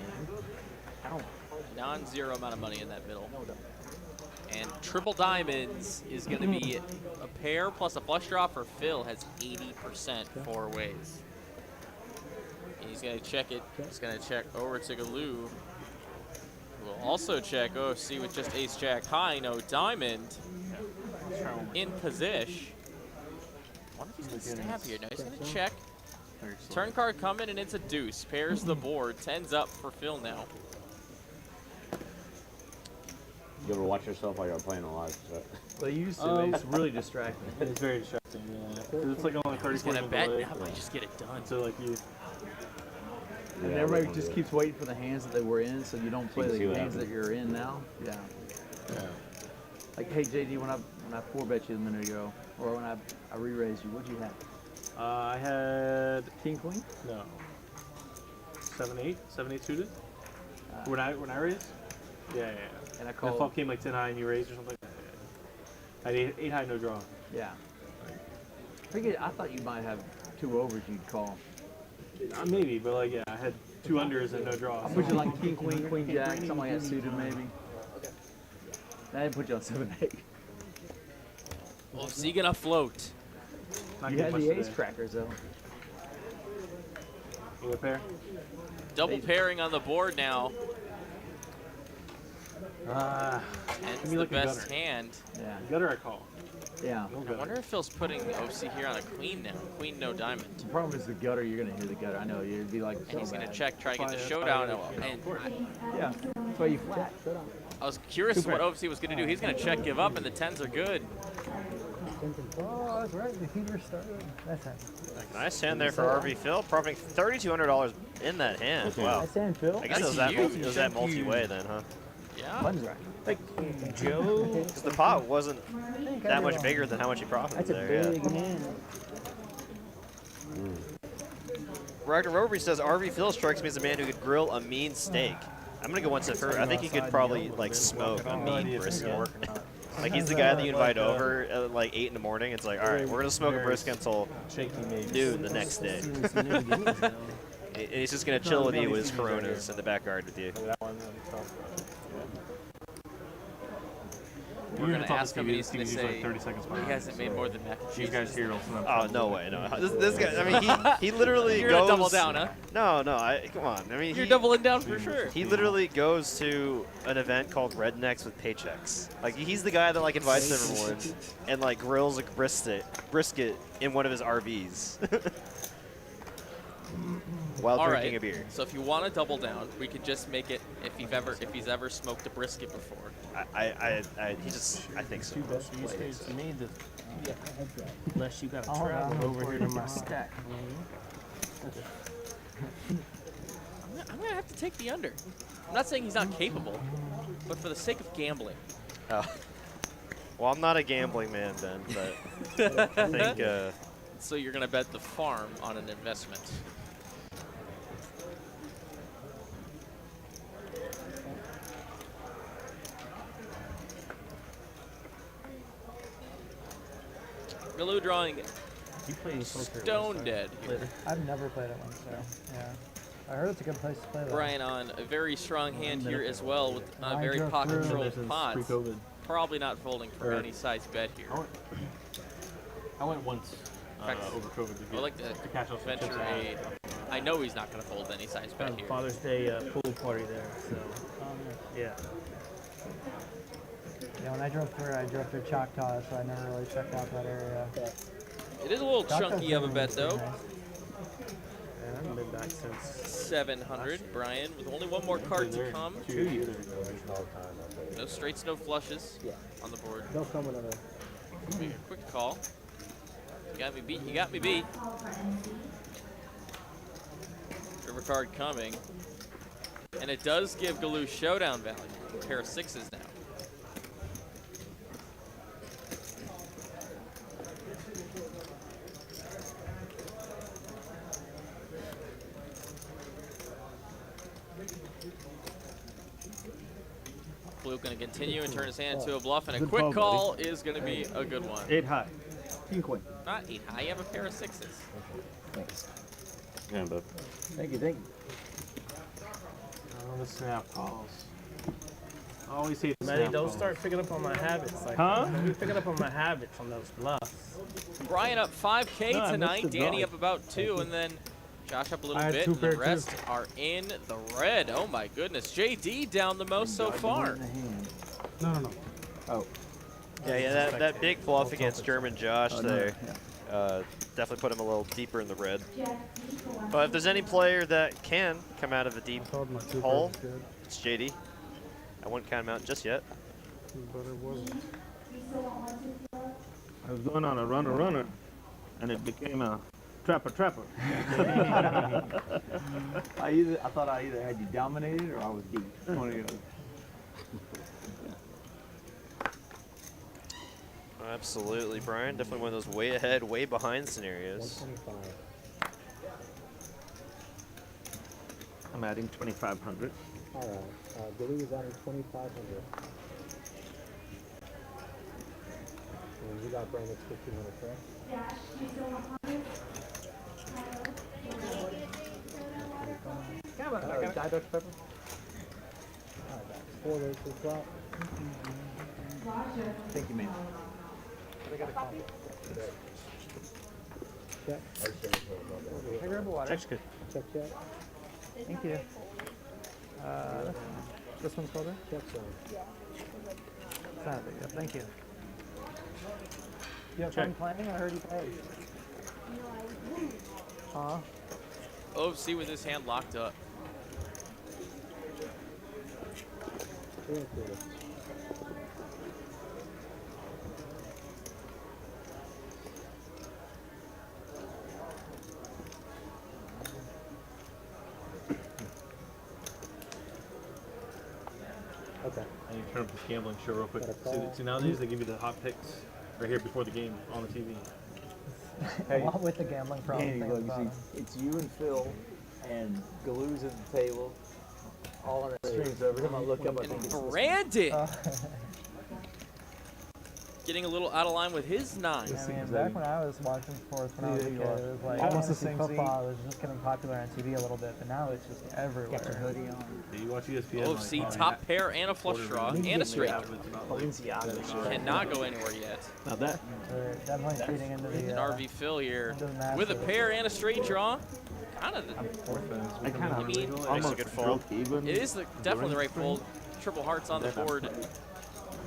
Non-zero amount of money in that middle. And triple diamonds is going to be a pair plus a flush draw for Phil has 80% 4 ways. And he's going to check it. He's going to check over to Galoo. Who will also check OFC with just ace jack high, no diamond. In position. I wonder if he's going to stab here. No, he's going to check. Turn card coming and it's a deuce. Pairs the board. 10's up for Phil now. You ever watch yourself while you're playing a live set? They used to. It's really distracting. It's very distracting, yeah. 'Cause it's like only 30 He's going to seconds bet away. now, but just get it done. So like you. And everybody just keeps waiting for the hands that they were in, so you don't play You the can see what games that happens. you're in now. Yeah. Like, hey JD, when I 4-bet you a minute ago, or when I re-raised you, what'd you have? I had King Queen? no 7-8 suited. When I raised. Yeah. And I The called. flop came like 10 high and you raised or something. I had 8 high, no draw. Yeah. I thought you might have 2 overs you'd call. Maybe, but like yeah, I had 2 unders and no draw. I'll put you like King Queen, Queen Jack, something like that suited maybe. I didn't put you on 7-8. Well, is he going to float? Not You good had much the ace today. crackers though. Either pair. Double pairing on the board now. Give Hence me the like a best gutter. hand. Yeah. Gutter I call. Yeah. No I gutter. wonder if Phil's putting OC here on a queen now. Queen, no diamond. The problem is the gutter. You're gonna hear the gutter. I know you'd be like. And he's going to bad. check, try to get the Fire, showdown. fire, Oh, and Yeah. That's why you flat. I was curious what OC was going to do. He's going to check, give up, and the 10s are good. Oh, that's right. The heater started. That's it. Nice hand there for RV Phil, profiting $3,200 in that hand. Wow. That's it, Phil. I guess it was that multi-way then, huh? Yeah. Fun's right. Thank you, Joe. Because the pot wasn't that much bigger than how much he profited That's a there. big hand. Roger Rovery says RV Phil strikes me as a man who could grill a mean steak. I'm gonna go one step further. I think he could probably like smoke a mean brisket. Like he's the guy that you invite over at like 8 in the morning. It's like, all right, we're gonna smoke a brisket until noon the next day. And he's just gonna chill with you with his Coronas in the backyard with you. We're going to ask him, and he's going to He's say like 30 seconds he behind. hasn't made more than mac and cheese. These guys here will Oh, no way, no. This guy, I mean, he literally You're goes. going to double down, huh? No, come on. I mean, You're doubling down for sure. He literally goes to an event called Rednecks with Paychecks. Like, he's the guy that, like, invites everyone and, like, grills a brisket in one of his RVs. While All drinking right. a beer. So if you want to double down, we could just make it if he's ever smoked a brisket before. I think so. These days to me, unless you got to travel over here to my stack. I'm going to have to take the under. I'm not saying he's not capable, but for the sake of gambling. Oh. Well, I'm not a gambling man then, but I think. So you're going to bet the farm on an investment. Galoo drawing Stone Dead here. I've never played it once, so yeah. I heard it's a good place to play that. Brian on a very strong hand here as well with very drove pot through. controlled pots. Pre-COVID. Probably not folding for any size bet here. I went once over COVID. I'd like to catch up some venture chips I know he's not going to fold any size bet here. Father's Day pool party there, so yeah. Yeah, when I drove through Choctaw, so I never really checked out that area. It is a little Choctaw's chunky of a bet pretty though. nice. been back since 700. Brian with only one more card to come. 2 years. No straights, no flushes on the board. They'll come another. Quick call. You got me beat. You got me beat. River card coming. And it does give Galoo showdown value. A pair of sixes now. Blue going to continue and turn his hand to a bluff, and a quick call is going to be a good one. 8 high. King queen. Not 8 high, you have a pair of sixes. Thanks. Yeah, but Thank you, thank you. Oh, the snap calls. I always hate the Matty, snap don't calls. start picking up on my habits. Like, Huh? Don't be picking up on my habits on those bluffs. Brian up 5K No, I tonight, missed the Danny draw. up about 2, and then Josh up a I little had bit, two and pair the too. rest are in the red. Oh my goodness. JD down the most so far. No. Oh. Yeah, that big bluff against German Josh there definitely put him a little deeper in the red. But if there's any player that can come out of a deep hole, it's JD. I wouldn't count him out just yet. But it wasn't. I was going on a runner, and it became a trapper. I thought I either had you dominated or I was deep. One or the other. Absolutely, Brian. Definitely one of those way ahead, way behind scenarios. 125. I'm adding 2,500. All right. Billy is adding 2,500. And you got Brandon's 1,500, correct? Yeah. Die Dutch pepper. All right, that's 4 days to swap. Thank you, man. Check. Hey, grab a water. Check's good. Check. Thank you. This one's colder? Check zone. It's not a big deal. Thank you. You have fun playing? I heard you played. Huh? OFC with his hand locked up. Yeah, okay. I need to turn up this gambling show real quick. See, nowadays they give you the hot picks right here before the game on the TV. Hey, Along with the gambling problem. Danny, look, you see, it's you and Phil and Galoo's at the table. All on the stream, so every time I look up, I think it's Brandon! Getting a little out of line with his 9. I mean, back when I was watching sports when I was a kid, it was like Almost the fantasy same football was just getting popular on TV a little bit, but now it's just everywhere. got your hoodie on. Yeah, you watch ESPN. OFC like, top pair and a flush draw and a straight. Balenciaga. Cannot go anywhere yet. Now that They're definitely feeding into the An RV Phil here into the match with a of- pair and a straight draw. Kind of. I kind I mean, of Makes a almost good fold. broke even. It is definitely the right fold. Triple hearts on the board.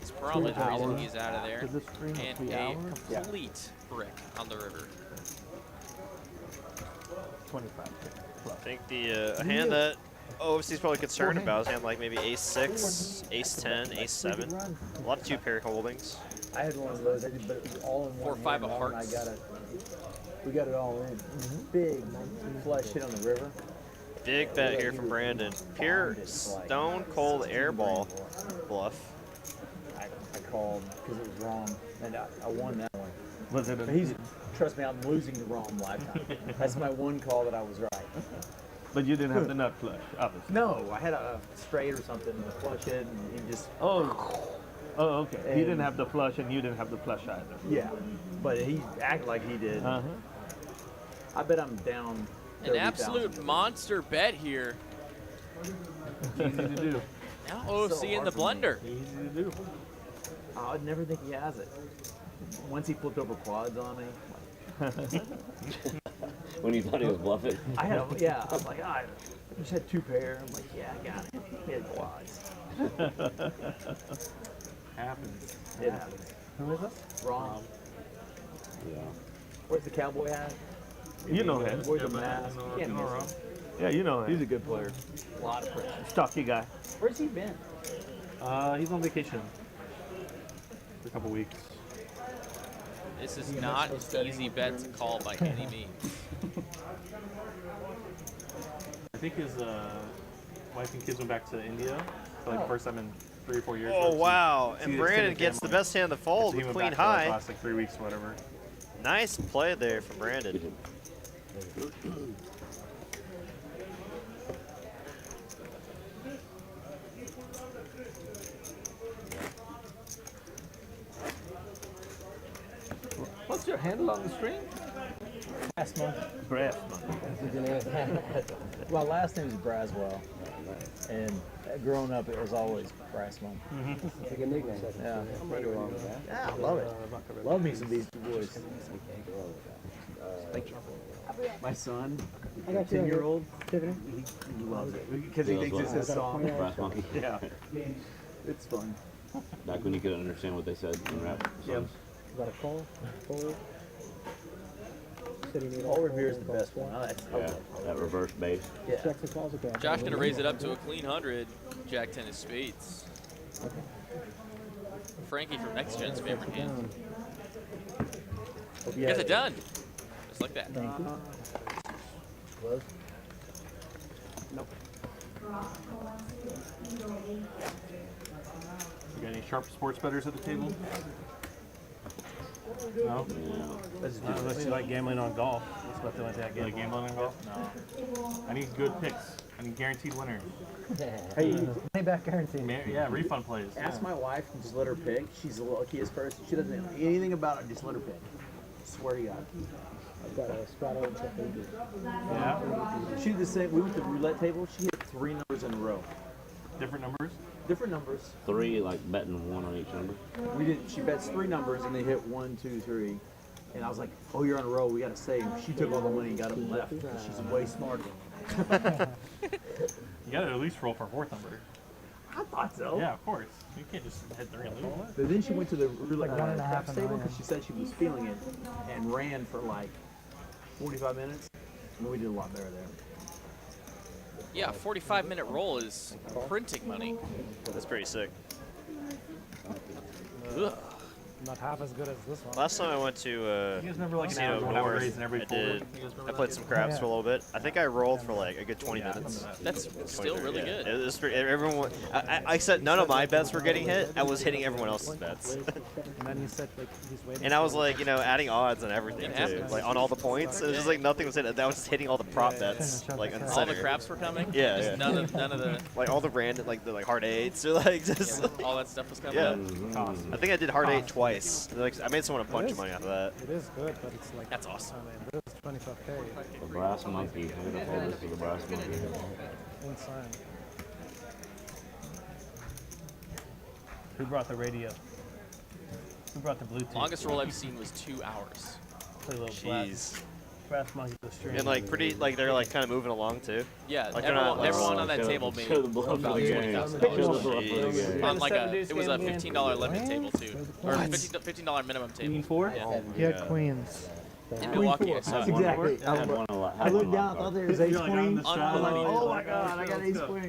It's probably the reason he's out of there. For this stream of And 3 a hours? complete brick on the river. 25. I think the a hand that OFC's probably concerned about is a hand like maybe ace-6, ace-10, ace-7. A lot of 2-pair holdings. I had one of those, but it was all in 4 or one 5 hand, of and hearts. we got it all in. Big flush hit on the river. Big bet here from Brandon. Pure stone cold airball bluff. I called because it was wrong, and I won that one. Was it But a, trust me, I'm losing the wrong lifetime. That's my one call that I was right. but you didn't have the nut flush, obviously. No, I had a straight or something, and the flush hit, and he just, Oh, okay. He And- didn't have the flush, and you didn't have the flush either. yeah. But he acted like he did. Uh-huh. I bet I'm down An 30,000. absolute monster bet here. It's easy to do. Now OFC in the blender. Easy to do. I would never think he has it. Once he flipped over quads on me, when you thought he was bluffing. I had, yeah, I'm like, I just had 2 pair. I'm like, yeah, I got it. He had quads. Happens. It happens. Who is this? Wrong. Yeah. Where's the cowboy hat? You know him. Avoid the mask. Can't miss him. Yeah, you know him. He's a good player. A lot of pressure. Stocky guy. Where's he been? He's on vacation for a couple weeks. This is not an easy bet to call by any means. I think his wife and kids went back to India for like the first time in 3 or 4 years. Oh, wow. See And the Brandon extended gets the family. best hand of the fold So he with went queen back for, like, high. the last like 3 weeks or whatever. Nice play there from Brandon. What's your handle on the stream? Last month. Brass. Well, last name is Braswell, and growing up it was always Brassman. It's a good nickname. Yeah. I'm right along with that. Yeah, I love it. Love me some Beastie Boys. My son, I got you, 10-year-old, Tiffany. he loves it because he thinks it's his song. Brass Monkey. Yeah, it's fun. Back when you could understand what they said in rap songs. Is that a call? Fold? Paul Revere's the best one. Yeah, that reverse bass. Yeah. Checks the calls, okay. Josh gonna raise it up to a clean 100. Jack 10 of spades. Frankie from Next Gen's favorite hand. Yeah. Gets it done. Just like that. Thank you. Close. You got any sharp sports bettors at the table? No? Unless you like gambling on golf. That's about the only thing I You get. like gambling on golf? No. I need good picks. I need guaranteed winners. Hey, money back guarantee. Yeah, refund plays. Ask my wife and just let her pick. She's the luckiest person. She doesn't know anything about it. Just let her pick. Swear to God. I've got a straddle and check. Yeah. She did the same. We went to the roulette table. She hit 3 numbers in a row. Different numbers? Different numbers. 3, like betting 1 on each number. We did. She bets 3 numbers and they hit 1, 2, 3. And I was like, "Oh, you're on a roll. We got to save." She took all the money and got up and left. She's way smarter. You gotta at least roll for a 4th number. I thought so. Yeah, of course. You can't just hit 3 and lose. But then she went to the roulette Like 1.5 craps and table 9. because she said she was feeling it and ran for like 45 minutes. And we did a lot better there. Yeah, a 45-minute roll is printing money. That's pretty sick. Ugh. Not half as good as this one. Last time I went to You guys remember like an Casino hour when I would North, raise in every I folder? did. You guys remember I that? played some craps for a little bit. I think I rolled for like a good 20 minutes. That's still really Yeah, good. it was pretty, everyone. I said none of my bets were getting hit. I was hitting everyone else's bets. And then you said like he's waiting. And I was like, you know, adding odds and everything It too, happens. like on all the points. It was just like nothing was hitting. That was just hitting all the prop bets, like in the All center. the craps were coming. Yeah, Just yeah. None of the Like all the random, like the hard eights or like just. all that stuff was coming. Yeah, up. I think I did hard 8 twice. Like I made someone a bunch of money off of that. It is good, but it's like That's awesome. I mean, this is 25K. The Brass Monkey. I'm gonna hold this for the Brass Monkey. Insane. Who brought the radio? Who brought the Bluetooth? Longest roll I've seen was 2 hours. Play a little Jeez. brass monkey to the stream. And like pretty, like they're like kind of moving along too. Yeah, Like they're not, everyone like, on that show- table made show the bluff about of the game. $20,000. Show the bluff of the Jeez. game. On like Seven a, deuce it was a game again. $15 limit table too, or What? $15 minimum table. Queen 4? Yeah. He had queens. In Milwaukee, I saw That's it. exactly. I had one a lot. I looked down, thought there was ace You're like, I'm queen. the I'm straddle. like, oh my Like, god, I got let's ace go. queen.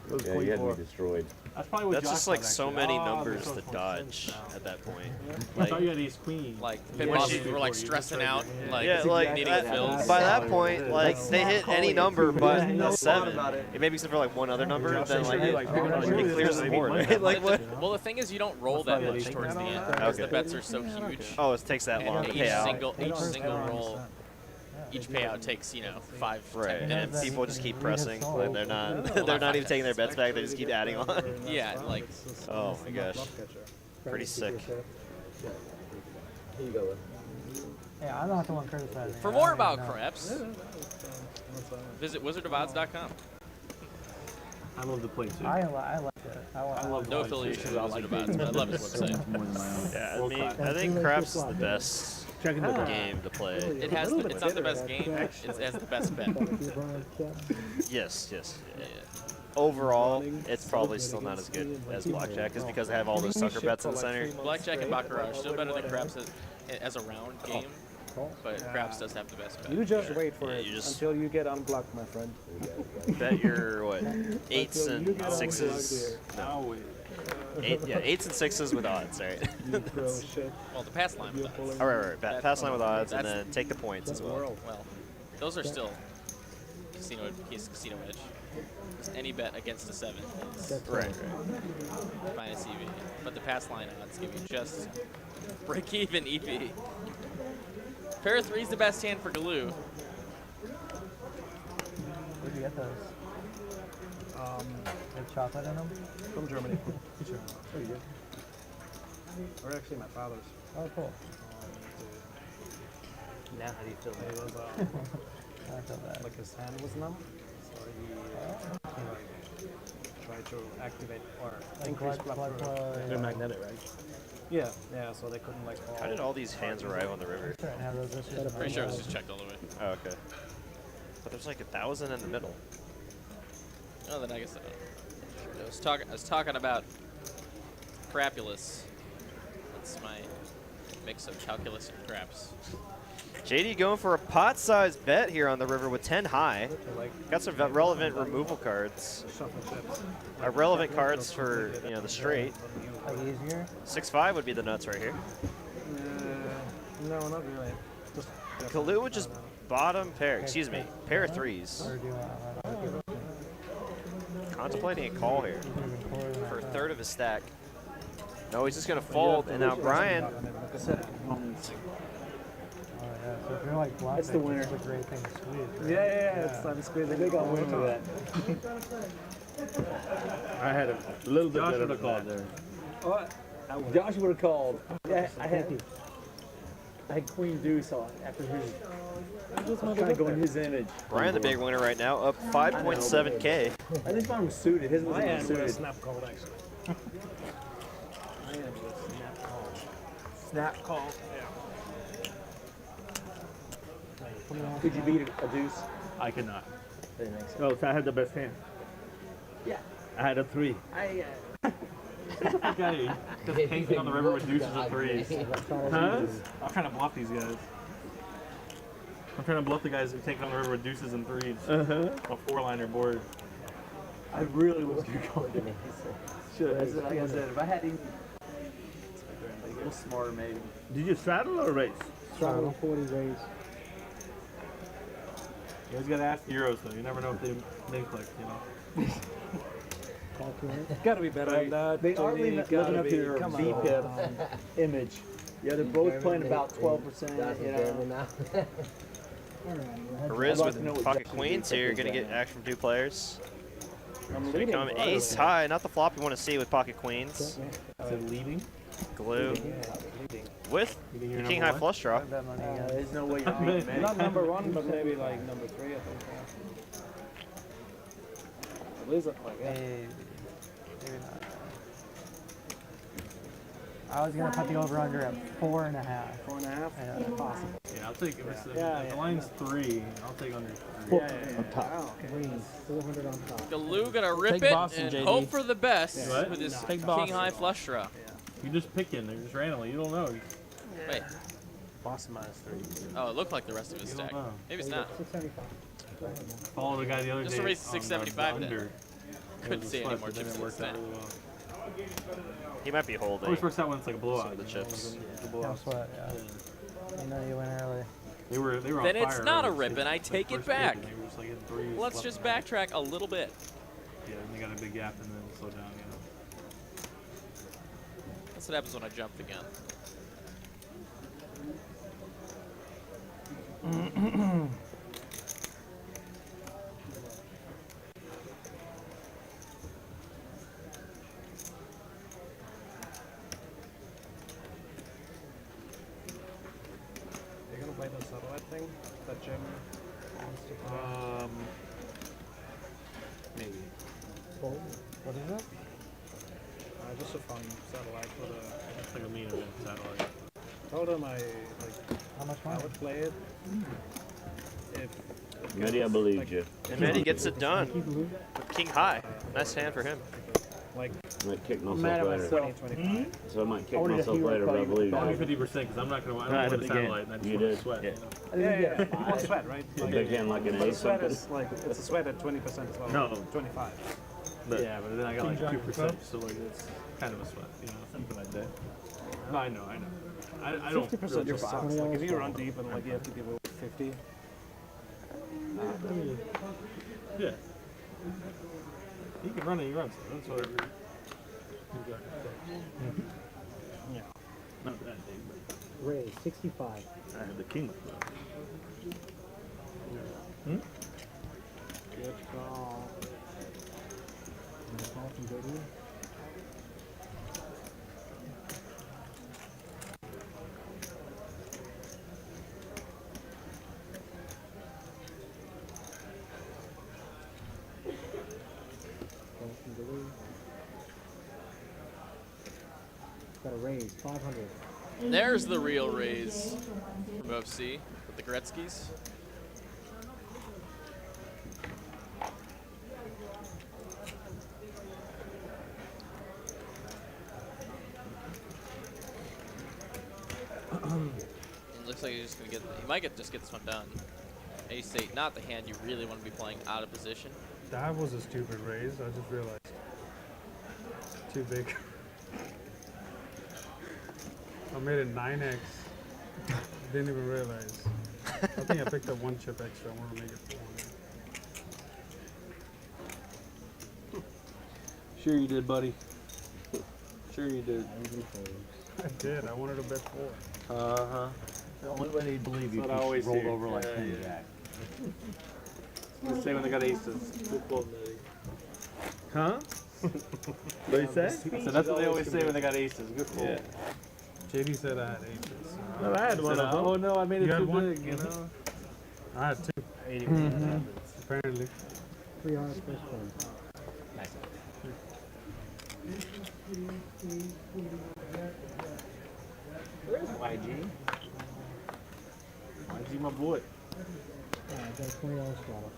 It was Yeah, queen you had me 4. destroyed. That's probably what That's Josh just like thought, so actually. many Oh, numbers they're to so dodge at that point. I thought you Like, had ace queen. Like Yeah. pit When bosses she- were like stressing out, like yeah, like needing at- fills. by that point, like they hit any number but no a thought 7. about it. Maybe except for like one other number, Josh, then they should be, like like, picking on it you. clears the board. Right? Like what? Well, the thing is, you don't roll that much towards the end because the Okay. bets are so huge. Oh, it takes that long And to each pay out. single roll, each payout takes 5, Right, 10 and minutes. people just keep pressing. Like they're not, they're not even taking their bets back. They just keep adding on. Yeah, like Oh my gosh, pretty sick. Here you go. Yeah, I'm not the one criticizing. for more about craps, visit wizardofodds.com. I love the play too. I like it. I love No affiliation with Wizard of Odds, but I love his website. Yeah, I mean, I think craps is the best game to play. It has. It's not the best game. It has the best bet. Yes, yes. Yeah. Overall, it's probably still not as good as blackjack, is because they have all those sucker bets in the center. Blackjack and baccarat are still better than craps as a round game. but craps does have the best bet. You just there. wait for Yeah, it you just- until you get unblocked, my friend. Bet your what? Eights Until you and get sixes. I'll wait. Eights and sixes with odds, right? Bro, shit. Well, the pass line with odds. All right. Pass line with odds, and That's- then take the points as well. Well, those are still casino edge. Just any bet against a 7 is Right. minus EV. But the pass line odds give you just break even EV. Pair of 3 is the best hand for Galoo. Where'd you get those? Like chocolate in them? From Germany. Pretty good. Or actually my father's. Oh, cool. Now how do you feel? It was, I feel bad. like his hand was numb, so he like tried to activate or Like increase blood blood flow. flow. They're magnetic, right? Yeah, so they couldn't like. How did all these hands arrive on the river? Sure, and have those issues. Pretty sure it was just checked all the way. Oh, okay. But there's like 1,000 in the middle. Oh, then I guess I was talking about crapulous. That's my mix of calculus and craps. JD going for a pot-sized bet here on the river with 10 high. Got some relevant removal cards. Relevant cards for the straight. Like easier? 6-5 would be the nuts right here. No, not really. Just Galoo would just bottom pair. Excuse me, pair of 3s. Or do you want Contemplating a call here for a third of his stack. No, he's just gonna fold, and now Brian. yeah, so if you're like bluffing, That's the winner. it's a great thing to squeeze, right? Yeah, I'm squeezing. They got winner with that. I had a little bit Josh better would have than called that. there. Josh would have called. Yeah, I had Queen Deuce on after his. I was trying to go in his image. Brian, the big winner right now, up 5.7K. I think mine was suited. His My wasn't hand would have suited. snap called actually. My hand would have snap called. Snap call. Yeah. Could you beat a deuce? I could not. Didn't think so. Oh, so I had the best hand. Yeah. I had a 3. Okay, just painting on the river with deuces and 3s. Huh? I'm trying to bluff these guys. I'm trying to bluff the guys who take on the river with deuces and 3s. A 4-liner board. I really was going to go with it. Should have. Like I said, if I had even a little smarter, maybe. Did you straddle or raise? Straddle 40 raise. You always gotta ask the Euros though. You never know if they click, Gotta be better than that. They are Tony, looking gotta up be. to their Come VPIP on. image. Yeah, they're both playing about 12%. You know. Riz with pocket queens here, gonna get action from 2 players. I'm Become ace high, not the flop you want to see with pocket queens. Is it leading? Glue with the king high flush draw. There's no way you're beating me. Not number 1, but maybe like number 3, I think. At least like Maybe not. I was gonna put the over under at 4.5. 4.5. Yeah. Possible. Yeah, I'll take it. If Yeah, the line's 3, I'll take under 3. Wow, okay. 400 on top. Galoo gonna rip Take it Boston, and JD. hope for the best What? with his Take king Boston. high flush draw. You just pick in there, just randomly. You don't know. Wait. Boston -3. Oh, it looked like the rest of his You stack. don't know. Maybe it's not. 675. Follow the guy the other Just day. to raise to on the 675 then. under. Couldn't see any more But then chips it than worked out that. really well. He might be holding Always works out when it's like a blowout. some of the chips. It's a No blowout. sweat, yeah. You know you went early. They were on Then fire it's not a early. rip, and I Like take it first pick, back. and they were just like hitting 3s Let's left just and right. backtrack a little bit. Yeah, and they got a big gap and then slow down. That's what happens when I jump again. You're gonna play the satellite thing that Jim wants to play? Maybe. What is it? Just a fun satellite for the. It's like a mean event satellite. Told him I How much I money? would play it if. Matty, I believed you. And Matty gets it done with king high. Nice hand for him. Like I might kick myself Mad at later. myself. So I might kick ordered a myself hero later, but I card. believe Only that. 50% because I'm not going to. I Right, don't want at to the satellite. And I just You want to did? sweat. Yeah. You know? Yeah. One sweat, right? Big hand like an But a ace sweat something. is like, it's a sweat at 20% as well. No. 25. Yeah, but then I got like King Jack 2%, so like it's kind of a sweat, you know, something like that. No, I know. I don't. 50% just sucks. Like if you run deep and like you have to give away 50. Yeah. You can run and you run, so that's what. Yeah. Not that big, but. Raise 65. I have the king. Good call. Got a raise 500. There's the real raise from OFC with the Gretzkys. It looks like he's just gonna get. He might just get this one done. Ace 8, not the hand you really want to be playing out of position. That was a stupid raise. I just realized. Too big. I made it 9x. Didn't even realize. I think I picked up one chip extra. I want to make it 400. Sure you did, buddy. Sure you did. I did. I wanted to bet 4. Uh-huh. The only way they believe you That's what I always rolled hear. over like Yeah, 10 yeah. jack. The same when they got aces. Good quote, Millie. Huh? What did you say? So that's what they always say when they got aces. Good quote. Yeah. JD said I had aces. Well, I had one of them. Oh no, I made it You had too one? big, you know? I had 2. 80% happens. Apparently. 3 hours first one. Nice. Where's YG? YG, my boy. I got a $20 throttle.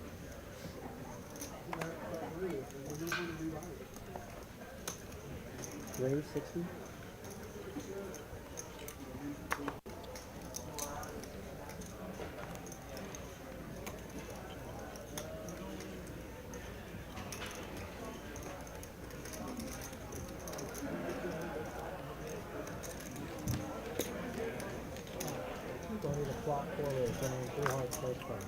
Raise 60. Don't need a flop forward, don't need 3 hard first card.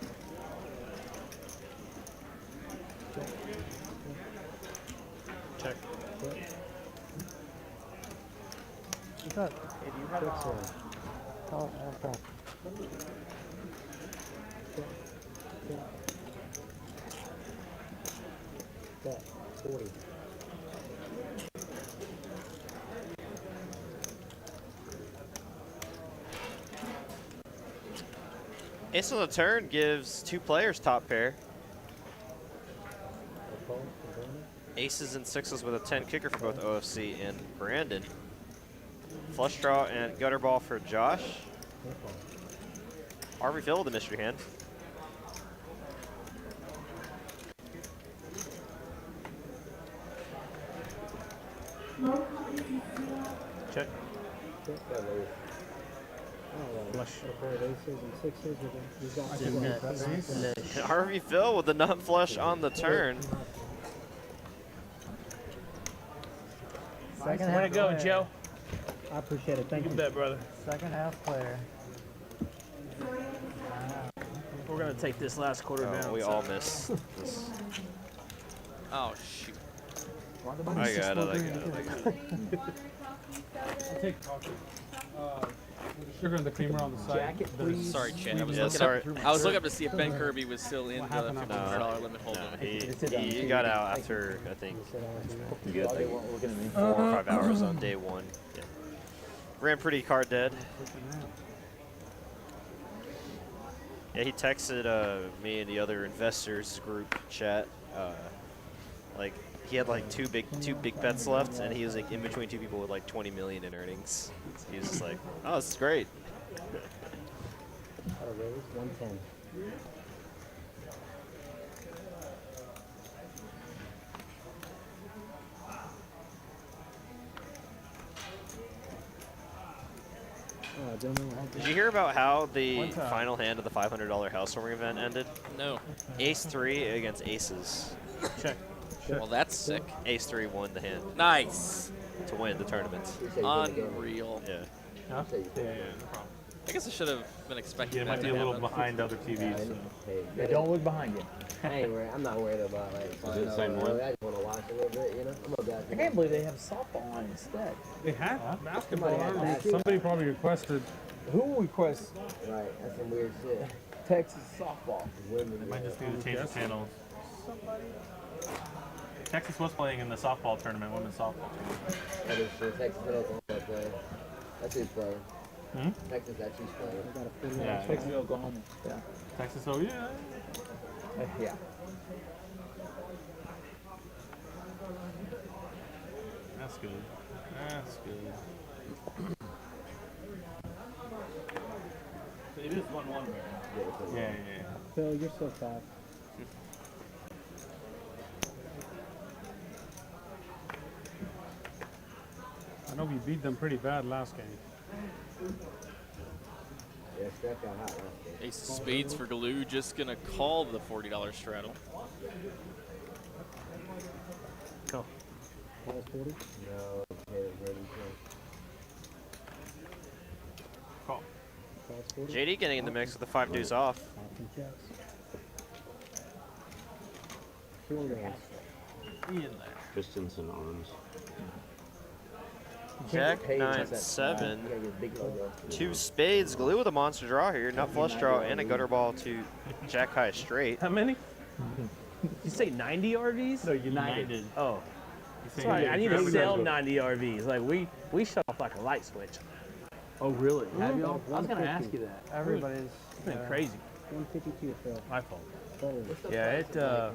Check. What's up? If you had Check, sir. Oh, okay. Bet 40. Ace on the turn gives 2 players top pair. Aces and 6s with a 10 kicker for both OFC and Brandon. Flush draw and gutter ball for Josh. Harvey Phil with the mystery hand. Check. Flush. Aces and sixes. We've got two. Harvey Phil with the nut flush on the turn. Second Way half to go, player. Joe. I appreciate it. Thank you. You bet, brother. Second half player. We're gonna take this last quarter down. We all miss this. Oh shoot! I got it. I'll take coffee. Sugar and the creamer on the side. Jacket, please. Sorry, Chad. I was Yeah, looking sorry. up. I was looking up to see if Ben Kirby was still in the Half an hour. $1,500 limit hold'em. He got out after, I think, Good. 4 or 5 hours on day 1. Yeah. Ran pretty card dead. Yeah, he texted me and the other investors group chat. Like he had like two big bets left, and he was like in between 2 people with like 20 million in earnings. He was just like, "Oh, this is great." Got a raise 110. Did you hear about how the final hand of the $500 housewarming event ended? No. Ace-3 against aces. Check. Well, that's sick. Ace-3 won the hand. Nice. To win the tournament. Unreal. Yeah. Huh? Yeah, no problem. I guess I should have been expecting Yeah, it that might be to a little happen. behind other TVs. So. Yeah, don't look behind you. I'm not worried about like. Is it the same one? I just want to watch a little bit, you know. I'm gonna I can't believe they have softball on instead. They had basketball. Somebody had I don't know. basketball. Somebody probably requested. Who requests Right, that's some weird shit. Texas softball? Women, They might just need to change the channels. Texas was playing in the softball tournament, women's softball tournament. That is true. Texas and Oklahoma playing. That's who's playing. Hmm? Texas actually playing. Yeah. Texas, Oklahoma. Yeah. Texas, oh yeah. Yeah. That's good. That's good. It is 1-1 right now. Yeah. Phil, you're so fast. I know we beat them pretty bad last game. Yeah, Steph got hot last game. Ace of spades for Galoo, just gonna call the $40 straddle. Go. Call 40? No, okay, ready Call. Call 40? JD getting in the mix with the 5 deuce off. Popping checks. In there. Pistons and arms. Jack 9-7. 2 spades. Glue with a monster draw here. Nut flush draw and a gutter ball to Jack high straight. How many? You say 90 RVs? No, United. Oh. Sorry, I need to sell 90 RVs. Like we shut off like a light switch. Oh, really? Have y'all? I was going to ask you that. Everybody's. It's been crazy. 152 Phil. My fault. Fold. Yeah, it like a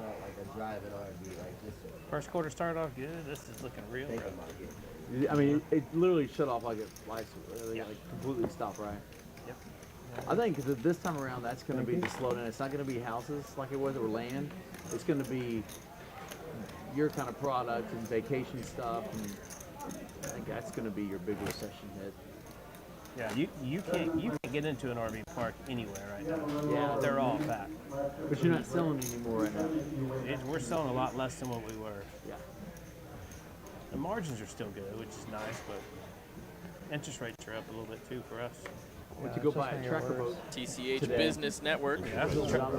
driving RV like this. first quarter started off good. This is looking real rough. I mean, it literally shut off like a light switch. Like completely stopped, right? Yep. I think that this time around, that's going to be the slowdown. It's not going to be houses like it was or land. It's going to be your kind of product and vacation stuff. And I think that's going to be your big recession hit. Yeah, you can't get into an RV park anywhere right now. Yeah. They're all packed. But you're not selling anymore right now. We're selling a lot less than what we were. Yeah. The margins are still good, which is nice, but interest rates are up a little bit too for us. Went to go buy a tracker boat. TCH today. Business Network. Yeah,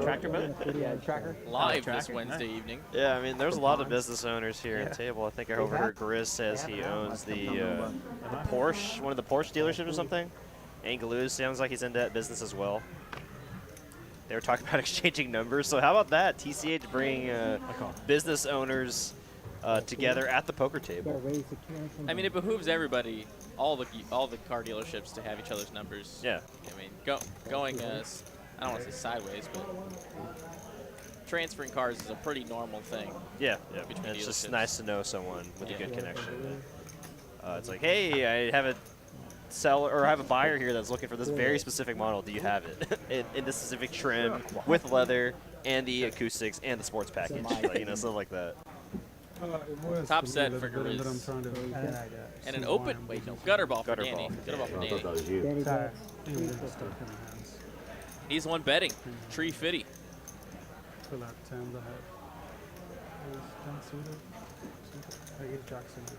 tractor boat. Yeah, tracker. Live tracker, this Wednesday nice. evening. Yeah, I mean, there's a lot of business owners here at the table. I think I overheard Grizz says he owns the Porsche, one of the Porsche dealerships or something. And Galoo sounds like he's into that business as well. They were talking about exchanging numbers, so how about that? TCH bringing business owners together at the poker table. I mean, it behooves everybody, all the car dealerships, to have each other's numbers. Yeah. I mean, going I don't want to say sideways, but transferring cars is a pretty normal thing. Yeah. Between And it's just dealerships. nice to know someone with a good connection. It's like, hey, I have a seller or I have a buyer here that's looking for this very specific model. Do you have it in this specific trim with leather and the acoustics and the sports package? Stuff like that. Top set for Grizz. And an open, gutter ball for Danny. Gutter ball for I thought that was Danny. you. He's the one betting. Tree Fitty. Fill out 10 the head. Is 10 suited? I 8 jack suited.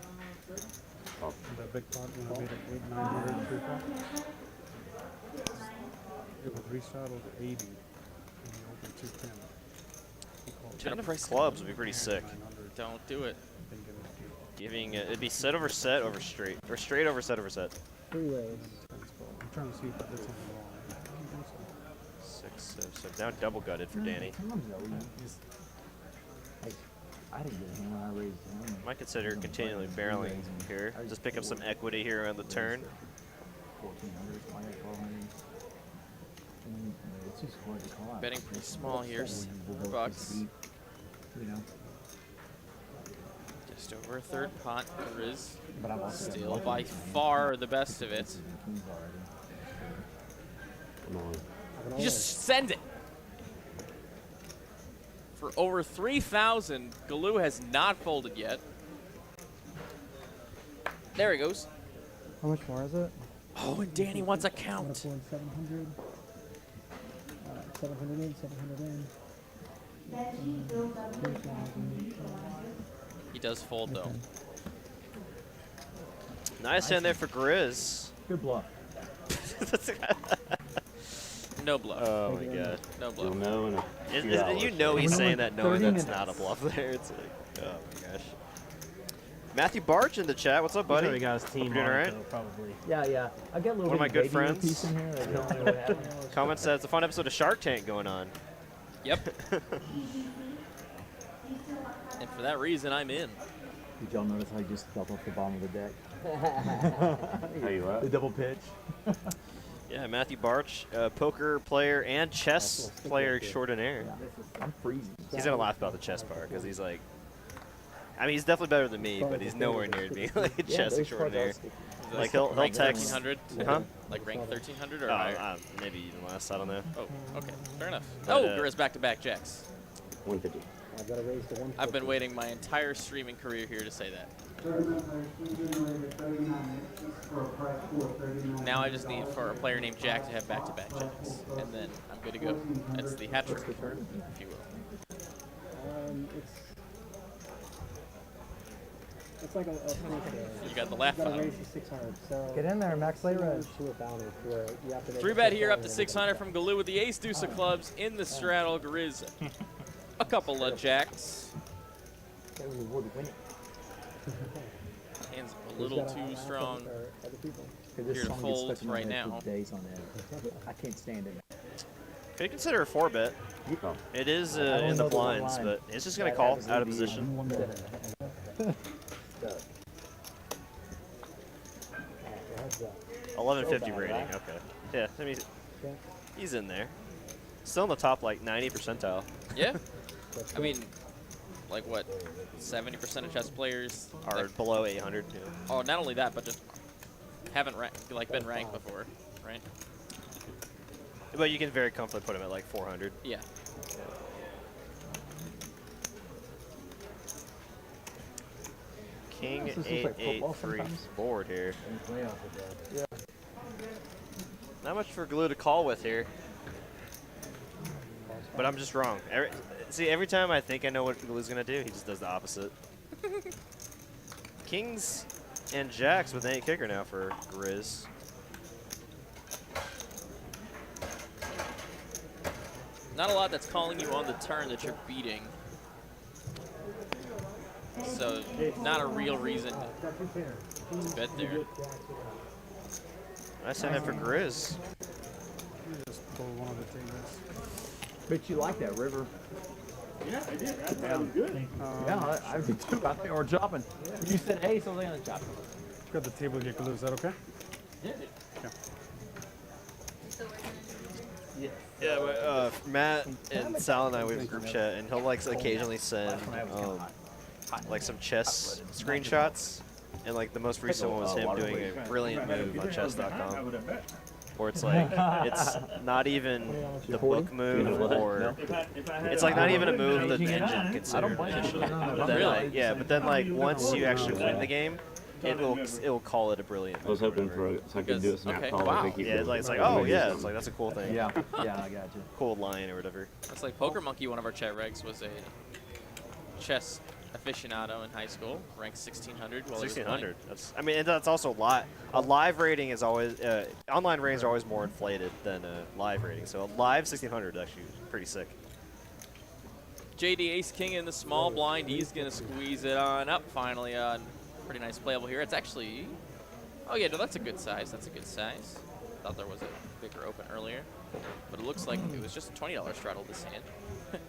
Oh. And the big pot when I made it 900 free pot. It was resaddled to 80 and he opened 210. Gonna press clubs would be pretty sick. Don't do it. Giving it'd be set over straight, or straight over set over set. 3 ways. I'm trying to see if I did something wrong. 6, 7. Now double gutted for Danny. I didn't get a hand when I raised the hand. Might consider continually barreling here. Just pick up some equity here on the turn. 1400, 1200. It's just hard to call out. Betting pretty small here, $4. You know. Just over a third pot. Grizz But I'm also still by far the best of it. Come on. You just send it. For over 3,000, Galoo has not folded yet. There he goes. How much more is it? Oh, and Danny wants a count. 700. 700 in, 700 in. He does fold though. Nice hand there for Grizz. Good bluff. No bluff. Oh my god. No bluff. You'll know in a few You hours. know he's saying that knowing 30 that's not a bluff there. It's like, oh my gosh. Matthew Barch in the chat. What's up, buddy? He's already got his team Hope you're on doing it, all right? though, probably. Yeah. I got a little One of my bit good of baby friends. piece in here. I don't know what happened. Comment says it's a fun episode of Shark Tank going on. Yep. And for that reason, I'm in. Did y'all notice how he just fell off the bottom of the deck? How you what? The double pitch. Yeah, Matthew Barch, poker player and chess player extraordinaire. I'm freezing. He's gonna laugh about the chess part because he's like, I mean, he's definitely better than me, but he's nowhere near being like a chess extraordinaire. Like he'll rank text, 1300? huh? Like rank 1300 or higher? Maybe even less. I don't know. Oh, okay, fair enough. But, Oh, Grizz back-to-back jacks. 150. I've got to raise to 150. I've been waiting my entire streaming career here to say that. Now I just need for a player named Jack to have back-to-back jacks, and then I'm good to go. That's the hat trick, if you will. It's like a You got the laugh got to out. raise to 600. So get in there, max late res. 3-bet here up to 600 from Galoo with the ace deuce of clubs in the straddle. Grizz, a couple of jacks. Hands a little too strong here to fold right now. I can't stand it. Could you consider a 4-bet? It is in the blinds, but it's just gonna call out of position. 1150 rating. Okay. Yeah, I mean, he's in there. Still in the top like 90 percentile. Yeah. I mean, like what? 70% of chess players Are below 800. Yeah. Oh, not only that, but just haven't been ranked before, right? But you can very comfortably put him at like 400. Yeah. King This looks like football 8-8-3 sometimes. board here. Yeah. Not much for Glue to call with here. But I'm just wrong. Every time I think I know what Glue's gonna do, he just does the opposite. Kings and jacks with an 8 kicker now for Grizz. Not a lot that's calling you on the turn that you're beating. So, not a real reason to bet there. Nice hand there for Grizz. But you like that river. Yeah, I did. I thought it was good. Yeah, I did too. I think we're chopping. You said ace, so they're gonna chop. Got the table here, Galoo. Is that okay? Yeah, but, Matt and Sal and I, we have a group chat, and he'll like occasionally send like some chess screenshots, and like the most recent one was him doing a brilliant move on chess.com, where it's like it's not even the book move, or it's like not even a move that the engine considered initially. But then, like, yeah, but then like once you actually win the game, it will call it a brilliant move. I was hoping for so I could do a snap Okay. call. Wow. Yeah, it's like oh yeah, it's like that's a cool thing. Yeah, I got you. Cool line or whatever. That's like Poker Monkey, one of our chat regs, was a chess aficionado in high school, ranked 1600. 1600. That's, I mean, that's also a lot. A live rating is always online ratings are always more inflated than a live rating. So a live 1600 is actually pretty sick. JD Ace King in the small blind. He's gonna squeeze it on up finally. Pretty nice playable here. It's actually, oh yeah, no, that's a good size. That's a good size. Thought there was a bigger open earlier, but it looks like it was just a $20 straddle this hand.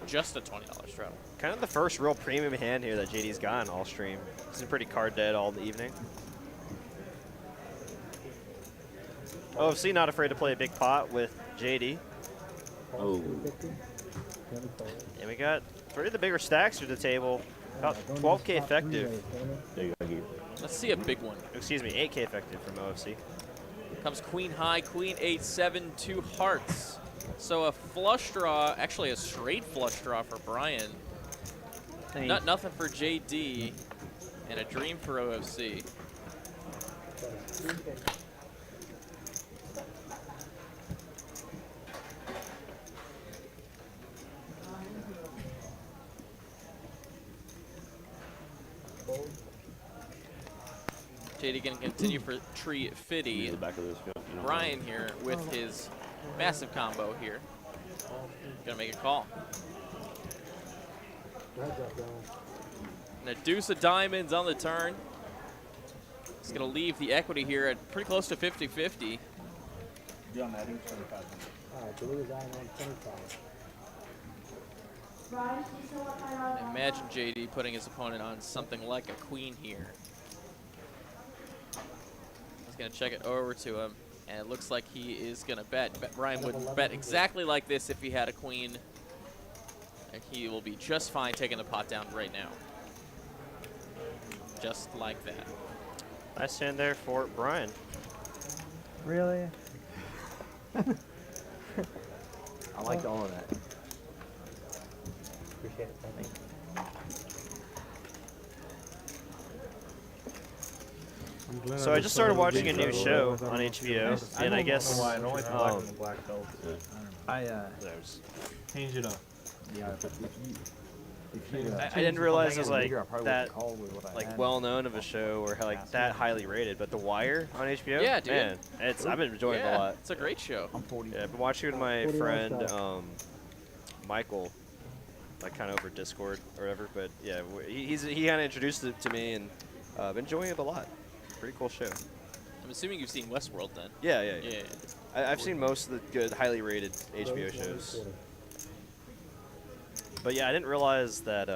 Just a $20 straddle. Kind of the first real premium hand here that JD's gotten all stream. He's been pretty card dead all the evening. OFC not afraid to play a big pot with JD. Oh. And we got 3 of the bigger stacks through the table. About 12K effective. There you go. Let's see a big one. Excuse me, 8K effective from OFC. Comes queen high, queen 8-7, 2 hearts. So a flush draw, actually a straight flush draw for Brian. Nothing for JD, and a dream for OFC. JD going to continue for Tree Fitty. The back of this, you know, Brian here with his massive combo here. Gonna make a call. And a deuce of diamonds on the turn. It's gonna leave the equity here at pretty close to 50-50. Be on that 25. Alright, so we're on 25. Imagine JD putting his opponent on something like a queen here. He's gonna check it over to him, and it looks like he is gonna bet. Brian would bet exactly like this if he had a queen, and he will be just fine taking the pot down right now. Just like that. Nice hand there for Brian. Really? I liked all of that. Appreciate it. Thank you. So I just started watching a new show on HBO, and I guess I don't like the black and the black belt. there's. Change it up. Yeah, but I didn't realize it was like that well known of a show or like that highly rated, but The Wire on HBO. Yeah, dude. Man, I've been enjoying it a lot. It's a great show. Yeah, I've been watching it with my friend Michael, like kind of over Discord or whatever. But yeah, he kind of introduced it to me, and I've been enjoying it a lot. Pretty cool show. I'm assuming you've seen Westworld then. Yeah. I've seen most of the good, highly rated HBO shows. But yeah, I didn't realize that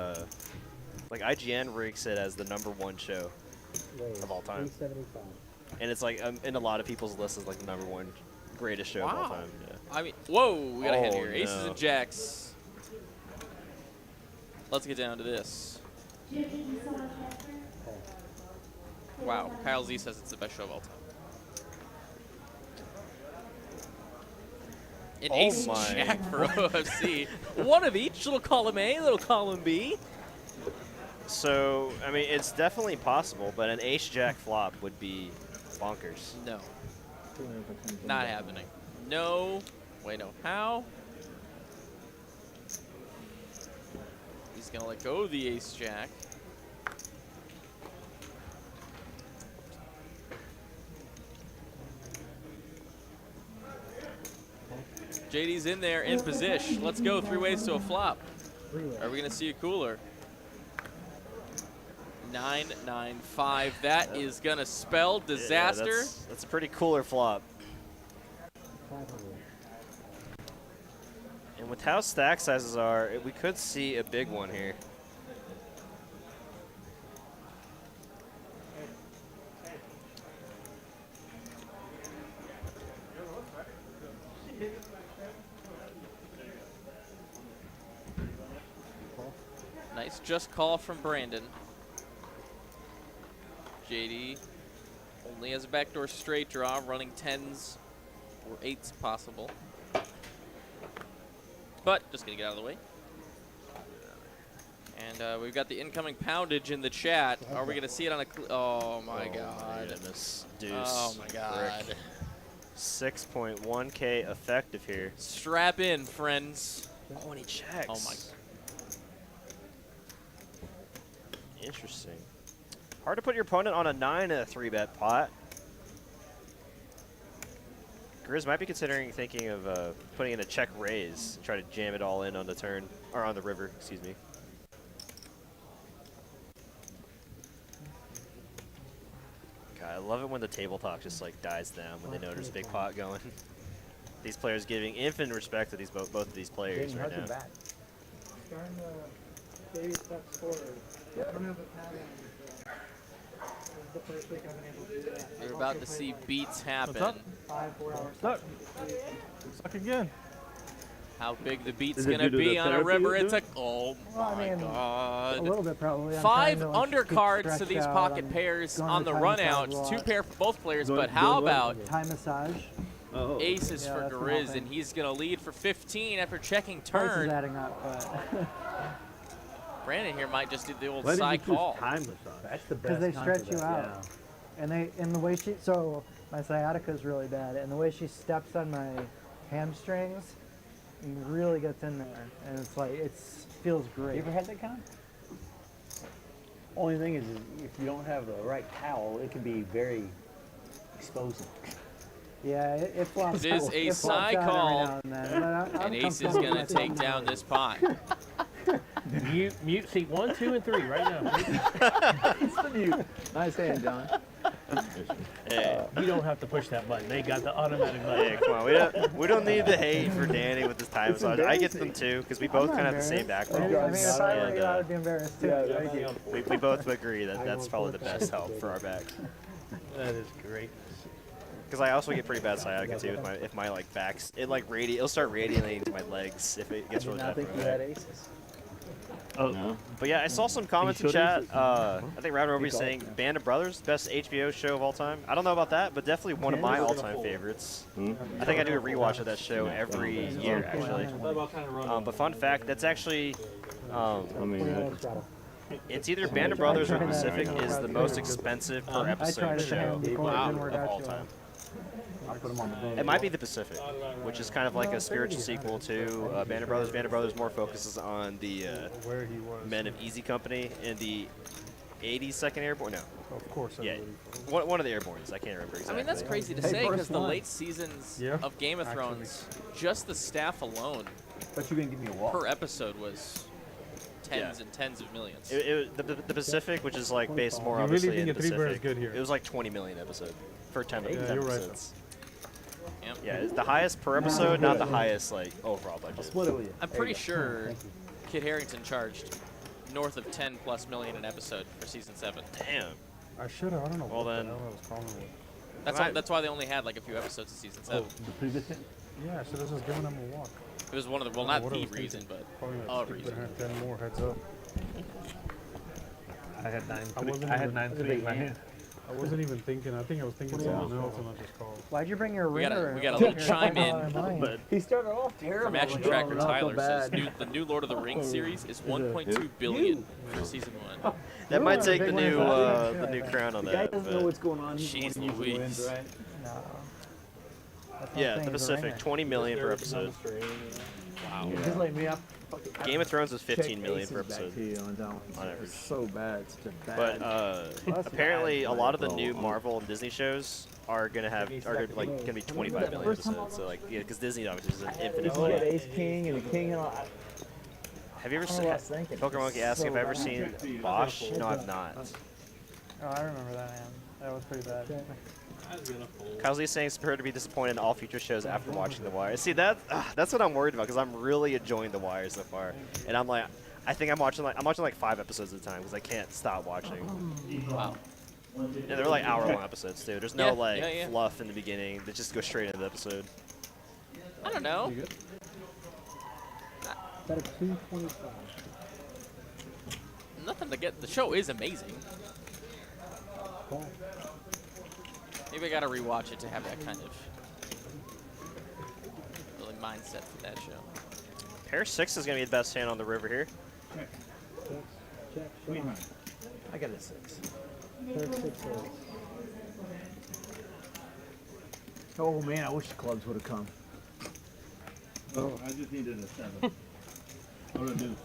like IGN ranks it as the #1 show of all time. And it's like in a lot of people's lists as like the #1 greatest show of all time. Yeah. I mean, whoa, we got a hit here. No. Aces and jacks. Let's get down to this. Wow, Kyle Z says it's the best show of all time. An ace jack for OFC. One of each, little column A, little column B. So, I mean, it's definitely possible, but an ace-jack flop would be bonkers. No. Not happening. No. Wait, no. How? He's going to let go of the ace-jack. JD's in there, in position. Let's go. 3 ways to a flop. Are we going to see a cooler? 9-9-5. That is going to spell disaster. Yeah, that's a pretty cooler flop. And with how stack sizes are, we could see a big one here. Nice just call from Brandon. JD only has a backdoor straight draw, running 10s or 8s possible. But just gonna get out of the way. And we've got the incoming poundage in the chat. Are we gonna see it on a? Oh my God! Goodness. Deuce. Oh my God! 6.1K effective here. Strap in, friends. Oh, and he checks. Oh my. Interesting. Hard to put your opponent on a 9 in a 3-bet pot. Grizz might be thinking of putting in a check raise and try to jam it all in on the turn, or on the river, excuse me. God, I love it when the table talk just like dies down when they know there's a big pot going. These players giving infinite respect to these both of these players right now. Starting the baby steps forward. I don't have a pattern. This is the first week I've been able to do that. You're about to see beats happen. 5-4 hours. Stuck. Stuck again. How big the beat's Is it gonna due to be the on a therapy river? you're It's like, oh Well, my I mean, God. a little bit probably. I'm 5 trying to, like, keep undercards to stretched these out. pocket I'm pairs going on to the Thai run massage out. a lot. 2 pair for both players, Going- but how going what? about Thai massage. aces Yeah, for that's the whole Grizz, thing. and he's gonna lead for 15 after checking Price is turn. adding up, but Brandon here might just do the old Why did you side choose call. time massage? That's the best. because they time stretch for you that, out, and the way she my sciatica is really bad, and the way she steps on my hamstrings really gets in there, and it's like feels great. You ever had that kind? Only thing is if you don't have the right towel, it can be very exposing. Yeah, it flops. It is a it flops side out every call, now and then, but and Ace is going to take down this pot. Mute seat 1, 2, and 3 right now. It's the mute. Nice hand, John. Hey. You don't have to push that button. They got the automatic button. Yeah, come on. We don't need the hate for Danny with his time massage. I get them too because we both kind of have the same background. I mean, if I were you, I would be embarrassed too. We both agree that that's probably the best help for our backs. That is great. Because I also get pretty bad sciatica too if my like backs it'll start radiating to my legs if it gets really bad. I think you had aces. Oh, No. But yeah, I saw some comments in showed chat. aces? I think Round Robby saying Band of Brothers, best HBO show of all time. I don't know about that, but definitely one of my all-time favorites. I think I do a rewatch of that show every year, actually. But fun fact, that's actually, I mean, it's either Band of Brothers or Pacific is the most expensive per episode show of all time. It might be the Pacific, which is kind of like a spiritual sequel to Band of Brothers. Band of Brothers more focuses on the Men of Easy Company and the 82nd Airborne. No. Of course. Yeah, one of the Airbornes. I can't remember exactly. I mean, that's crazy to say because the late seasons of Game of Thrones, just the staff alone But you didn't give me a walk. per episode was tens and tens of millions. The Pacific, which is like based more You obviously really in think the a three-bear is Pacific, good here? it was like 20 million episode for 10 Yeah, you're right. episodes. Yeah, it's the highest per episode, not the highest like overall budget. Split it with you. I'm pretty sure Kit Harington charged north of 10+ million an episode for season 7. Damn. I should have. I don't know Well what then- the hell I was calling it. That's why they only had like a few episodes of season 7. The previous thing? Yeah, I should have just given them a walk. It was one of the, well, I not don't know the what I was reason, thinking. but Probably a not reason. 10 more heads up. I had 9. wasn't I had even- 9-3 in my hand. I wasn't even thinking. I think I was thinking something else, and I just called. Why'd you bring your We ring? got a little chime in But he started off terrible. from Action Oh, Tracker not so Tyler. Says bad. the new Lord of the Rings series is 1.2 billion for season 1. That might take the new winner. the new crown on The guy that. doesn't know but- what's going on. He's Jeez the one who usually Louise. wins, right? No. That's not Yeah, saying the he's a Pacific, ringer. 20 million per episode. Wow. Just like me, Game of Thrones was 15 million aces per back episode. to you on that one. On average. It's so bad. It's just But bad. apparently, a lot of the new Marvel and Disney shows are gonna be 25 million episodes. So like, yeah, because Disney obviously is an infinite Oh, money. Ace King and the King and all. Have you ever I seen? was thinking. Poker Monkey asked if I've ever So seen Bosch. No, I've not. Oh, I remember that, man. That was pretty bad. Kyle's saying it's prepared to be disappointed in all future shows after watching The Wire. See, that's what I'm worried about because I'm really enjoying The Wire so far, and I'm like, I think I'm watching like 5 episodes at a time because I can't stop watching. Wow. And they're like hour-long episodes too. There's no Yeah, like yeah. fluff in the beginning. They just go straight into the episode. I don't know. Nothing to get. The show is amazing. Maybe I gotta rewatch it to have that kind of really mindset for that show. Pair 6 is gonna be the best hand on the river here. I got a 6. Oh man, I wish the clubs would have come. Oh, I just needed a 7. What do I do?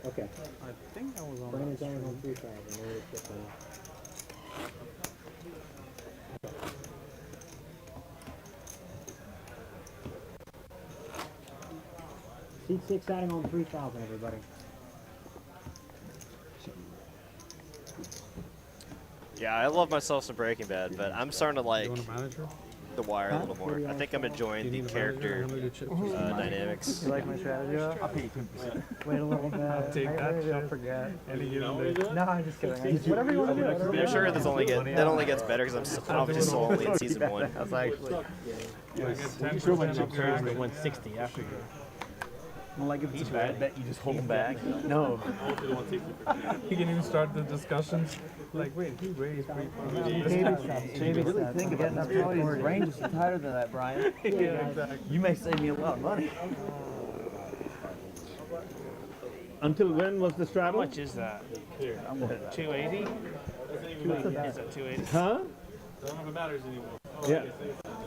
Okay. I think I was on. Brandon's only on 3,000. We'll get that. Seat 6 adding on 3,000, everybody. Yeah, I love myself some Breaking Bad, but I'm starting to like You want a manager? The Wire a little more. I think I'm enjoying the character dynamics. You like my strategy? I'll pay you 10%. Wait a little bit. I'll take that Maybe I'll shit. forget. Any given day. No, I'm just kidding. Whatever you want to do. Whatever you I'm sure want. that only gets better because I'm obviously still only in season 1. That's actually. I get 10% up there. But went 60 after you. Well, like if it's a bad bet, you just hold them back. No. You can even start the discussions. Like, wait, he raised 3,000. You really think about that. Probably his range is tighter than that, Brian. Yeah, exactly. You may save me a lot of money. Until when was the How straddle? much is that? Here. 280? Is it 280? Huh? I don't know if it matters anymore. Oh, Yeah.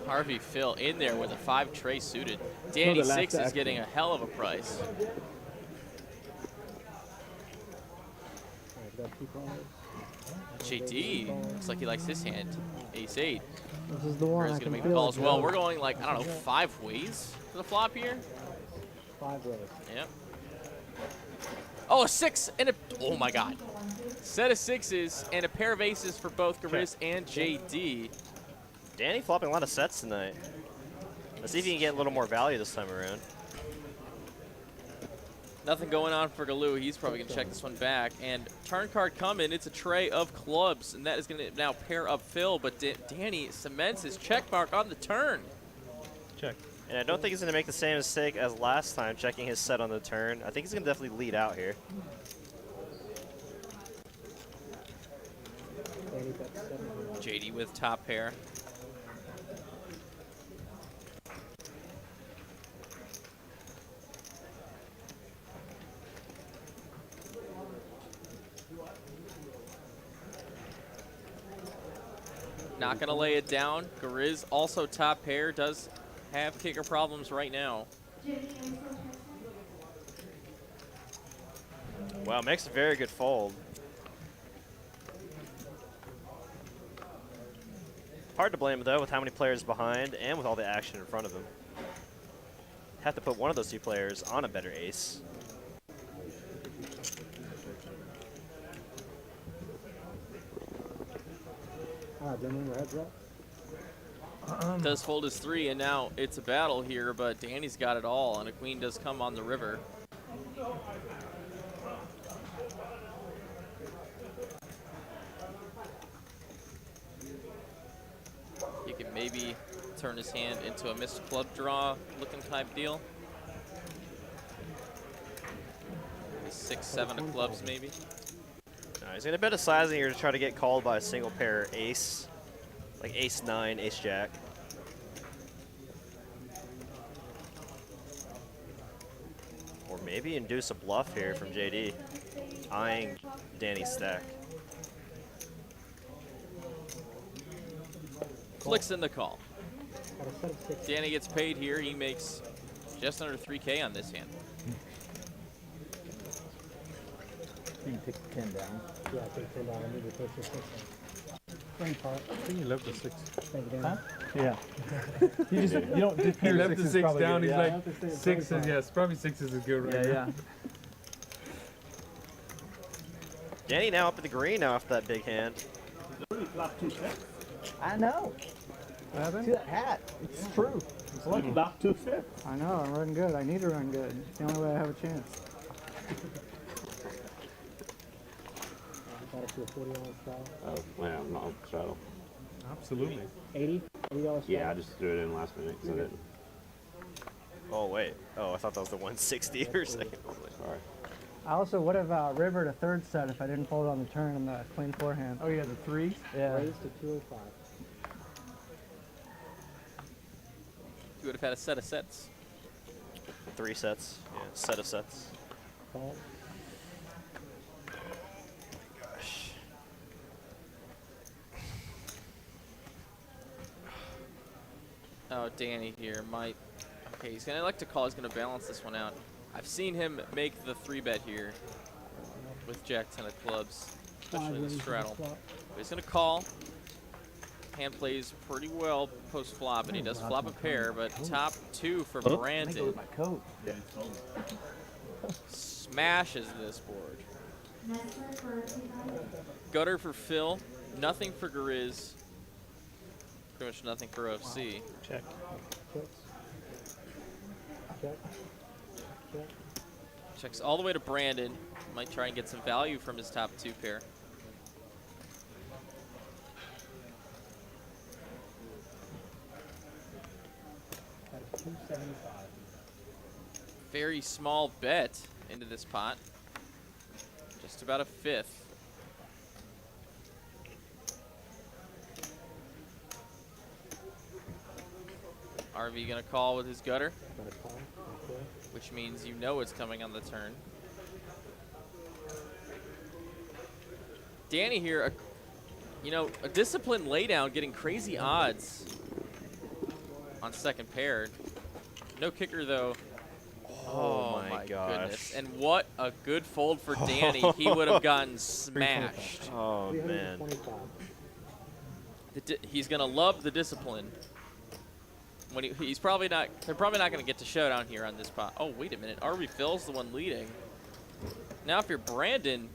Harvey Phil in there with a 5 tray suited. Danny the last 6 is action. getting a hell of a price. JD looks like he likes his hand. Ace 8. This is the one. He's I gonna can make the feel call it, as well. yeah. We're going like, I don't know, 5 ways for the flop here. 5 ways. Yep. Oh, a 6 and a, oh my God. Set of 6s and a pair of aces for both Gariz and JD. Danny flopping a lot of sets tonight. Let's see if he can get a little more value this time around. Nothing going on for Galoo. He's probably going to check this one back. And turn card coming. It's a tray of clubs, and that is going to now pair up Phil. But Danny cements his check mark on the turn. Check. And I don't think he's going to make the same mistake as last time checking his set on the turn. I think he's going to definitely lead out here. JD with top pair. Not going to lay it down. Gariz also top pair, does have kicker problems right now. Wow, makes a very good fold. Hard to blame him, though, with how many players behind and with all the action in front of him. Have to put one of those 2 players on a better ace. Does fold his 3, and now it's a battle here, but Danny's got it all, and a queen does come on the river. He can maybe turn his hand into a missed club draw looking type deal. 6, 7 of clubs maybe. No, he's going to bet a sizing here to try to get called by a single pair ace. Like ace 9, ace jack. Or maybe induce a bluff here from JD, eyeing Danny's stack. Flicks in the call. Danny gets paid here. He makes just under 3K on this hand. You can take the 10 down. Yeah, take 10 down. I need to push the 6 in. I think you left the 6. Huh? Yeah. You don't He disappear left the 6 down. He's like, sixes. 6s, yes, probably 6s is good right now. Danny now up at the green now after that big hand. I know. What happened? See that hat? It's true. It's like about 2 sets. I know. I'm running good. I need to run good. It's the only way I have a chance. Oh, yeah, I'm not straddle. Absolutely. 80? Yeah, I just threw it in last minute because I didn't. Oh, wait. Oh, I thought that was the 160 or something. Sorry. I also would have rivered a 3rd set if I didn't fold on the turn in the queen forehand. Oh, yeah, the 3s? Yeah. Raise to 205. You would have had a set of sets. 3 sets. Yeah, set of sets. Call. Gosh. Oh, Danny here might. Okay, he's gonna elect to call. He's gonna balance this one out. I've seen him make the 3-bet here with Jack 10 of clubs, especially in the straddle. But he's gonna call. Hand plays pretty well post flop, and he does flop a pair, but top 2 for Brandon. Smashes this board. Gutter for Phil, nothing for Gariz. Pretty much nothing for OC. Check. Checks all the way to Brandon. Might try and get some value from his top 2 pair. Very small bet into this pot. Just about a 5th. RV gonna call with his gutter, which means you know it's coming on the turn. Danny here You know, a disciplined laydown getting crazy odds on second pair. No kicker, though. Oh my gosh. Goodness. And what a good fold for Danny. He would have gotten smashed. Oh, man. He's going to love the discipline. When he's probably not, they're probably not going to get to showdown here on this pot. Oh, wait a minute. RB Phil's the one leading. Now, if you're Brandon,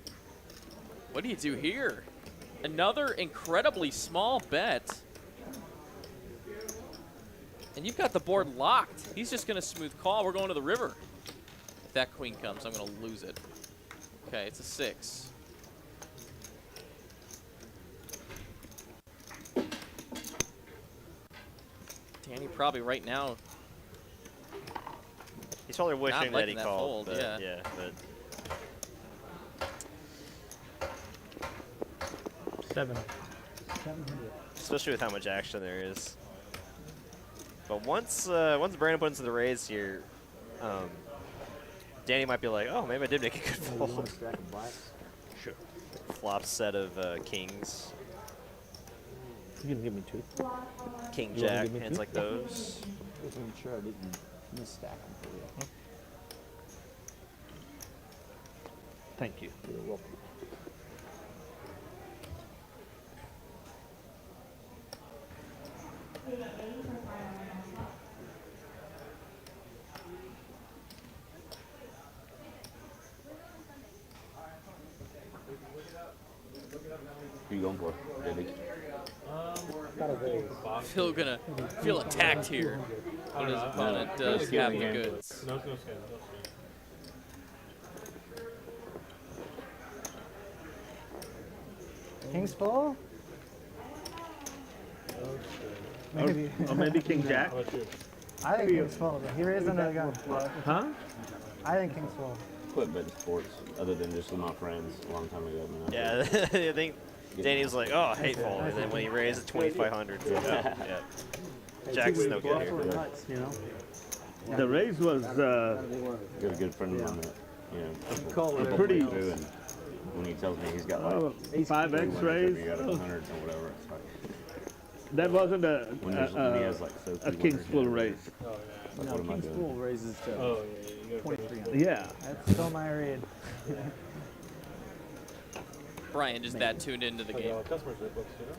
what do you do here? Another incredibly small bet. And you've got the board locked. He's just going to smooth call. We're going to the river. If that queen comes, I'm going to lose it. Okay, it's a 6. Danny probably right now. He's probably wishing that he that called. Fold, but yeah. But 700. Especially with how much action there is. But once Brandon puts into the raise here, Danny might be like, oh, maybe I did make a good fold. Sure. Flop set of kings. You can give me 2. King You wanna Jack, give me hands 2? like those. Just making sure I didn't misstack them for you. Thank you. You're welcome. Who you going for, David? Phil gonna feel attacked here when his opponent does have the goods. No. King's full? Maybe. Or maybe King Jack. I think King's full, but he raised another gun. Huh? I think King's full. Quit betting sports, other than just with my friends a long time ago. Man. Yeah, I think Danny was like, oh, hateful. And then when he raised it 2,500, yeah. Jack's no good here. Nuts, you know? The raise was Got a good friend of mine that, you know, pretty. And when he tells me he's got like 5x raise. you got 100 or whatever. It's like, That wasn't when he has like so a King's full raise. Like, No, what am I King's doing? full raises to Oh, yeah, 2,300. Yeah. That's still my read. Brian just that tuned into the game. Customers read books, you know?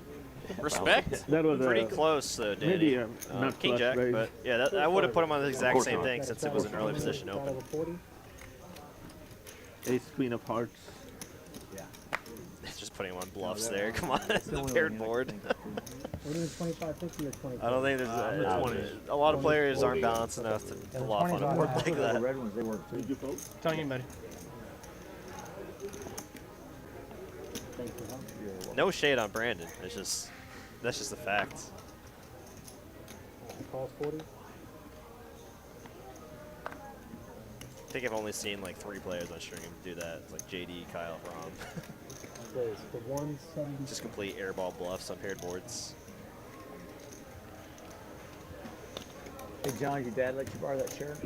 Respect. That was Pretty close, though, Danny. maybe a not King flush Jack, raise. but yeah, I would have put him on the exact course same not. thing since it was an early position open. Ace Queen of Hearts. Just putting him on bluffs there. Come on, the paired board. What is 25, 50, or 20? I don't think there's a lot of players aren't balanced enough to bluff on a board like The that. red ones, they work too. Telling you, buddy. No shade on Brandon. It's just that's just a fact. Calls 40. I think I've only seen like 3 players on Stringham do that. It's like JD, Kyle, Rom. The 170. Just complete airball bluffs on paired boards. Hey, John, your dad let you borrow that chair?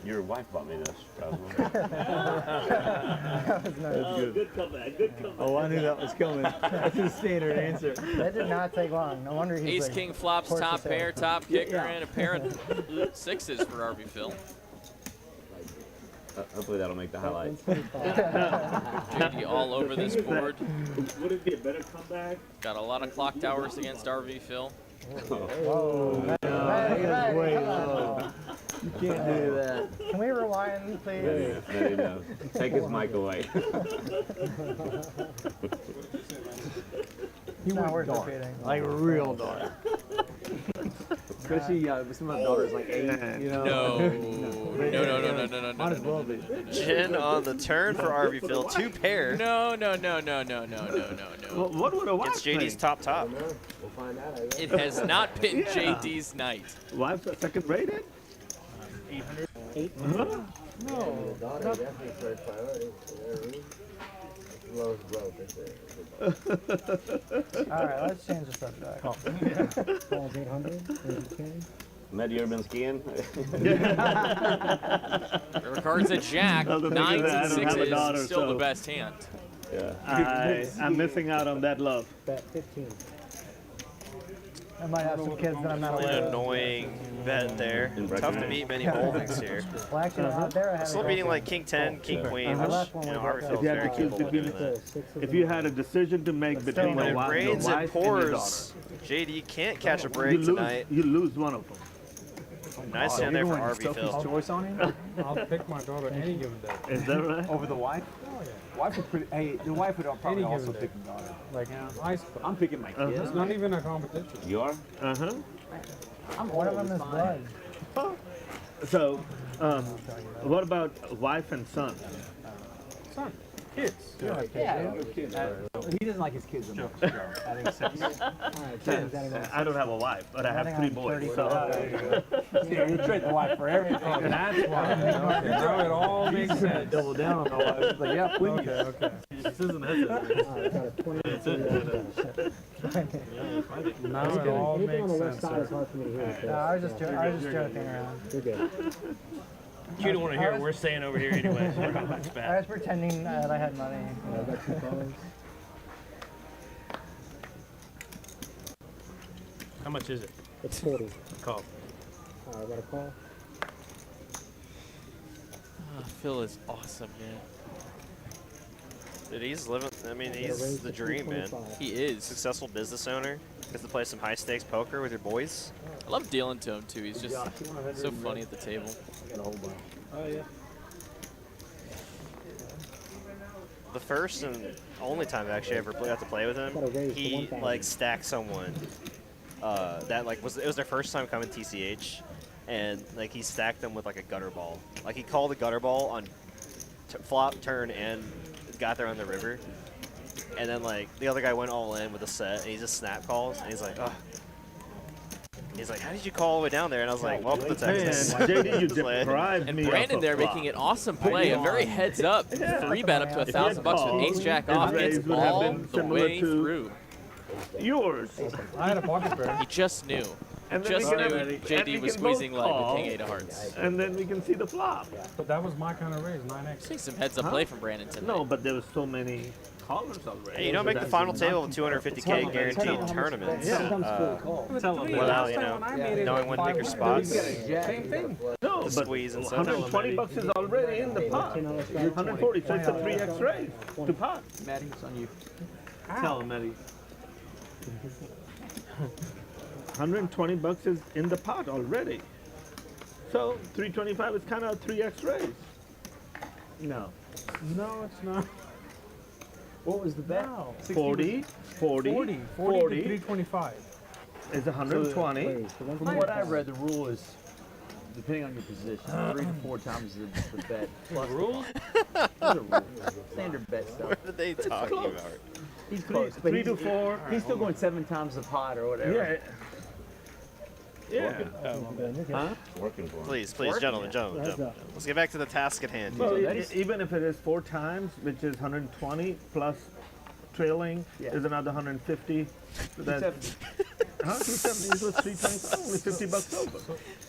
Your wife bought me this, probably. That was nice. Good comeback, good comeback. Oh, I knew that was coming. That's his standard answer. That did not take long. No wonder he's Ace like, King flops, horse top to pair, sale. top kicker, Yeah. and a pair of 6s for RB Phil. Hopefully that'll make the highlights. JD all over this board. Would it be a better comeback? Got a lot of clock towers against RV Phil. Whoa. That is way low. You can't do that. Can we rewind, please? No. Take his mic away. It's not worth repeating. Like real dark. Especially with some of the daughters like 8, you know? No. Might as well be. Jin on the turn for RV Phil, 2 pair. No. What would a wife It's JD's think? top. We'll find out, I guess. It has not been JD's night. Wife's second rated? 8? Huh? The daughter definitely first priority in their room. Lowest growth, All right, let's change the subject. Calls 800. Matt, you ever been skiing? There are cards at Jack, Well, the thing 9s is that I and don't have a 6s, daughter, still the so- best hand. Yeah. I'm missing out on that love. Bet 15. I might have some kids that I'm not Really aware of. annoying bet there. Tough to beat many holdings here. Well, actually, out there I had Still beating like king 10, king queen, which Harvey feels very capable of doing that. If you had a decision to make between When the it wife rains and and your pours, JD can't catch a break tonight. You lose one of them. Nice stand there for Harvey Sophie's Phil. choice on him? I'll pick my daughter any given day. Is that right? Over the wife? Oh, yeah. Wife would pretty. Hey, the wife would probably Any also given pick day. the daughter. Like, ice cream. I'm picking my kids. It's not even a competition. You are? One of them is blood. So, what about wife and son? Son, kids. He doesn't like his kids enough. I think 6. I don't have a wife, but I have 3 boys. So. You trade the wife for everything. Oh, that's why. Okay, now it all makes sense. Double down on the wife. Like, yeah, please. Okay. This isn't it. Now it all makes sense. No, I was just joking around. You don't want to hear it. We're staying over here anyway. So we're not much I back. was pretending that I had money. How much is it? It's 40. Call. I got a call. Phil is awesome, man. Dude, he's living, I mean, he's the dream, man. He is. Successful business owner. Gets to play some high stakes poker with your boys. I love dealing to him too. He's just so funny at the table. Oh, yeah. The first and only time I actually ever got to play with him, he like stacked someone that like it was their first time coming TCH, and like he stacked them with like a gutter ball. Like he called a gutter ball on flop, turn, and got there on the river. And then like the other guy went all in with a set, and he just snap calls, and he's like, oh. He's like, how did you call all the way down there? And I was like, welcome to Texas. JD, you deprived And me Brandon of there a flop. making an awesome play, a very heads up 3-bet up to $1,000 with ace jack off, gets would have all been the way to through. Yours. I had a pocket pair. He just knew. And then Just we knew can- and we JD was can squeezing both leg with call, king 8 of hearts. And then we can see the flop. But that was my kind of raise, 9x. Seeing some heads up play from Brandon tonight. No, but there was so many callers already. Hey, you don't make the final table of 250K guaranteed tournaments without, you know, knowing when to pick your spots. Same thing. No, but Squeeze and stuff. 120 bucks is already in the pot. 140, so it's a 3x raise to pot. Maddie, it's on you. Tell him, Eddie. 120 bucks is in the pot already. So 325 is kind of a 3x raise. No. No, it's not. What was the bet? No. 40 to 325. is 120. From what I read, the rule is, depending on your position, 3 to 4 times the bet. Plus Rule? Standard bet stuff. What are they talking about? He's close. but 3 he's- to 4. He's still going 7 times the pot or whatever. Yeah. Yeah. Huh? Working for him. Please, gentlemen. Let's get back to the task at hand. Well, even if it is 4 times, which is 120 plus trailing is another 150. So that's 270 equals 325, only 50 bucks over.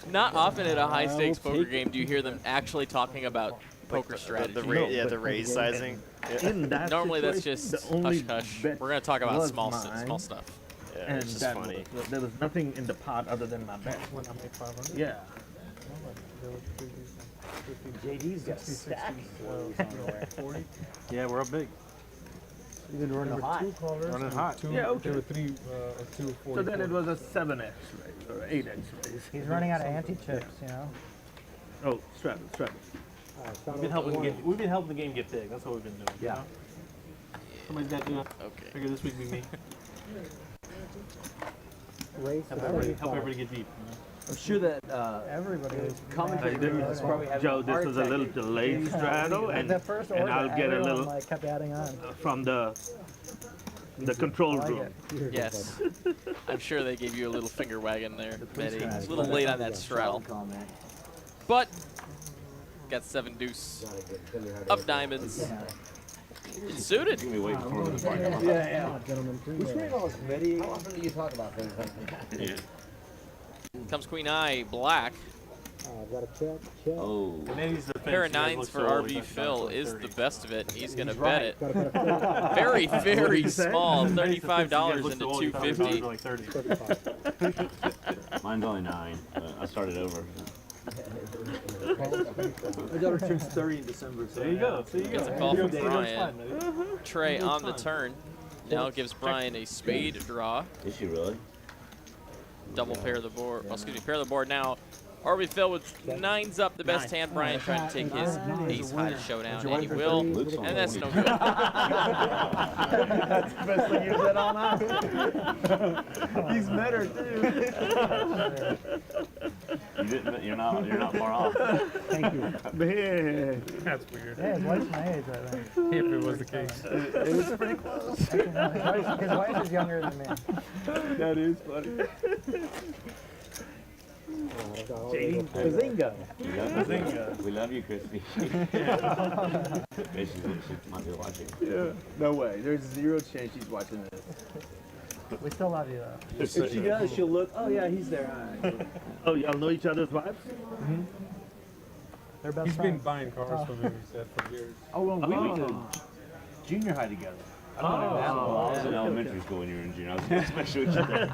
Not often at a high stakes poker game do you hear them actually talking about poker strategy. The raise sizing. In that Normally that's situation, just the only hush hush. bet We're going to talk about was small mine, stuff. Yeah, and it's just that funny. there was nothing in the pot other than my bet. When I make 500. Yeah. JD's got stacks. 40. Yeah, we're up big. Even running hot. 2 callers. Running and hot. 2, Yeah, okay. There were 3, 2, 40. So then it was a 7x raise or 8x raise. He's running out of anti-chips, you know? Oh, straddle. We've been helping the game get big. That's what we've been doing. Yeah. Somebody's got to do it. Okay. Figure this week be me. Race Help everybody get deep. You know? I'm sure that Everybody was commentator is probably having Joe, a this heart was a attack. little delayed straddle, and the first and order, I'll get a everyone, little like, kept adding on. from the control I like room. it. Yes. I'm sure they gave you a little finger wagging there, Betty. It's a little late on that straddle. But got 7 deuce of diamonds. It's suited. You're gonna be waiting for him to fight. Yeah. Which way all Betty? How often do you talk about things like that? Yeah. Comes queen eye black. Got a check. Oh. Pair of nines for RB Phil is the best of it. He's going to bet it. Very, very small. $35 into 250. Mine's only 9. I started over. My daughter turns 30 in December. So there you go. Gets a call from Brian. Trey on the turn. Now gives Brian a spade draw. Is she really? Double pair of the board. Oh, excuse me, pair of the board now. RB Phil with 9s up, the best hand. Brian trying to take his ace high to showdown, and he will. And that's no good. That's the best thing you've said all night. He's met her too. You're not far off. Thank you. Man. That's weird. Yeah, his wife's my age, I think. If it was the case. It was pretty close. His wife is younger than me. That is funny. Bazinga. We love you, Christy. She might be watching. Yeah. No way. There's 0 chance she's watching this. We still love you, though. If she does, she'll look, oh yeah, he's there. All right. Oh, y'all know each other's wives? They're best He's friends. been buying cars from him, he said, for years. Oh, well, we went to junior high together. I was in elementary school when you were in junior. I was especially with you there.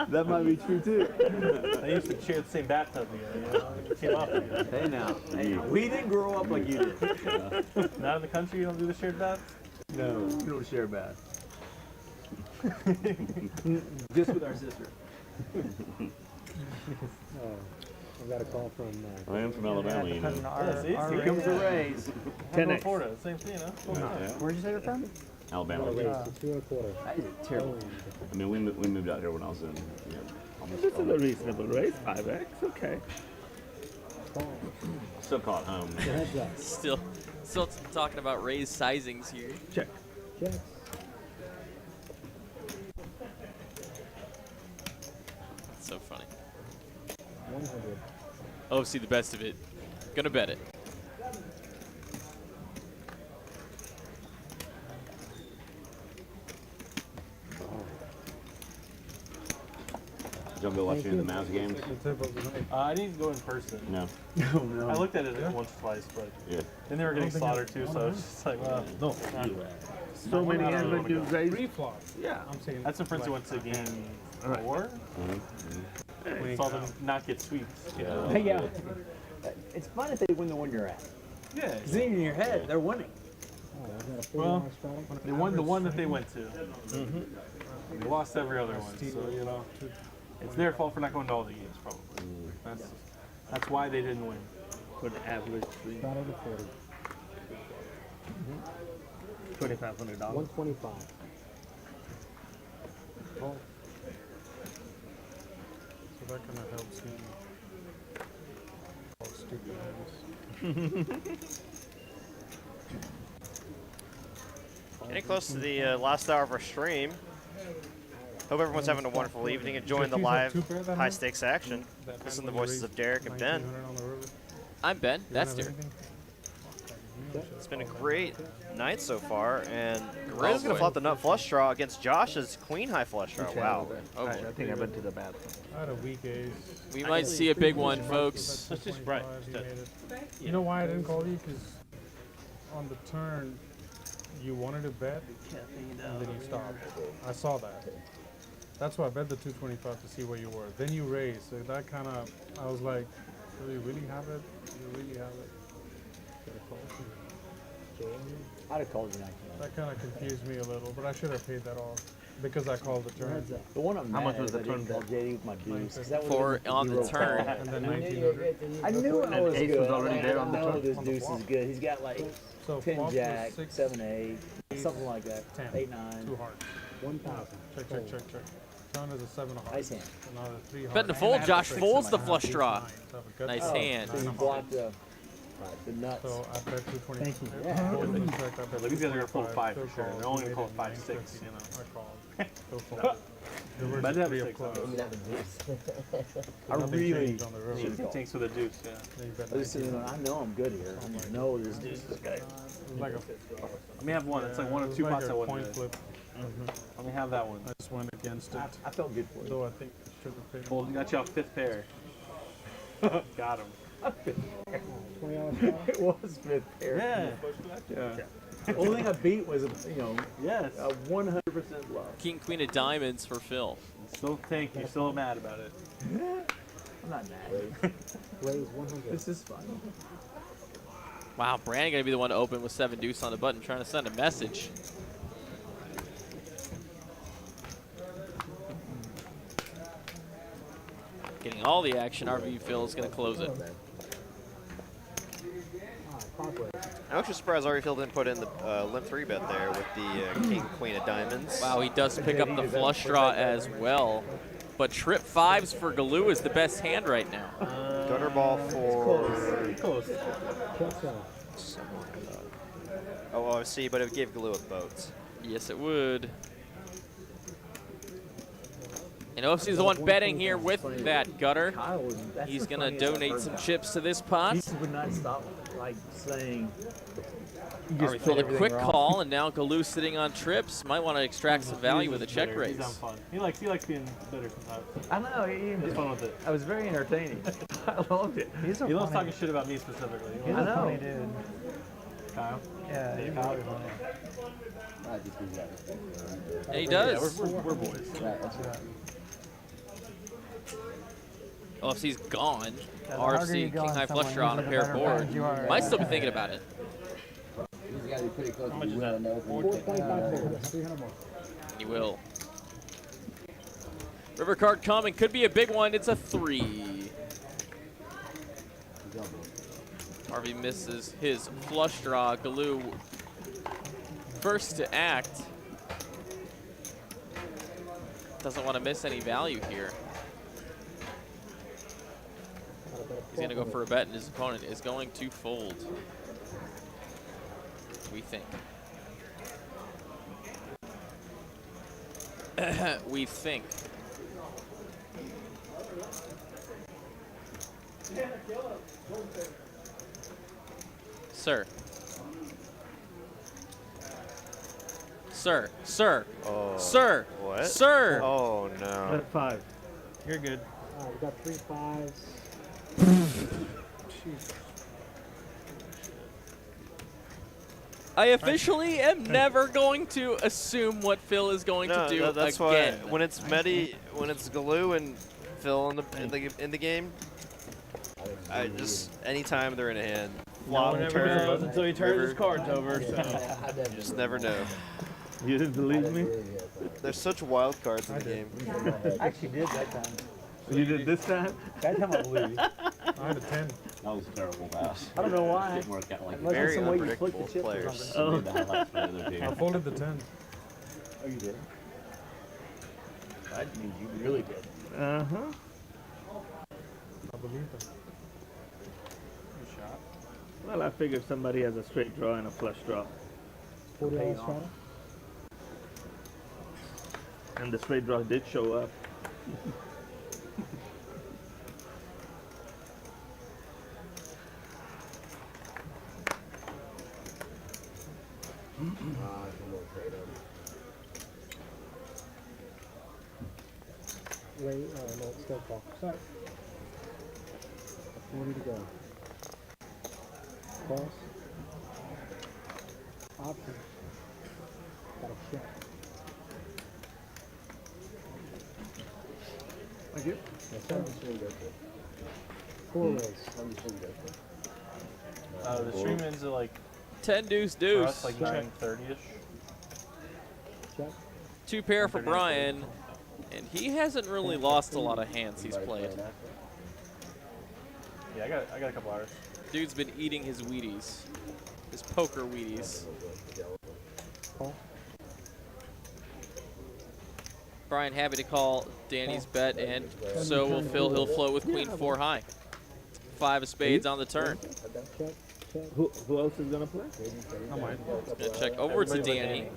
That might be true too. They used to share the same bathtub together. You know? Came up together. Hey now, we didn't grow up like you did. Not in the country, you don't do the shared bath? No, we don't share a bath. Just with our sister. I've got a call from. I am from Alabama, you know. Here comes the raise. 10x. Florida, same thing, huh? Yeah. Where'd you say you're from? Alabama. That is terrible. I mean, we moved out here when I was in, almost. This is a reasonable race. 5x. Okay. Still caught home. Still talking about raised sizings here. Check. Check. That's so funny. 100. Oh, see the best of it. Gonna bet it. Did y'all go watch any of the Mavs games? I didn't go in person. No. No. I looked at it once or twice, but then they were getting slaughtered too, so it's just like, No. So many avenues raised. Three flops. Yeah. I'm saying. That's when Prince went to game 4. We saw them not get sweeps. Yeah. It's fun if they win the one you're at. Yeah. Because then in your head, they're winning. Well, they won the one that they went to. They lost every other one, so you know, it's their fault for not going to all the games, probably. That's why they didn't win. For the average three. Got over 40. $2,500. 125. So that kind of helps me. All stupid hands. Getting close to the last hour of our stream. Hope everyone's having a wonderful evening, enjoying the live high stakes action. Listen to the voices of Derek and Ben. I'm Ben. That's Derek. It's been a great night so far, and Grizz gonna flop the nut flush draw against Josh's queen high flush draw. Wow. Oh, I think I went to the bathroom. I had a weak ace. we might see a big one, folks. That's just right. You know why I didn't call you? Because on the turn, you wanted to bet, and then you stopped. I saw that. That's why I bet the 225 to see where you were. Then you raised. So that kind of, I was like, do you really have it? Do you really have it? I'd have called you 19. That kind of confused me a little, but I should have paid that off because I called the turn. The one I'm How much mad was at, the I didn't turn call JD with my deuce. 'cause that For would've been on the 0-5. turn. And then 1900. I knew I was ace good. was already I there on the know turn? this deuce is good. He's got like So 10 flop jack, was 6, 7 8, something like that. 10, 8 9. 2 hearts. 1,000. Check, check, check, check. Turn is a 7 of hearts. Nice hand. Another 3 hearts. Betting to fold, Josh folds the flush draw. So I have a gut Nice shot. hand. So you blocked the nuts. So I bet 220. Thank you. Yeah. Check, I bet These guys are gonna fold 225, 5 still for sure. called. They're only gonna call 280, 5-6, 950. you know. I called. Still fold. The river But is that 3 was of clubs. I Nothing really changed on the river. should call. Takes with a deuce, yeah. Then you bet I just said, 1900. I know I'm good here. I'm like, no, this deuce is good. It's like a, I may have one. It's like one of 2 like pots I a wouldn't coin miss. flip. I may have that one. I just went against it. I felt good for you. Though I think I should have paid. Well, you got you off 5th pair. Got him. It was fifth pair. Yeah. Only thing I beat was a 100% bluff. King, queen of diamonds for Phil. Still think you're still mad about it. I'm not mad. This is fun. Wow, Brandon gonna be the one to open with 7 deuce on the button, trying to send a message. Getting all the action, RV Phil is gonna close it. I'm actually surprised RV Phil didn't put in the limp 3 bet there with the king, queen of diamonds. Wow, he does pick up the flush draw as well. But trip 5s for Galoo is the best hand right now. Gutter ball for... Close. Oh, I see, but it gave Galoo a boat. Yes, it would. And OFC is the one betting here with that gutter. He's going to donate some chips to this pot. He would not stop like saying. RV Phil a quick call, and now Galoo sitting on trips. Might want to extract some value with a check raise. He's on fun. He likes being bitter sometimes. I know. He's fun with it. I was very entertaining. I loved it. He loves talking shit about me specifically. He's a funny dude. Kyle? Yeah, he's Kyle? really funny. And he does. Yeah, we're boys. OFC's gone. Yeah, the harder you RFC, go king on high flush someone, draw on a the pair better board. friends you are. Might still be thinking about it. He's got to be pretty close How to much is the that? open. He will. River card coming. Could be a big one. It's a 3. Harvey misses his flush draw. Galoo first to act. Doesn't want to miss any value here. He's going to go for a bet, and his opponent is going to fold. We think. We think. Sir. Sir. Sir. Oh. Sir. What? Sir. Oh, no. Bet 5. You're good. We got 3 5s. I officially am never going to assume what Phil is going to do that's again. why when it's Galoo and Phil in the game, I just anytime they're in a hand, flop, turn, until he turns his cards over. So. you just never know. You didn't believe me? There's such wild cards in the game. I actually did that time. You did this time? That time I believe. I had a 10. That was a terrible pass. I don't know why. Didn't work out like Unless Very there's some way you flick unpredictable the chips or players. something. Made the highlights for the other I team. folded the 10. Oh, you did? That means you really did. Uh-huh. I believe it. Good shot. Well, I figured somebody has a straight draw and a flush draw. $40 strata? And the straight draw did show up. Wait, no, it's still call. Sorry. 40 to go. Cross. Option. Got a check. Thank you. Yes, sir. 4 ways. The stream ends at like 10 deuce for deuce. us like 9:30ish. Check. 2 pair for Brian. And he hasn't really lost a lot of hands he's played. Yeah, I got a couple hours. Dude's been eating his Wheaties. His poker Wheaties. Brian happy to call Danny's bet, and so will Phil. He'll float with queen 4 high. 5 of spades on the turn. Check. Check. Who else is gonna play? I might. Gonna check over to Danny.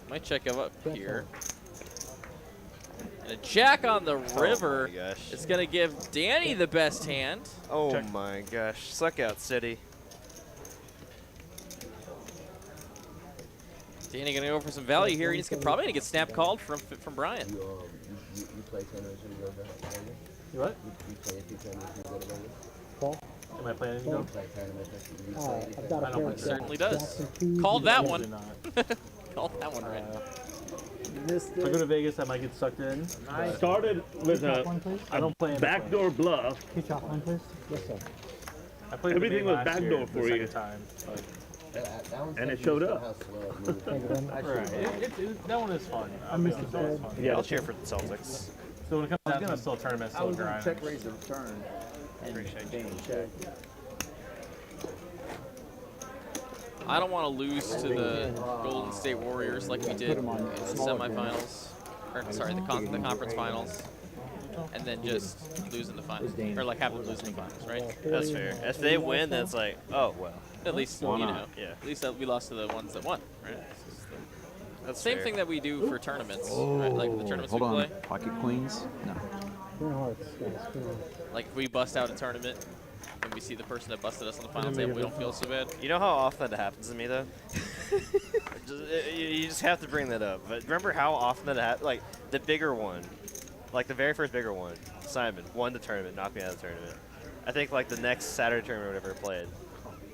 Might check him up here. And a jack on the river. Oh my gosh. It's gonna give Danny the best hand. Oh Check. my gosh. Suck out, City. Danny gonna go for some value here. He's probably gonna get snap called from Brian. You play tennis when you go to You what? You play a few tournaments when you go to Vegas? Paul? Am I playing anything? You play tournaments. You play anything? I don't play Certainly does. Called that one. Called that one right. If I go to Vegas, I might get sucked in. I started with I don't play backdoor bluff. Can you chop one, please? Yes, sir. I played Everything the was last year, backdoor the for you. second time. And it showed up. Right. That one is fun. I missed it. it. Yeah, I'll cheer for the Celtics. So when it comes down to still a tournament, I still was going grind. to check raise the return. Appreciate I don't want to lose to the Golden State Warriors like we did in the semifinals, or sorry, the conference finals, and then just lose in the finals, or like have them lose in the finals, right? That's fair. If they win, then it's like, oh well. At least Why you not? know. Yeah. At least we lost to the ones that won, right? That's Same fair. thing that we do for tournaments, right? Like the tournaments we Hold on. play. Pocket queens? No. Like if we bust out a tournament and we see the person that busted us on the final table, we don't feel so bad. You know how often that happens to me, though? You just have to bring that up. But remember how often that happens? Like, the bigger one, like the very first bigger one, Simon, won the tournament, knocked me out of the tournament. I think, like, the next Saturday tournament whatever played,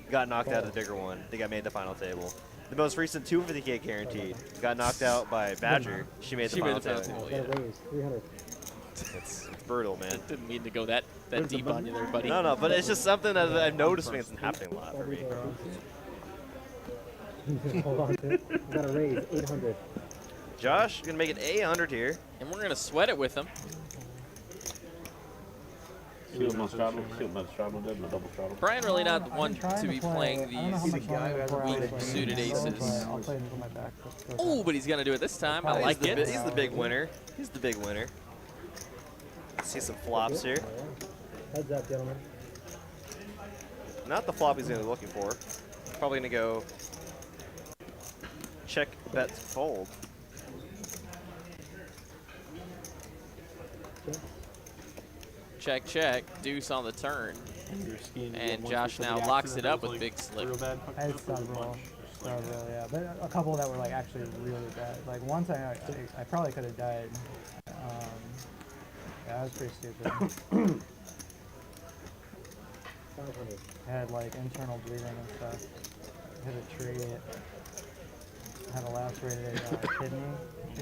got knocked out of the bigger one. They got made the final table. The most recent 250K guaranteed got knocked out by Badger. She made the final table. Yeah. 300. It's brutal, man. Didn't mean to go that deep on you there, buddy. No, but it's just something that I've noticed it's been happening a lot for me. Hold on to it. We got to raise 800. Josh, gonna make it 800 here. And we're gonna sweat it with him. See what my straddle did, my double straddle. Brian really not the one to be playing these weak suited aces. I'll play into my back. Oh, but he's gonna do it this time. I like it. He's the big winner. He's the big winner. Let's see some flops here. Heads up, gentlemen. Not the flop he's gonna be looking for. Probably gonna go check, bet, fold. Check, check. Deuce on the turn. And Josh now locks it up with big slip. I had several, yeah. But a couple that were like actually really bad. Like once I probably could have died. Yeah, that was pretty stupid. I had like internal bleeding and stuff. Hit a tree. Had a lacerated kidney.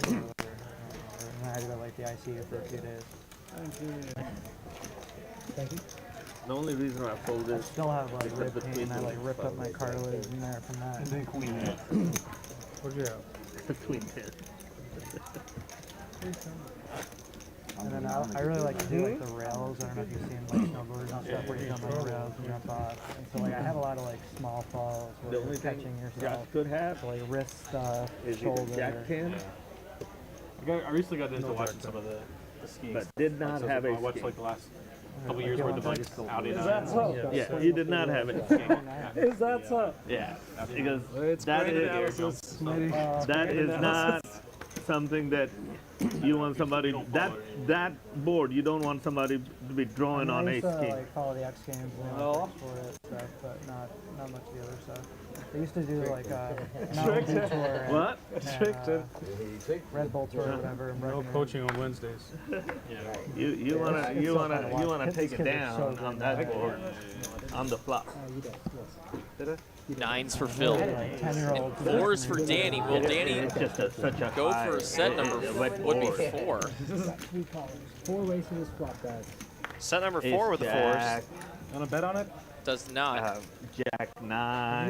And I had to go to like the ICU for a few days. Thank you. The only reason I folded. I still have like rib pain, and I like ripped up my cartilage in there from that. And then queen. What'd you have? Queen 10. And then I really like to do like the rails. I don't know if you've seen like snowboarders and stuff where you jump on the rails and jump off. And so like I have a lot of like small falls where you're catching yourself. Could have. So, like wrist stuff, shoulder. Jack 10. I recently got into watching some of the skiing. But did not have a I watched like the last couple years worth of like Audi. Is that so? Yeah, you did not have it. Is that so? Yeah, because that is not something that you want somebody that board. You don't want somebody to be drawing on ace king. Like follow the X Games and for it stuff, but not much of the other stuff. They used to do like Mountain Tour. What? Red Bull Tour or whatever. No coaching on Wednesdays. You wanna take it down on that board on the flop. Nines for Phil. 10-year-old. And fours for Danny. Will Danny such a go for set number would be 4? 4 races, flop guys. Set number 4 with the fours. Want to bet on it? Does not. Jack 9.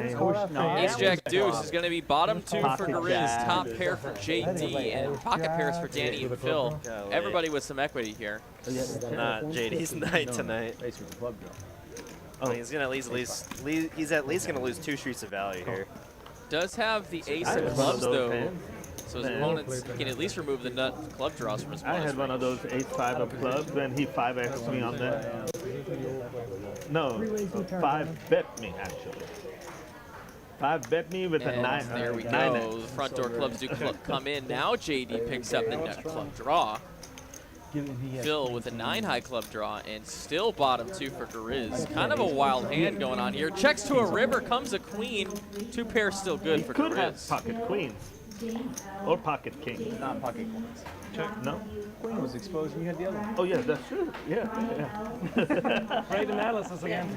Ace Jack Deuce is going to bottom 2 for Gariz, top pair for JD, and pocket pairs for Danny and Phil. Everybody with some equity here. Not JD's night tonight. Oh, he's gonna he's at least gonna lose 2 streets of value here. Does have the ace of clubs though, so his opponents can at least remove the nut club draws from his I had one of those ace-5 of clubs when he 5x'd me on that. No, 5 bet me actually. 5 bet me with a 9. There we go. The front door clubs do come in. Now JD picks up the nut club draw. Phil with a 9 high club draw and still bottom 2 for Gariz. Kind of a wild hand going on here. Checks to a river, comes a queen. 2 pairs still good for Could have Gariz. pocket queens. Or pocket king. Not pocket queens. Check. No. Queen was exposed and you had the other one. Oh yeah, that's true. Yeah. Great analysis again.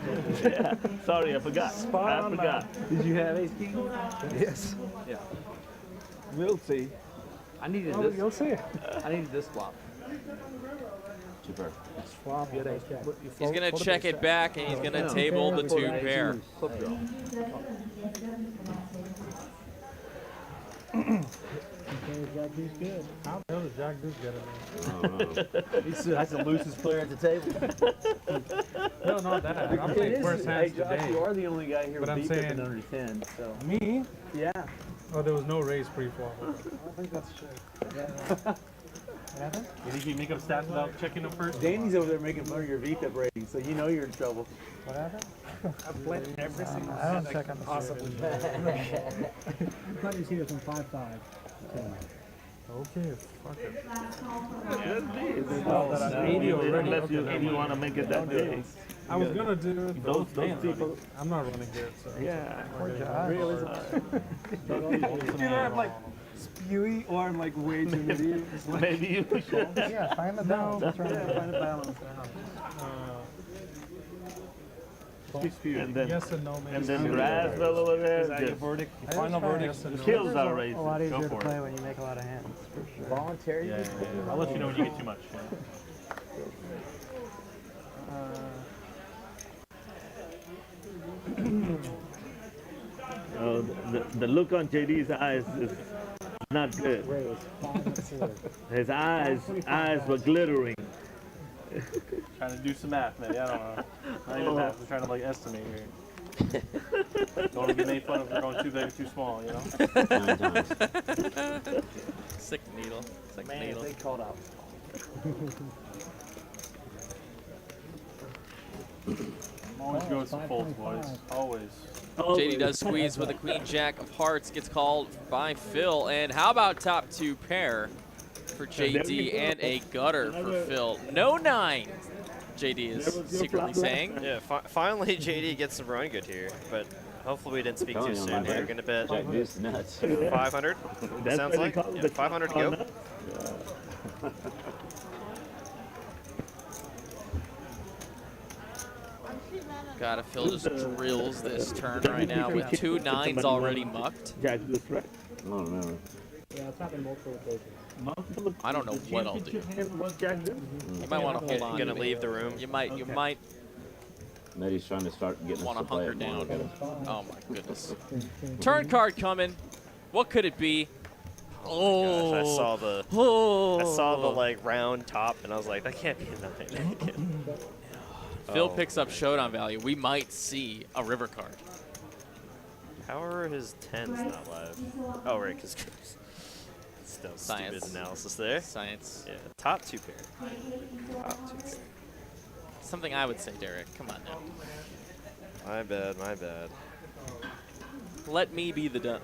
Yeah. Sorry, I forgot. I forgot. Did you have ace king? Yes. Yeah. We'll see. I needed Oh, this. you'll see. I needed this flop. Super. Swap. You ace jack. He's going to check it back, and he's going to table the 2 pair. Flip draw. Jack Deuce good. How the hell did Jack Deuce get I don't know. That's the loosest player at the table. No, not that. I'm playing first hands Josh, today. you are the only guy here But with I'm beat saying- pippin under 10. So Me? yeah. Oh, there was no raise pre-flop. I think that's true. You think you make up stats without checking them first? Danny's over there making fun of your VPIP rating, so you know you're in trouble. What happened? I've played every single I don't hand check I on the possibly I thought you see it from 5-5. Okay, fuck it. Unless you want to make it that day. I was gonna do it. Those people. I'm not running it. So. Yeah. You have like spewy or I'm like way too many. Maybe you should. Yeah, find the balance. That's right. Yeah, find a balance. And then, Yes and no, maybe. and then Raswell over there. Is that your Just verdict? I Final just verdict? find kills our a races. lot easier to for it. play when you make a lot of hands, for sure. Voluntary. Yeah. I'll let you know when you get too much. The look on JD's eyes is not good. His eyes were glittering. Trying to do some math, maybe. I don't know. Not even math. I'm trying to like estimate here. Don't want to get made fun of for going too big or too small, you know? 9 times. Sick needle. Sick needle. They called out. Always goes for folds, boys. Always. JD does squeeze with a queen jack of hearts, gets called by Phil. And how about top 2 pair for JD and a gutter for Phil? No 9, JD is secretly saying. Yeah, finally JD gets some run good here, but hopefully we didn't speak too soon here. Gonna bet Jack Deuce nuts. 500. Sounds like 500 to go. Gotta Phil just drills this turn right now with 2 9s already mucked. Jack Deuce, right? I don't remember. Yeah, it's happened multiple occasions. I don't know what I'll do. You might want to hold on. Gonna leave the room. You might Eddie's trying to start getting us want to to play hunker it more. down. Oh my goodness. Turn card coming. What could it be? Oh, Gosh, I saw the like round top, and I was like, that can't be a 9. Phil picks up showdown value. We might see a river card. How are his 10s not live? Oh, right, because still Science. stupid analysis there. Science. Yeah, top 2 pair. Top 2 pair. Something I would say, Derek. Come on now. My bad, my bad. Let me be the dumb,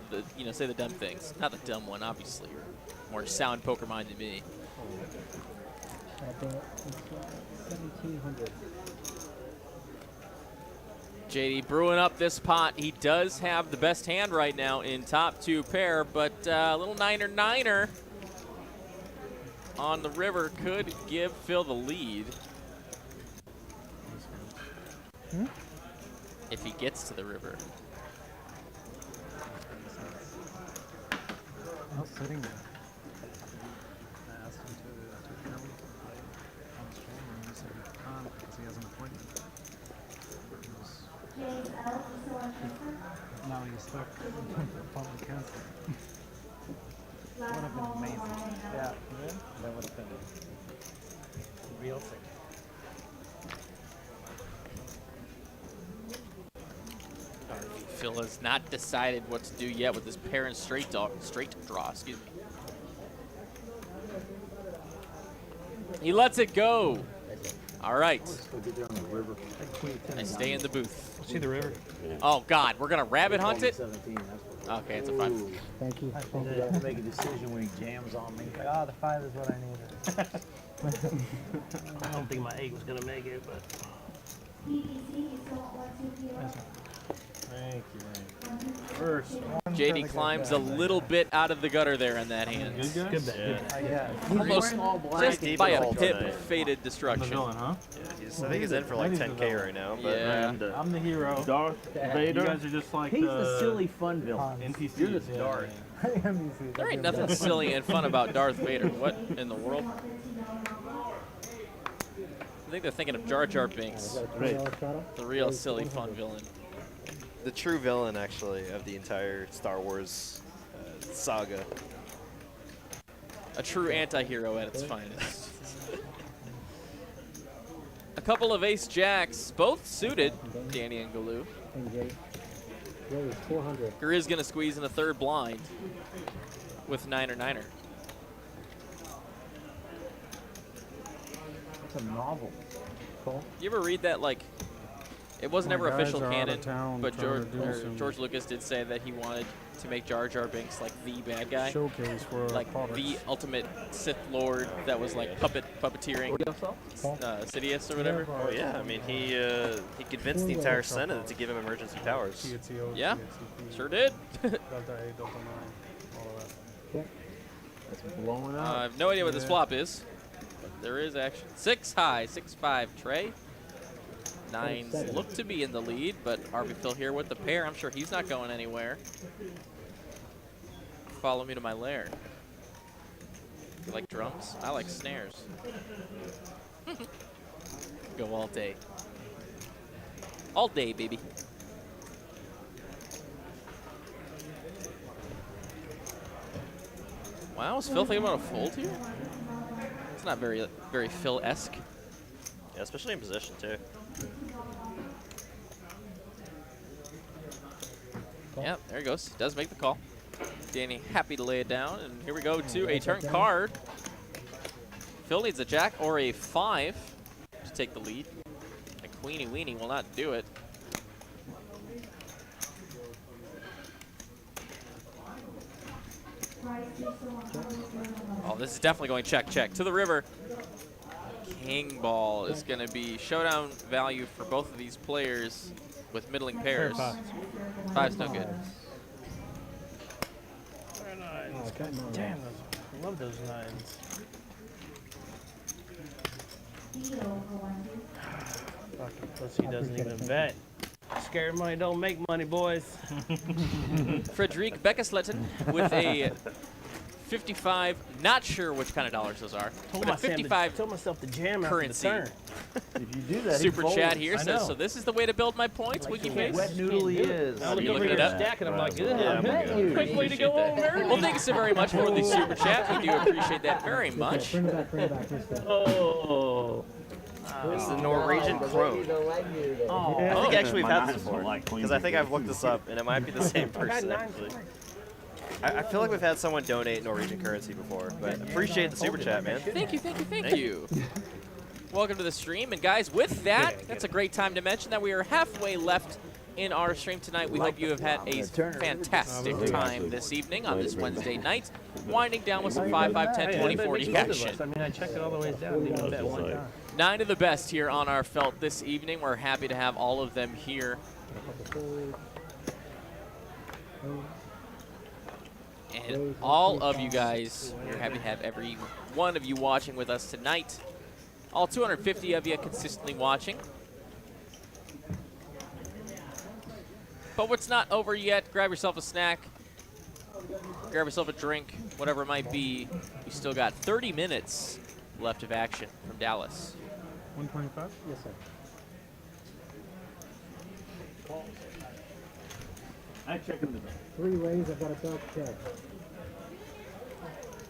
say the dumb things. Not the dumb one, obviously. You're more sound poker mind than me. 1,700. JD brewing up this pot. He does have the best hand right now in top 2 pair, but a little niner on the river could give Phil the lead. If he gets to the river. I was sitting there. I asked him to come on stream and he said he can't because he has an appointment. Now he's stuck. Appointment cancelled. Would have been amazing. Yeah, that would have been real sick. Phil has not decided what to do yet with this pair and straight draw. Excuse me. He lets it go. All right. I stay in the booth. See the river? Oh God, we're gonna rabbit hunt it. Okay, it's a 5. Thank you. I have to make a decision when he jams on me. Like, oh, the 5 is what I needed. I don't think my 8 was gonna make it, but Thank you, man. First, 1 JD climbs a little bit out of the gutter there in that hand. Good bet. Almost just deep by in the a hole pip tonight. faded destruction. Huh? Yeah, I think he's in for like 10K right now. But Yeah. I'm the hero. Darth Vader. You guys are just like He's the silly fun villain. NPCs. You're the dark. There ain't nothing silly and fun about Darth Vader. What in the world? I think they're thinking of Jar Jar Binks, the real silly fun villain. the true villain, actually, of the entire Star Wars saga. A true anti-hero at its finest. A couple of ace jacks, both suited, Danny and Galoo. Grizz gonna squeeze in a third blind with niner. It's a novel. Cool. You ever read that, like, it wasn't ever My guys official are out canon, of town but trying to do some George Lucas did say that he wanted to make Jar Jar Binks like the bad guy. showcase for Like products. the ultimate Sith Lord that was like puppeteering Sidious or whatever. Oh yeah, I mean he convinced the entire Senate to give him emergency powers. Yeah, sure did. Delta 8, Delta 9, all of that. It's blowing up. I have no idea what this flop is, but there is action. 6 high, 6-5 Trey. Nines look to be in the lead, but RB Phil here with the pair. I'm sure he's not going anywhere. Follow me to my lair. You like drums? I like snares. Go all day. All day, baby. Wow, is Phil thinking about a fold here? It's not very Phil-esque. Yeah, especially in position too. Yep, there he goes. Does make the call. Danny happy to lay it down, and here we go to a turn card. Phil needs a jack or a 5 to take the lead. A queenie weenie will not do it. Oh, this is definitely going check to the river. King ball is going to be showdown value for both of these players with middling pairs. 5's no good. Damn, I love those nines. Fucking pussy doesn't even bet. Scared money don't make money, boys. Frederic Beckesletten with a 55, not sure which kind of dollars those are, but a 55 told myself to jam currency. after the turn. If you do that, Super he chat folds. here says, so this is the way to build my points, Wiki Face? Wet noodle he is. I look You over looking here it up? stack and I'm like, Yeah, ugh, quick way to go home, nerd. Well, thanks so very much for the super chat. We do appreciate that very much. Oh. It's the Norwegian crone. I think actually we've had this before, because I think I've looked this up, and it might be the same person, actually. I feel like we've had someone donate Norwegian currency before, but appreciate the super chat, man. Thank you. Welcome to the stream. And guys, with that, that's a great time to mention that we are halfway left in our stream tonight. We hope you have had a fantastic time this evening on this Wednesday night, winding down with some 5, 5, 10, 20, 40 action. I mean, I checked it all the way down. Didn't even bet one time. 9 of the best here on our felt this evening. We're happy to have all of them here. And all of you guys, we're happy to have every one of you watching with us tonight. All 250 of you consistently watching. But what's not over yet, grab yourself a snack, grab yourself a drink, whatever it might be. We still got 30 minutes left of action from Dallas. 125? Yes, sir. I check in the door. 3 ways, I've got a dark check.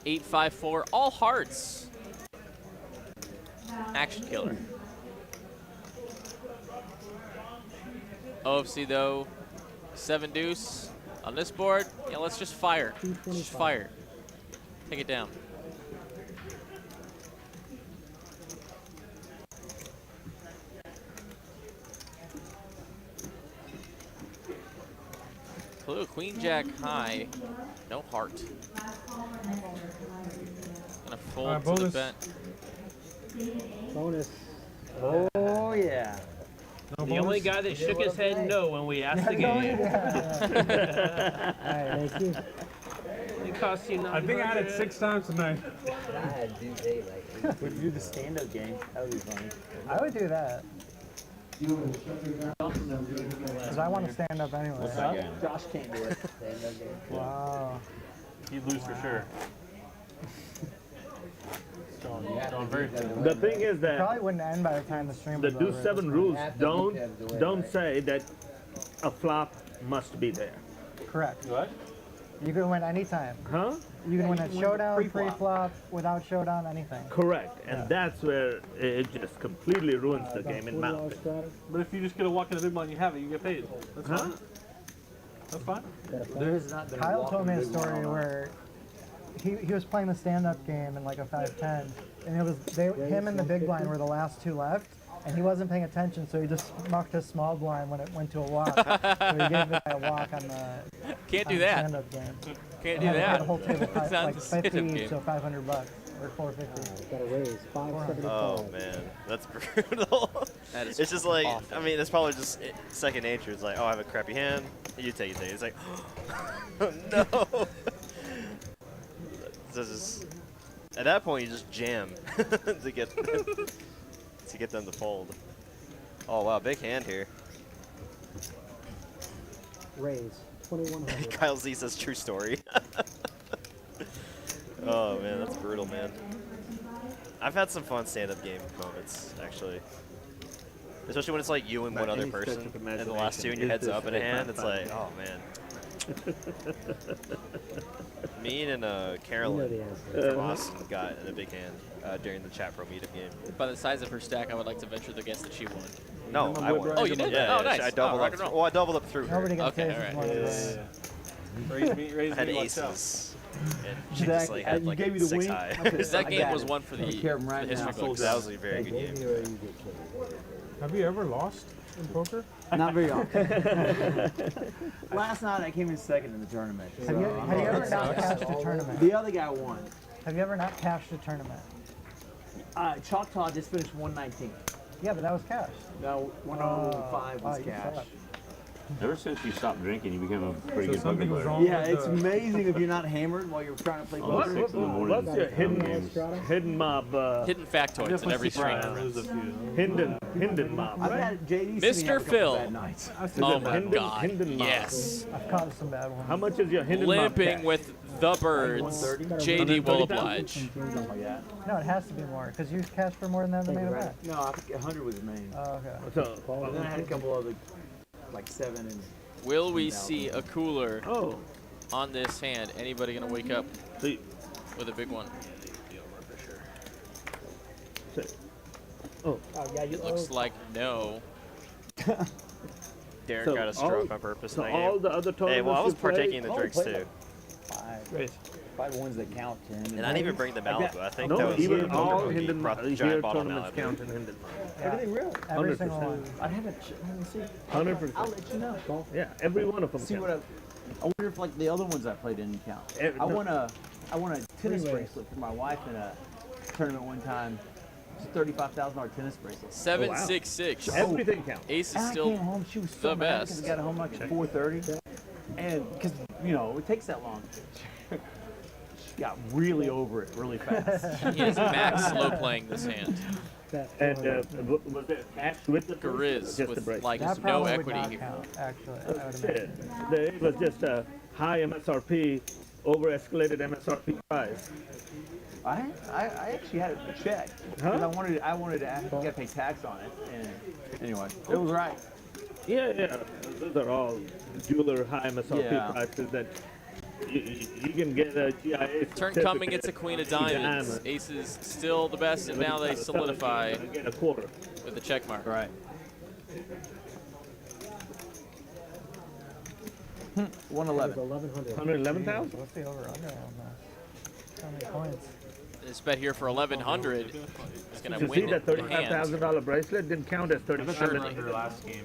8-5-4, all hearts. Action killer. OFC though, 7 deuce on this board. Yeah, let's just fire. Just fire. Take it down. Clue, queen jack high, no heart. Gonna fold to the bonus. bet. Bonus. Oh, yeah. The only guy that shook his head no when we asked the game. Alright, thank you. It cost you I think I had it 6 times tonight. I had due date like We could do the stand-up game. That would be funny. I would do that. Because I want to stand up anyway. Josh can't do it. stand-up game. Wow. He'd lose for sure. Going very good. The thing is that Probably wouldn't end by the time the stream the was do over. 7 rules have to don't keep them doing don't that. say that a flop must be there. Correct. What? You can win anytime. Huh? You can win at showdown, pre-flop. pre-flop, without showdown, anything. Correct. And that's where it just completely ruins the game in my opinion. But if you just get a walk in the big blind, you have it. You get paid. That's Huh? fine. That's fine. There has not been Kyle walk told me a in the big one story all night. where he was playing the stand-up game in like a 5-10, and it was him and the big blind were the last two left, and he wasn't paying attention, so he just mucked his small blind when it went to a walk. So he gave the guy a walk on the Can't do on the that. stand-up game. Can't And do had to pay that. The whole table It's not like the stand-up 50 game. each, so $500 or $450. Got to raise 575. Oh man, that's brutal. That is it's just like, awful. I mean, that's probably just second nature. It's like, oh, I have a crappy hand. You take it. It's like, oh, no. So just, at that point, you just jam to get them to fold. Oh wow, big hand here. Raise 2100. Kyle Z says true story. Oh man, that's brutal, man. I've had some fun stand-up game moments, actually. Especially when it's like you and one other person, and the last two and your head's up in a hand, it's like, oh man. Me and Carolyn from Austin got in a big hand during the Chat Pro meetup game. By the size of her stack, I would like to venture the guess that she won. No, I won. Oh, you did? Yeah, Oh, nice. I doubled rock up. and roll. Well, I doubled up through her. Nobody gets Okay, aces all right. once. Raise I had me, watch out. aces. And she just like had you like gave a me the 6 wing. high. That game was one for the right history now. books. That was a very good game. Have you ever lost in poker? Not very often. Last night I came in second in the tournament. Have you ever not cashed a tournament? The other guy won. Have you ever not cashed a tournament? Choctaw just finished 119. Yeah, but that was cash. No, 105 was you cash. suck. Ever since you stopped drinking, you became a pretty good poker something was player. wrong. Yeah, it's amazing if you're not hammered while you're trying to play Oh, poker. 6 in the morning. What's your games. hidden mob? Hidden factoids in every stream. Hidden mob, I've right? had JD Mr. Phil. nights. Oh my Hidden- God. hidden mob. Yes. I've caught some bad ones. How much is your hidden mob Limping cash? with the birds. JD will oblige. No, it has to be more, because you cashed for more than that in the main event. No, I think 100 was the main. Oh, okay. So, And then I had a couple other, like 7 and. Will we see a cooler oh, on this hand? Anybody gonna wake up see, with a big one? oh, Yeah, you Looks like no. Derek So got a stroke all- on purpose so in that all game. the other tournaments Hey, well, I was you played- partaking in the drinks too. Five ones that count to him. And I didn't even bring the Malibu. I think that No, was even all Boogie hidden brought the here giant bottle of tournaments Malibu. count in hidden mob. Everything real. Every 100%. single one. I haven't. Let me see. 100%. I'll let you know. Yeah, every one of them See counts. what I wonder if like the other ones I played didn't count. I won a tennis bracelet for my wife in a tournament one time. It's a $35,000 tennis bracelet. 766. Everything counts. Ace is And I still came home. She was so the mad because best. I got home like at 4:30, and because it takes that long. She got really over it really fast. He is max slow playing this hand. And was it cash with the Grizz just the with bracelet? like That no probably would equity not here. count, actually. I would Shit. imagine. It was just a high MSRP, over-escalated MSRP price. I actually had it checked because I wanted to you gotta pay tax on it, and anyway, it was right. Yeah. Those are all jeweler high MSRP Yeah. prices that you can get a GIA. Turn coming, it's a queen of diamonds. Ace is still the best, and now they solidify Get a quarter. with the check mark. Right. 111. 1100. 111,000? What's the over-under on this? How many points? This bet here for 1,100 is going to You see win that the hand. $35,000 bracelet didn't count as $3,500 last game.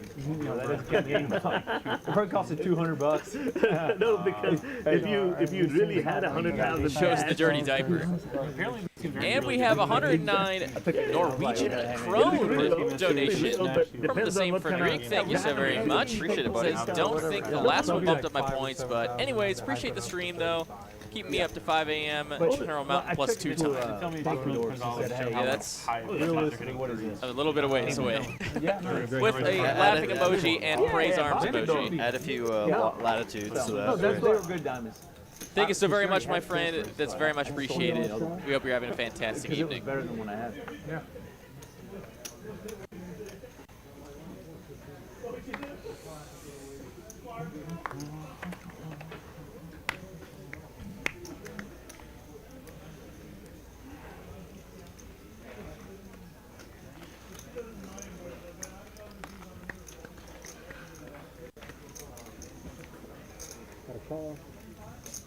It probably cost you $200. No, because if you really had 100,000, Shows the dirty diaper. And we have 109 Norwegian krone donation from the same Frederic. Thank you so very much. Appreciate it, buddy. Says, don't think the last one bumped up my points, but anyways, appreciate the stream though. Keep me up to 5 a.m. General Mountain plus 2 times. Yeah, that's a little bit of ways away. With a laughing emoji and praise arms emoji. Add a few latitudes to that. They were good diamonds. Thank you so very much, my friend. That's very much appreciated. We hope you're having a fantastic evening. Better than one I had. Yeah.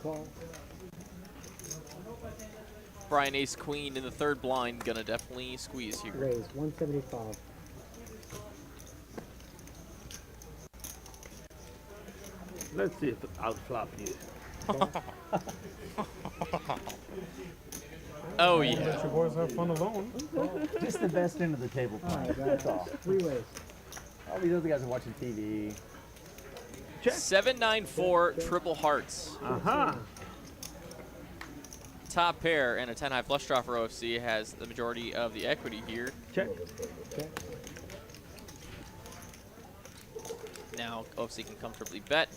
Call. Brian Ace Queen in the third blind, gonna definitely squeeze here. Raise 175. Let's see if I'll flop you. Oh Let yeah. you boys have fun alone. Just the best end of the table. That's all. 3 ways. All these other guys are watching TV. 794 triple hearts. Uh-huh. Top pair and a 10 high flush draw for OFC has the majority of the equity here. Check. Now OFC can comfortably bet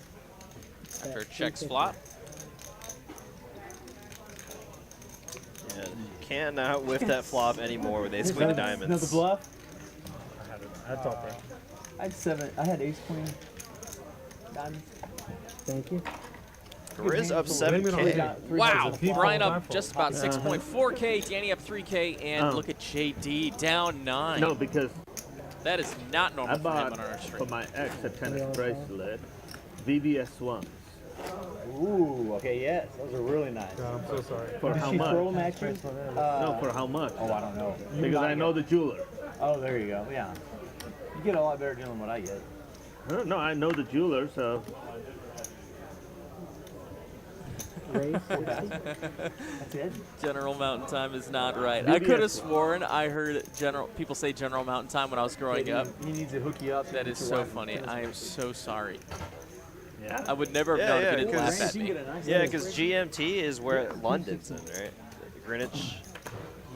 after checks flop. Yeah, you cannot whiff that flop anymore with ace queen of diamonds. Another bluff? That's all there. I had 7. I had ace queen. Diamonds. Thank you. Grizz up 7K. Wow, Brian up just about 6.4K, Danny up 3K, and look at JD down 9. No, because that is not normal I for him bought on our for stream. my ex a tennis bracelet, VVS ones. Ooh, okay, yes. Those are really nice. God, I'm so sorry. For Did how she much? throw them at you? No, for how much? Oh, I don't know. Because I know the jeweler. Oh, there you go. Yeah. You get a lot better deal than what I get. No, I know the jeweler, so. That's it? General Mountain Time is not right. I could have sworn I heard people say General Mountain Time when I was growing up. He needs to hook you up. That is so funny. I am so sorry. Yeah. I would never have known if you didn't laugh at me. Yeah, because GMT is where London's in, right? Greenwich.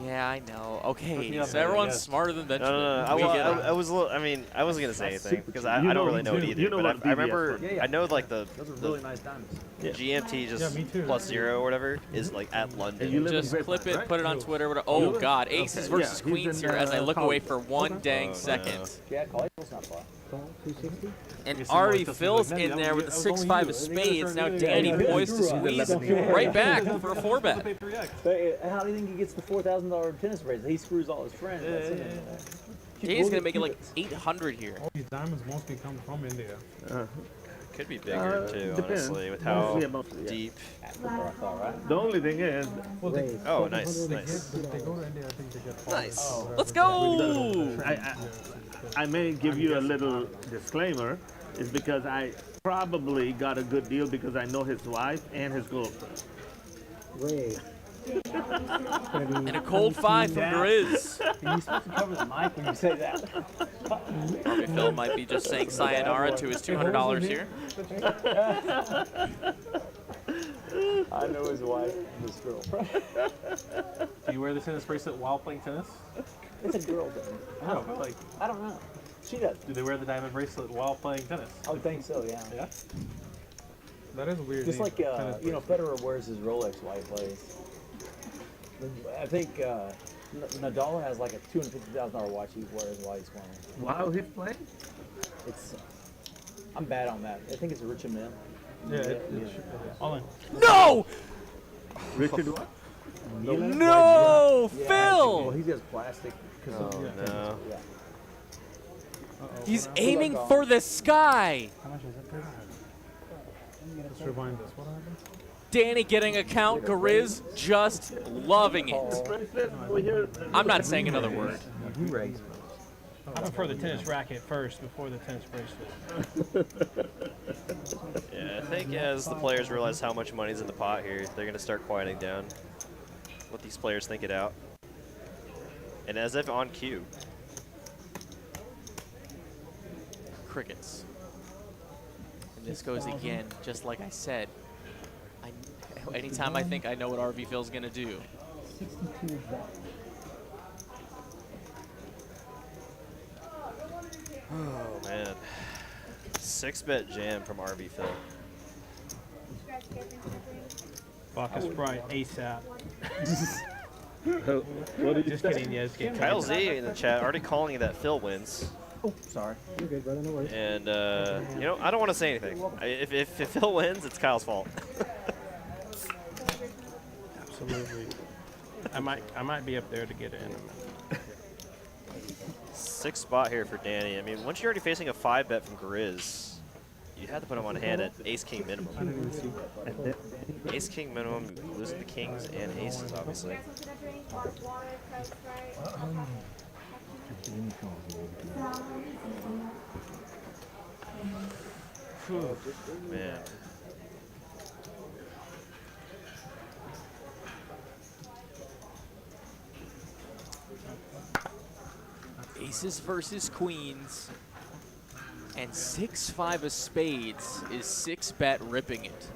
Yeah, I know. Okay, so everyone's smarter than Benjamin. No. I was a little. I mean, I wasn't gonna say anything because I don't really know it either. But I remember. I know like Those are really nice diamonds. GMT just me too. +0 or whatever is like at London. Just clip it, put it on Twitter. Oh God, aces versus queens here as I look away for one dang second. Yeah, call it's not far. Call 260. And Ari Phil's in there with the 6-5 of spades. Now Danny poised to squeeze right back for a 4-bet. How do you think he gets the $4,000 tennis bracelet? He screws all his friends. Danny's gonna make it like 800 here. All these diamonds mostly come from India. Could be bigger too, depends. honestly, with how Mostly, yeah. deep. The only thing is, Oh, nice. If they go to India, I think they get Nice. Let's go! I may give you a little disclaimer, is because I probably got a good deal because I know his wife and his girlfriend. Raise. And a cold 5 from Grizz. You're supposed to cover the mic when you say that. Ari Phil might be just saying sayonara to his $200 here. I know his wife and his girlfriend. Do you wear the tennis bracelet while playing tennis? It's a girl thing. No, but like, I don't know. She does. do they wear the diamond bracelet while playing tennis? I would think so, yeah. Yeah. That is a weird. Just name. like, Tennis you know, Federer wears his Rolex while he plays. I think Nadal has like a $250,000 watch he wears while he's playing. While he's playing? It's, I'm bad on that. I think it's a Richard Mille. Yeah. All in. No! Richard what? No! Yeah, Phil! well, he does plastic. Oh no. Yeah. He's aiming for the sky! How much is it? Let's rewind this. What happened? Danny getting a count. Gariz just loving it. I'm not saying another word. I prefer the tennis racket first before the tennis bracelet. Yeah, I think as the players realize how much money's in the pot here, they're going to start quieting down. Let these players think it out. And as if on cue. Crickets. And this goes again, just like I said. Anytime I think I know what RV Phil's going to do. 62 Oh, man. 6-bet jam from RV Phil. Vodka Sprite ASAP. What did you Just say? kidding, yeah, just kidding. Kyle Z in the chat already calling that Phil wins. Oh, sorry. You're good, brother. No worries. And, you know, I don't want to say anything. If Phil wins, it's Kyle's fault. Absolutely. I might be up there to get it in a minute. 6th spot here for Danny. I mean, once you're already facing a 5-bet from Grizz, you had to put him on hand at ace-king minimum. Ace-king minimum, losing the kings and aces, obviously. Whew, man. Aces versus queens. And 6-5 of spades is 6-bet ripping it.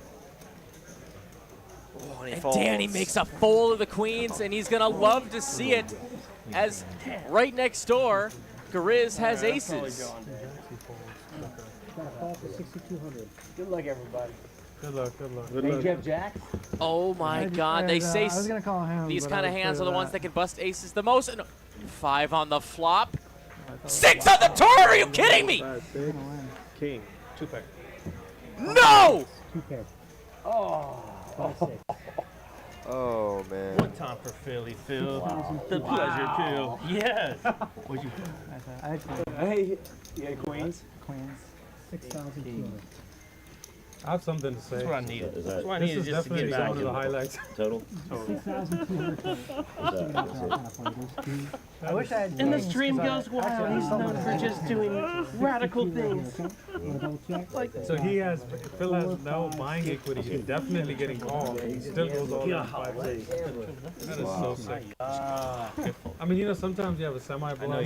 Oh, and he And folds. Danny makes a fold of the queens, and he's going to love to see it as right next door, Gariz has aces. Got a call for 6,200. Good luck, everybody. Good luck, good luck. Hey, Jeff Jack. Oh my God, they say I was gonna call him, these but kind I of was hands are clear the of ones that. that can bust aces the most. No, 5 on the flop. 6 on the turn, are you kidding me? 5, 6, king. 2-pair. No! 2 pair. Oh. 5, 6. Oh, man. One time for Philly, Phil. The pleasure, Phil. Yes. What'd you I had Hey, yeah, queens. queens. 6,200. I have something to say. That's what I needed. Is That's that what I This needed is just to definitely get back. one of the highlights. total? 6,200. I wish I had. And the kings, stream 'cause goes wild. He's known for just doing radical things. So he has, Phil has no buying equity. He's definitely getting called. He still goes all in 5-6. That is so sick. I mean, you know, sometimes you have a semi-bluff.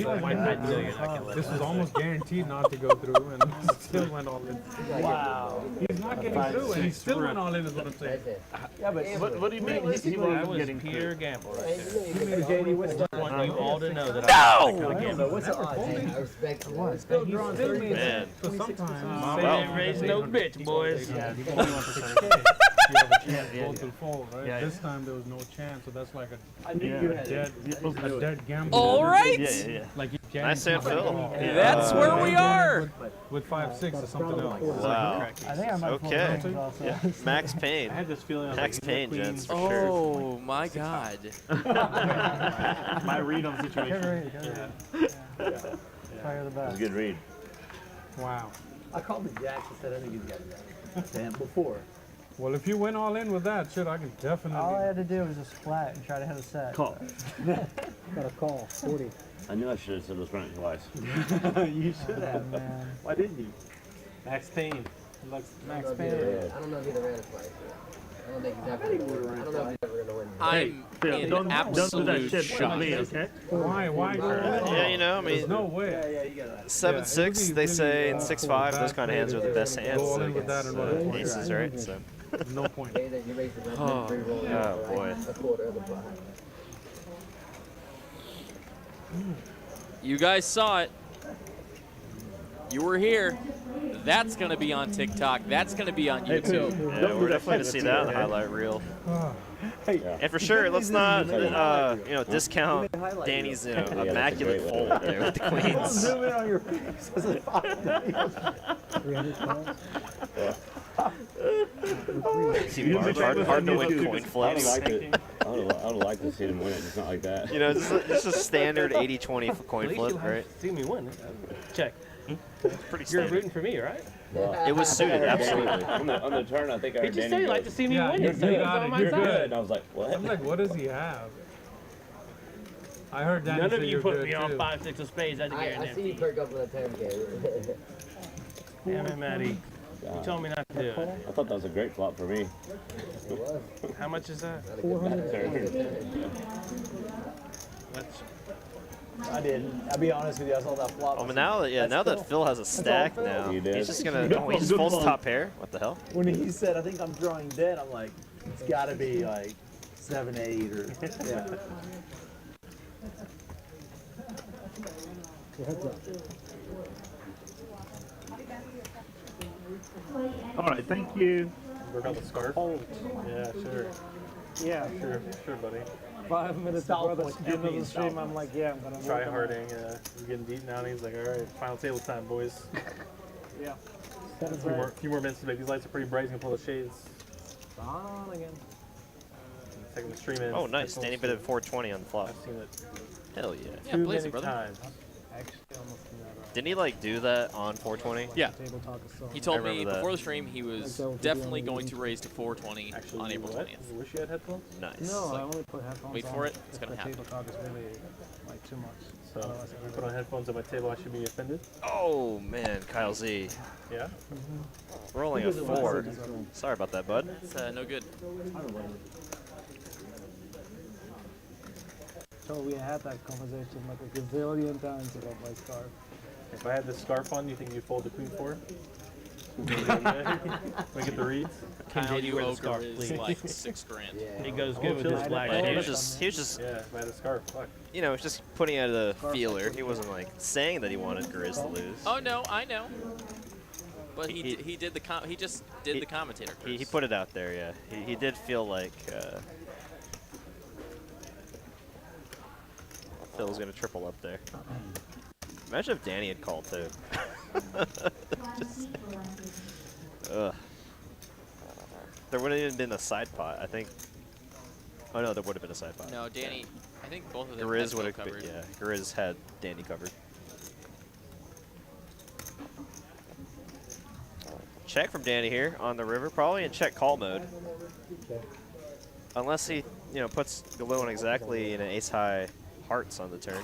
This was almost guaranteed not to go through, and he still went all in. Wow. He's not getting through, and he still went all in, is what I'm saying. Yeah, but what do you mean? He That wasn't was getting pure gamble right there. You mean JD? What's the I want you all to know that No! I kind of gamble. What's the odds? I respect it. Still drawing 30 Man. So sometimes, Mama ain't raised no bitch, boys. yeah, you have a chance both will fall, right? Yeah. This time there was no chance, so that's like I knew you had it. a dead gamble. All right. Like Nice hand, Phil. That's where we are. With 5-6 or something else. Wow. I think I might pull Okay. queens also. Yeah. Max Payne. I had this feeling. Max Payne, gents, for sure. Oh my God. My read on the Good situation. read, good read. Fire the That was best. a good read. Wow. I called the jacks and said I think he's got that. Damn, before. Well, if you went all in with that shit, I can definitely. All I had to do was just flat and try to hit a set. Call. Got a call. 40. I knew I should have said let's run it twice. You should Oh, have. man. Why didn't you? Max Payne. Max I don't Payne. know if he'd have ran it twice. I don't think he's ever gonna win. I don't know if he's ever gonna win. I'm Phil, in don't do that absolute shit shock. with me, okay? Why? Yeah, you know, I There's mean, no way. 7-6, they say, and 6-5, those kind of hands are the best hands Go all in with that and run it against twice. aces, right? So. No point. Hey, then you raise the red Oh, free roll. oh, boy. A quarter of the pot. You guys saw it. You were here. That's going to be on TikTok. That's going to be on YouTube. Yeah, we're definitely going to see that in the highlight reel. And for sure, let's not, you know, discount Danny's, you know, immaculate fold there with the queens. Zoom in on your face. 300 calls. See, hard to win coin I would flips. like it. I would like to see them win it, just not like that. You know, just a standard 80-20 coin flip, right? See me win. Check. Pretty You're standard. rooting for me, right? Well, It was suited, absolutely. on the turn, I think I He heard just Danny said he'd go, like to see me Yeah, win you it, so he was got on it, my you're side. good. and I was like, what? I'm like, what does he have? I heard Danny None say of you you're put good me on too. 5-6 of spades. That's a I see you guarantee. perk up with a 10K. Damn it, Matty. You told me not to do it. I thought that was a great flop for me. It was. How much is that? 400. Let's, I didn't. I'll be honest with you. I saw that flop. Oh, but now that now that Phil has a stack Phil. now, He did. he's just gonna. Oh, he just folds top pair. What the hell? When he said, "I think I'm drawing dead," I'm like, "It's got to be like 7-8 or yeah." All right, thank you. Work out the scarf. Yeah, sure. Yeah. Sure, buddy. 5 minutes Style before the point, end of the definitely stream, style I'm like, yeah, I'm gonna Try work on harding. He's getting deep now, and he's like, all right, final table time, boys. Yeah. A few more minutes to make these lights are pretty bright. He's gonna pull the shades. On again. Taking the stream in. Oh, nice. Danny bid at 420 on the flop. I've seen it Hell yeah. Yeah, too blaze many it, brother. times. Actually, almost never. Didn't he like do that on 420? Yeah. Table talk is so. He told I me remember that. before the stream he was definitely going to raise to 420 Actually, on April what? 20th. You wish you had headphones? Nice. No, like, I only put headphones wait on for it, it's if gonna the happen. table talk is really like too much. So Otherwise, if we put on headphones at my table, I should be offended. Oh man, Kyle Z. Yeah. Rolling a 4. Sorry about that, bud. It's no good. So we had that conversation like a gazillion times about my scarf. If I had this scarf on, you think you'd fold the queen 4? We get the reads. Kyle, you you wear the ogre scarf, is please. like 6 grand. it goes good with this black He was shirt. just, Yeah, if I had a scarf. Fuck. you know, just putting out a feeler. He wasn't like saying that he wanted Grizz to lose. Oh no, I know. But he did the he just did the commentator. He Chris. put it out there, yeah. He did feel like Phil was gonna triple up there. Imagine if Danny had called too. Ugh. There would have even been a side pot, I think. Oh no, there would have been a side pot. No, Danny. I think both of them Grizz had would Phil have, covered. yeah. Grizz had Danny covered. Check from Danny here on the river, probably in check call mode. Unless he, you know, puts Galoo exactly in an ace high hearts on the turn.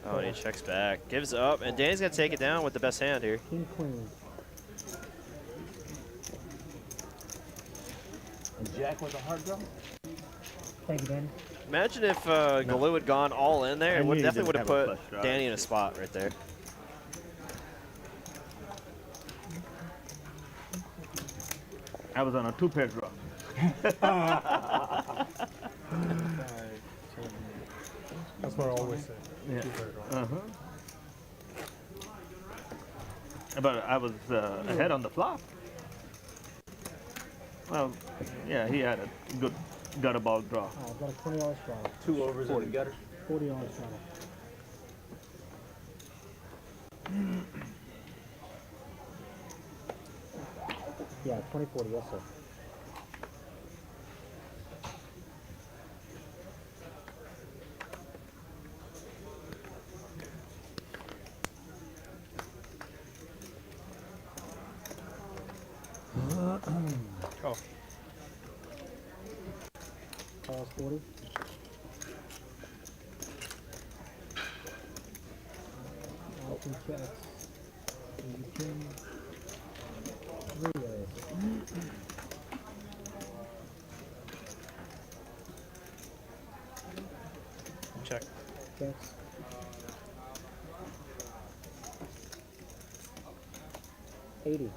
Oh, and he checks back, gives up, and Danny's gonna take it down with the best hand here. King queen. And Jack with a hard draw. Thank you, Danny. Imagine if Galoo had gone all in there, it would knew he definitely would didn't have have a put flush draw. Danny in a spot right there. I was on a 2-pair draw. That's what I always say. Yeah. Keep it going. But I was ahead on the flop. Well, yeah, he had a good gutter ball draw. I've got a $20 straddle. 2 overs in the gutter. $40 straddle. Yeah, 2040, yes sir. Oh. Calls 40. Open checks. You can relay. Check. Checks. $80.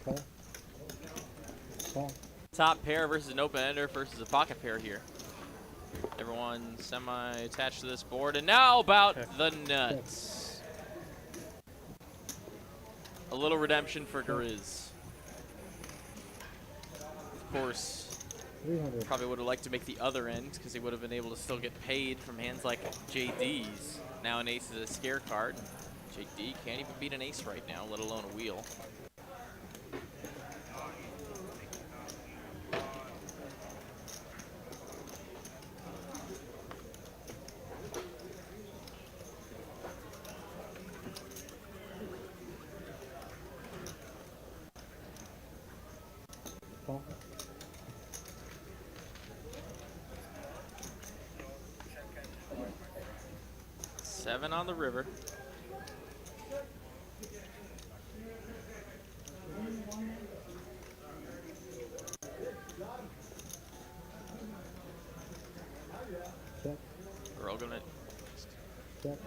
Call. Call. Top pair versus an open ender versus a pocket pair here. Everyone semi-attached to this board, and now about the nuts. A little redemption for Grizz. Of course, 300. probably would have liked to make the other end because he would have been able to still get paid from hands like JD's. Now an ace is a scare card. JD can't even beat an ace right now, let alone a wheel. 7 on the river. Check. Earl gonna Check.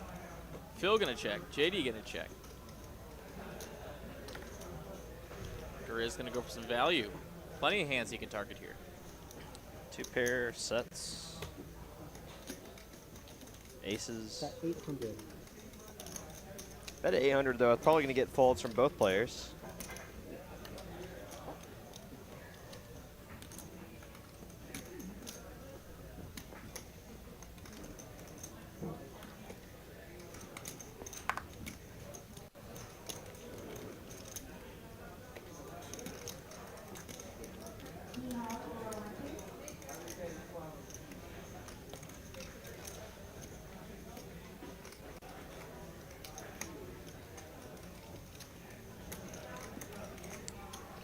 Phil gonna check. JD gonna check. Grizz gonna go for some value. Plenty of hands he can target here. 2 pair sets. Aces. Got 800. Bet at 800 though, it's probably gonna get folds from both players.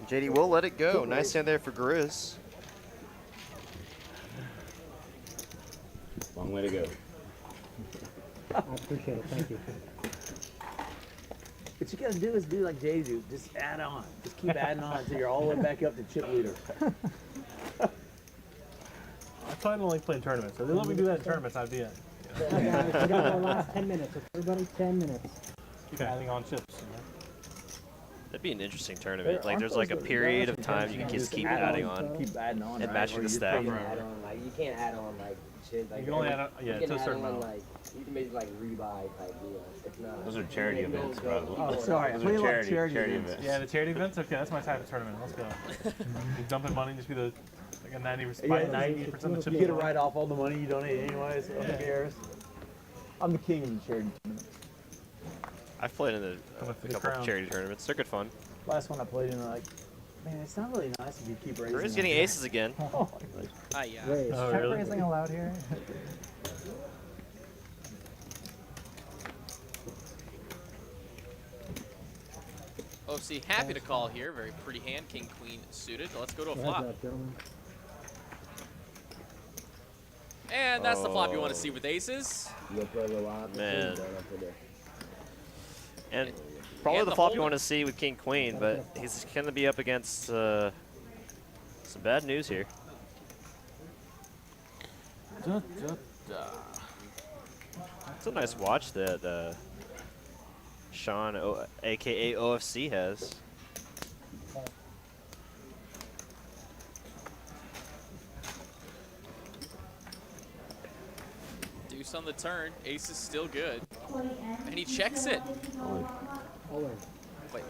JD will let it go. Nice hand there for Grizz. Long way to go. I appreciate it. Thank you. What you gotta do is do like Jay do. Just add on. Just keep adding on until you're all the way back up to chip leader. I try to only play in tournaments. So if they let me do that in tournaments, I'd be in. Yeah, we got our last 10 minutes. Everybody, 10 minutes. Keep adding on chips. You know? That'd be an interesting tournament. Like there's like a period of time you can just keep adding on. Keep adding on. And matching the stack. You can't add on like shit. Like, You can only add on, yeah, you to a can certain add on amount. like you can make like rebuy type deal. It's not. Those are charity events, bro. Oh, sorry. I Those play are a lot of charity charity events. events. Yeah, the charity events. Okay, that's my type of tournament. Let's go. You dumping money, just be the like a 90%, Yeah, 90% of the chips. you get to write off all the money you donate anyway, so who cares? I'm the king of the charity tournaments. I've played in a couple crown. of charity tournaments. They're good fun. Last one I played in, like, man, it's not really nice if you keep raising. Grizz getting aces again. Oh, Yeah. Raise. Oh, Check really? raising allowed here? OFC happy to call here. Very pretty hand. King, queen suited. Let's go to a Heads flop. up, gentlemen. And that's the flop you want to see with aces. Man. And probably And the the flop you holdem. want to see with king queen, but he's going to be up against some bad news here. It's a nice watch that Sean, aka OFC, has. Deuce on the turn. Ace is still good. And he checks it. Always. Wait.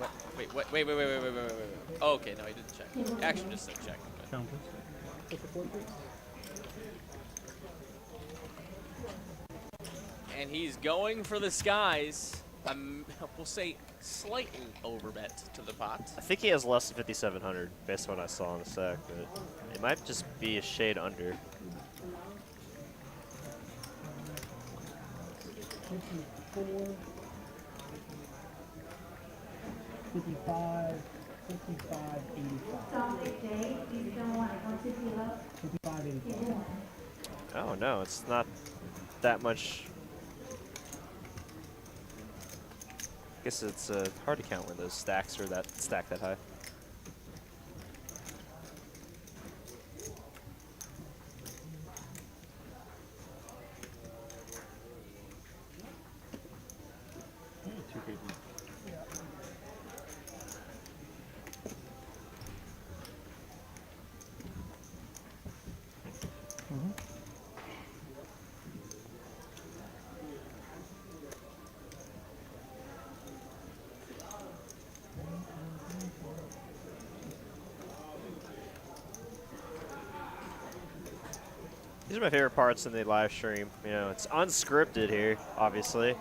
Oh, okay, no, he didn't check. Action just said check. Okay. And he's going for the skies. We'll say slightly overbet to the pot. I think he has less than 5,700 based on what I saw on the stack, but it might just be a shade under. 54, 55, 55, 85. 55, 85. Oh no, it's not that much. I guess it's hard to count when those stacks are that stack that high. These are my favorite parts in the live stream. You know, it's unscripted here, obviously.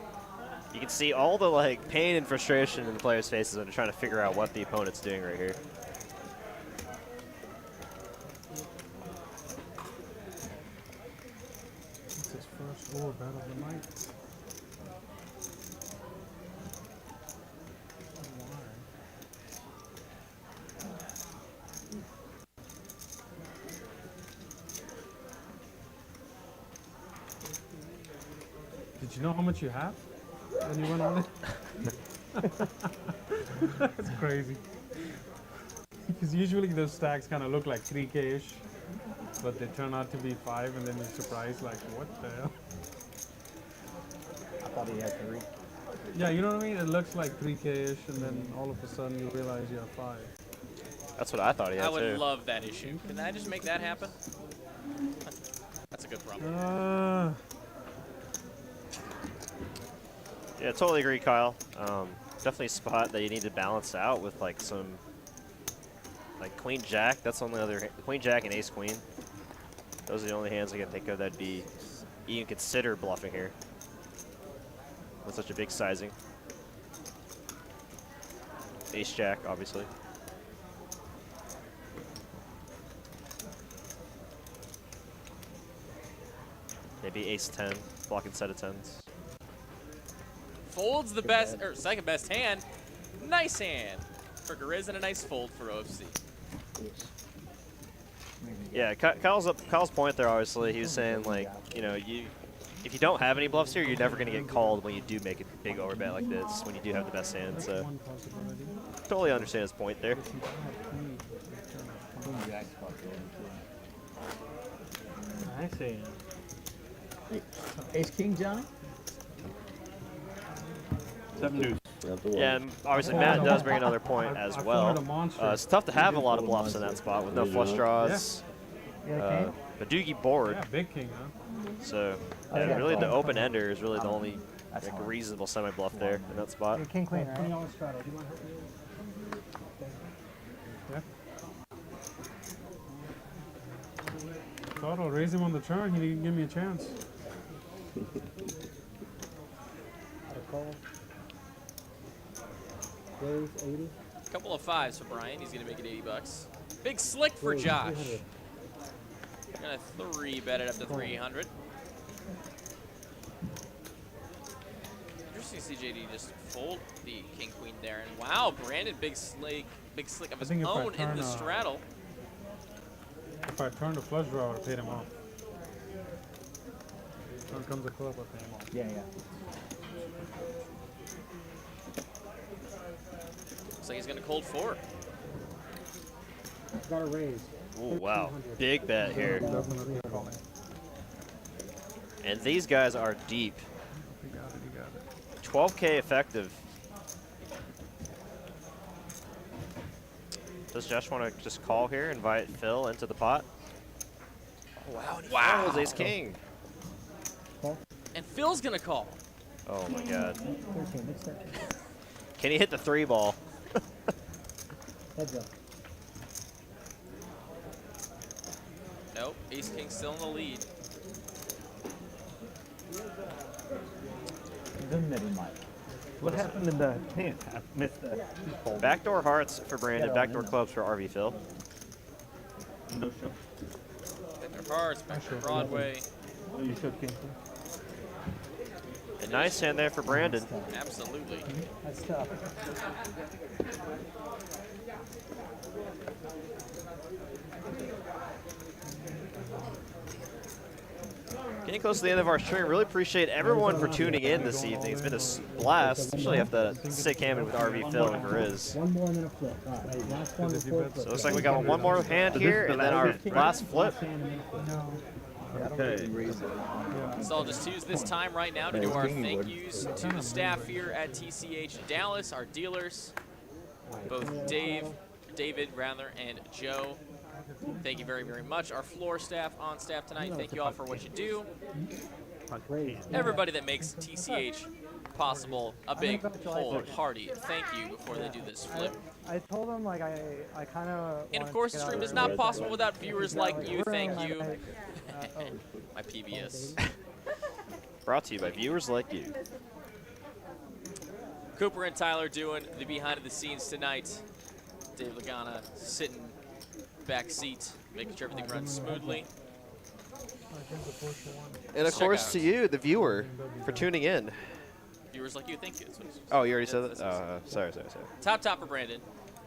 You can see all the like pain and frustration in the players' faces when they're trying to figure out what the opponent's doing right here. It's his first overbet of the night. Did you know how much you have when you went on it? That's crazy. Because usually those stacks kind of look like 3K-ish, but they turn out to be 5, and then you're surprised, like, what the hell? I thought he had 3. Yeah, you know what I mean? It looks like 3K-ish, and then all of a sudden you realize you have 5. That's what I thought he had, I would too. love that issue. Can I just make that happen? That's a good problem. Yeah, totally agree, Kyle. Definitely a spot that you need to balance out with like some, like Queen Jack. That's the only other Queen Jack and Ace Queen. Those are the only hands I can think of that'd be even consider bluffing here with such a big sizing. Ace Jack, obviously. Maybe Ace 10, blocking set of 10s. Folds the best, or second best hand. Nice hand for Grizz and a nice fold for OFC. Yeah, Kyle's point there, obviously, he was saying, like, you know, if you don't have any bluffs here, you're never going to get called when you do make a big overbet like this, when you do have the best hand, so totally understand his point there. I see. Ace King, Johnny? 7 deuce. Yeah, and obviously Matt does bring another point as well. It's tough to have a lot of bluffs in that spot with no flush draws. A doogie board. Yeah, big king, huh? So, yeah, really the open ender is really the only like, reasonable semi-bluff there in that spot. King queen, right? Yeah. Thought I'll raise him on the turn. He didn't give me a chance. Couple of 5s for Brian. He's gonna make it 80 bucks. Big slick for Josh. Gonna 3-bet it up to 300. Interesting to see JD just fold the king queen there, and wow, Brandon big slick of his own in the straddle. If I turned a flush draw, I would have paid him off. Turn comes a club, I pay him off. Yeah. Looks like he's gonna cold 4. Got a raise. Oh wow, big bet here. And these guys are deep. You got it. 12K effective. Does Josh want to just call here, invite Phil into the pot? Oh, wow, wow, ace king. And Phil's gonna call. Oh my god. Can he hit the 3 ball? Heads up. Nope, ace king still in the lead. What happened in the hand? I missed that. Backdoor hearts for Brandon, backdoor clubs for RV Phil. No show. Backdoor hearts, backdoor Broadway. Oh, you showed king. A nice hand there for Brandon. Absolutely. That's tough. Getting close to the end of our stream. Really appreciate everyone for tuning in this evening. It's been a blast, especially after that sick hand with RV Phil and Grizz. One more and then a flip. All right, last one before flip. So it looks like we got one more hand here, and then our last flip. Okay. So I'll just use this time right now to do our thank yous to the staff here at TCH Dallas, our dealers, both David, and Joe. Thank you very, very much. Our floor staff on staff tonight, thank you all for what you do. Everybody that makes TCH possible, a big, whole, hearty thank you before they do this flip. I told him, like, I kind of. And of course, the stream is not possible without viewers like you. Thank you. My PBS. Brought to you by viewers like you. Cooper and Tyler doing the behind the scenes tonight. Dave Lagana sitting back seat, making sure everything runs smoothly. And of course to you, the viewer, for tuning in. Viewers like you, thank you. Oh, you already said that? Sorry. Top for Brandon.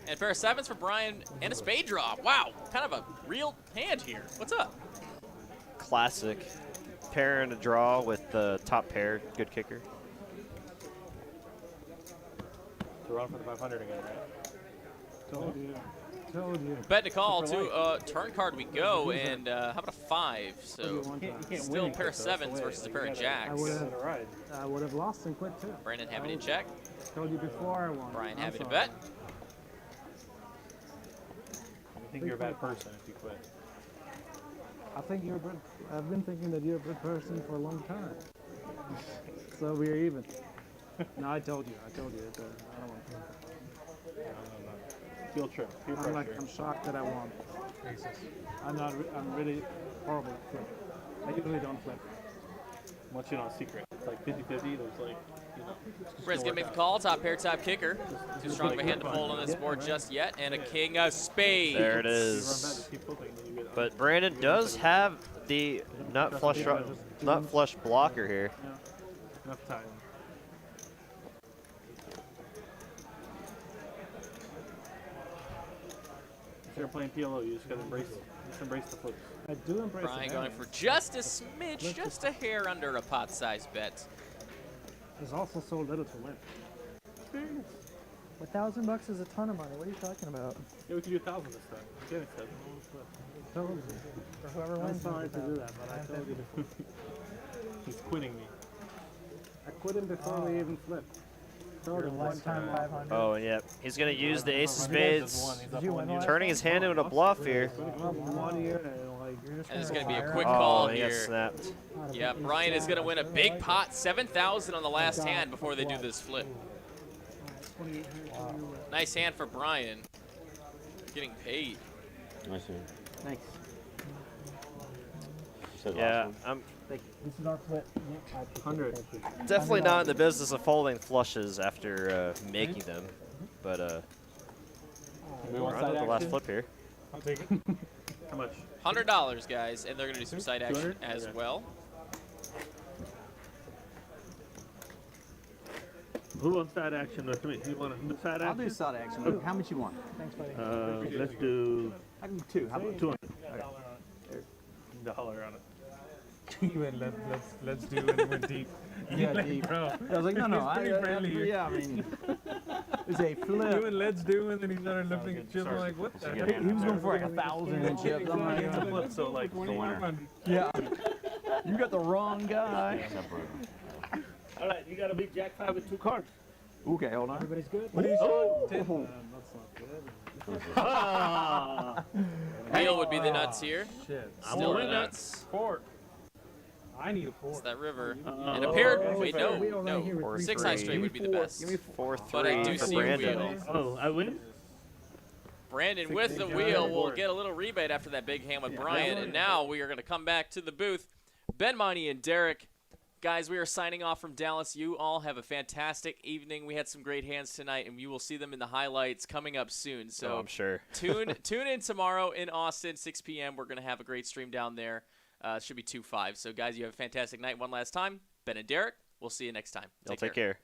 And pair of 7s for Brian and a spade draw. Wow, kind of a real hand here. What's up? Classic pair in a draw with the top pair, good kicker. So we're on for the 500 again, right? Told you. Told you. Bet to call to turn card we go, and how about a 5? So still a pair of 7s versus a pair of jacks. I would have lost and quit too. Brandon having to check. Told you before I won. Brian having to bet. I think you're a bad person if you quit. I think you're a good. I've been thinking that you're a good person for a long time. So we're even. No, I told you. I told you. I don't want to. Feel true. I'm shocked that I won. I'm really horrible at flip. I usually don't flip. Once you know a secret, it's like 50-50. There's like, you know. Brandon's gonna make the call. Top pair, top kicker. Too strong of a hand to fold on this board just yet, and a king of spades. There it is. But Brandon does have the nut flush blocker here. Enough time. If you're playing PLO, you just gotta embrace the flips. I do embrace Brian going for just a smidge, just a hair under a pot-sized bet. There's also so little to win. $1,000 is a ton of money. What are you talking about? Yeah, we can do 1,000 this time. Again, it says. Told you. For whoever I'm wins. sorry to do that, but I told you before. He's quitting me. I quit him before we even flipped. Your lifetime 500. Oh, yeah. He's going to use the ace of spades, Did you win the turning his hand into a bluff here. 1 year and like And it's going to be a quick call he here. got snapped. Yeah, Brian is going to win a big pot, 7,000 on the last hand before they do this flip. Wow. Nice hand for Brian. Getting paid. Nice hand. Thanks. Yeah, I'm This is our flip. 100. definitely not in the business of folding flushes after making them, but we're on to the last flip here. I'll take it. How much? $100, guys, and they're going to do some side action as well. Who wants side action with me? You want to do side action? I'll do side action. How much you want? Thanks, buddy. Let's do I can do 2. How about 200. $1 on it. You went let's do and went deep. Yeah, deep. Bro. I was like, no, He's pretty friendly here. yeah, I mean, it's a You flip. went let's do, and then he started lifting a chip. I'm like, what the heck? He was going for like 1,000 in chips. I'm like, It's a flip, so like the winner. yeah, you got the wrong guy. All right, you got a big jack 5 with 2 cards. Okay, hold on. Everybody's good? What do you say? Wheel would be the nuts here. Shit. Still the nuts. 4. I need a 4. It's that river. And a pair. Wait, no. 6 high straight would be the best. Give me But I do 4-3 for see Brandon. wheel. Oh, I win? Brandon with the wheel will get a little rebate after that big hand with Brian. And now we are going to come back to the booth. Ben Money and Derek. Guys, we are signing off from Dallas. You all have a fantastic evening. We had some great hands tonight, and you will see them in the highlights coming up soon. So I'm sure. tune in tomorrow in Austin, 6 p.m. We're going to have a great stream down there. It should be 2-5. So, guys, you have a fantastic night one last time. Ben and Derek, we'll see you next time. Take care.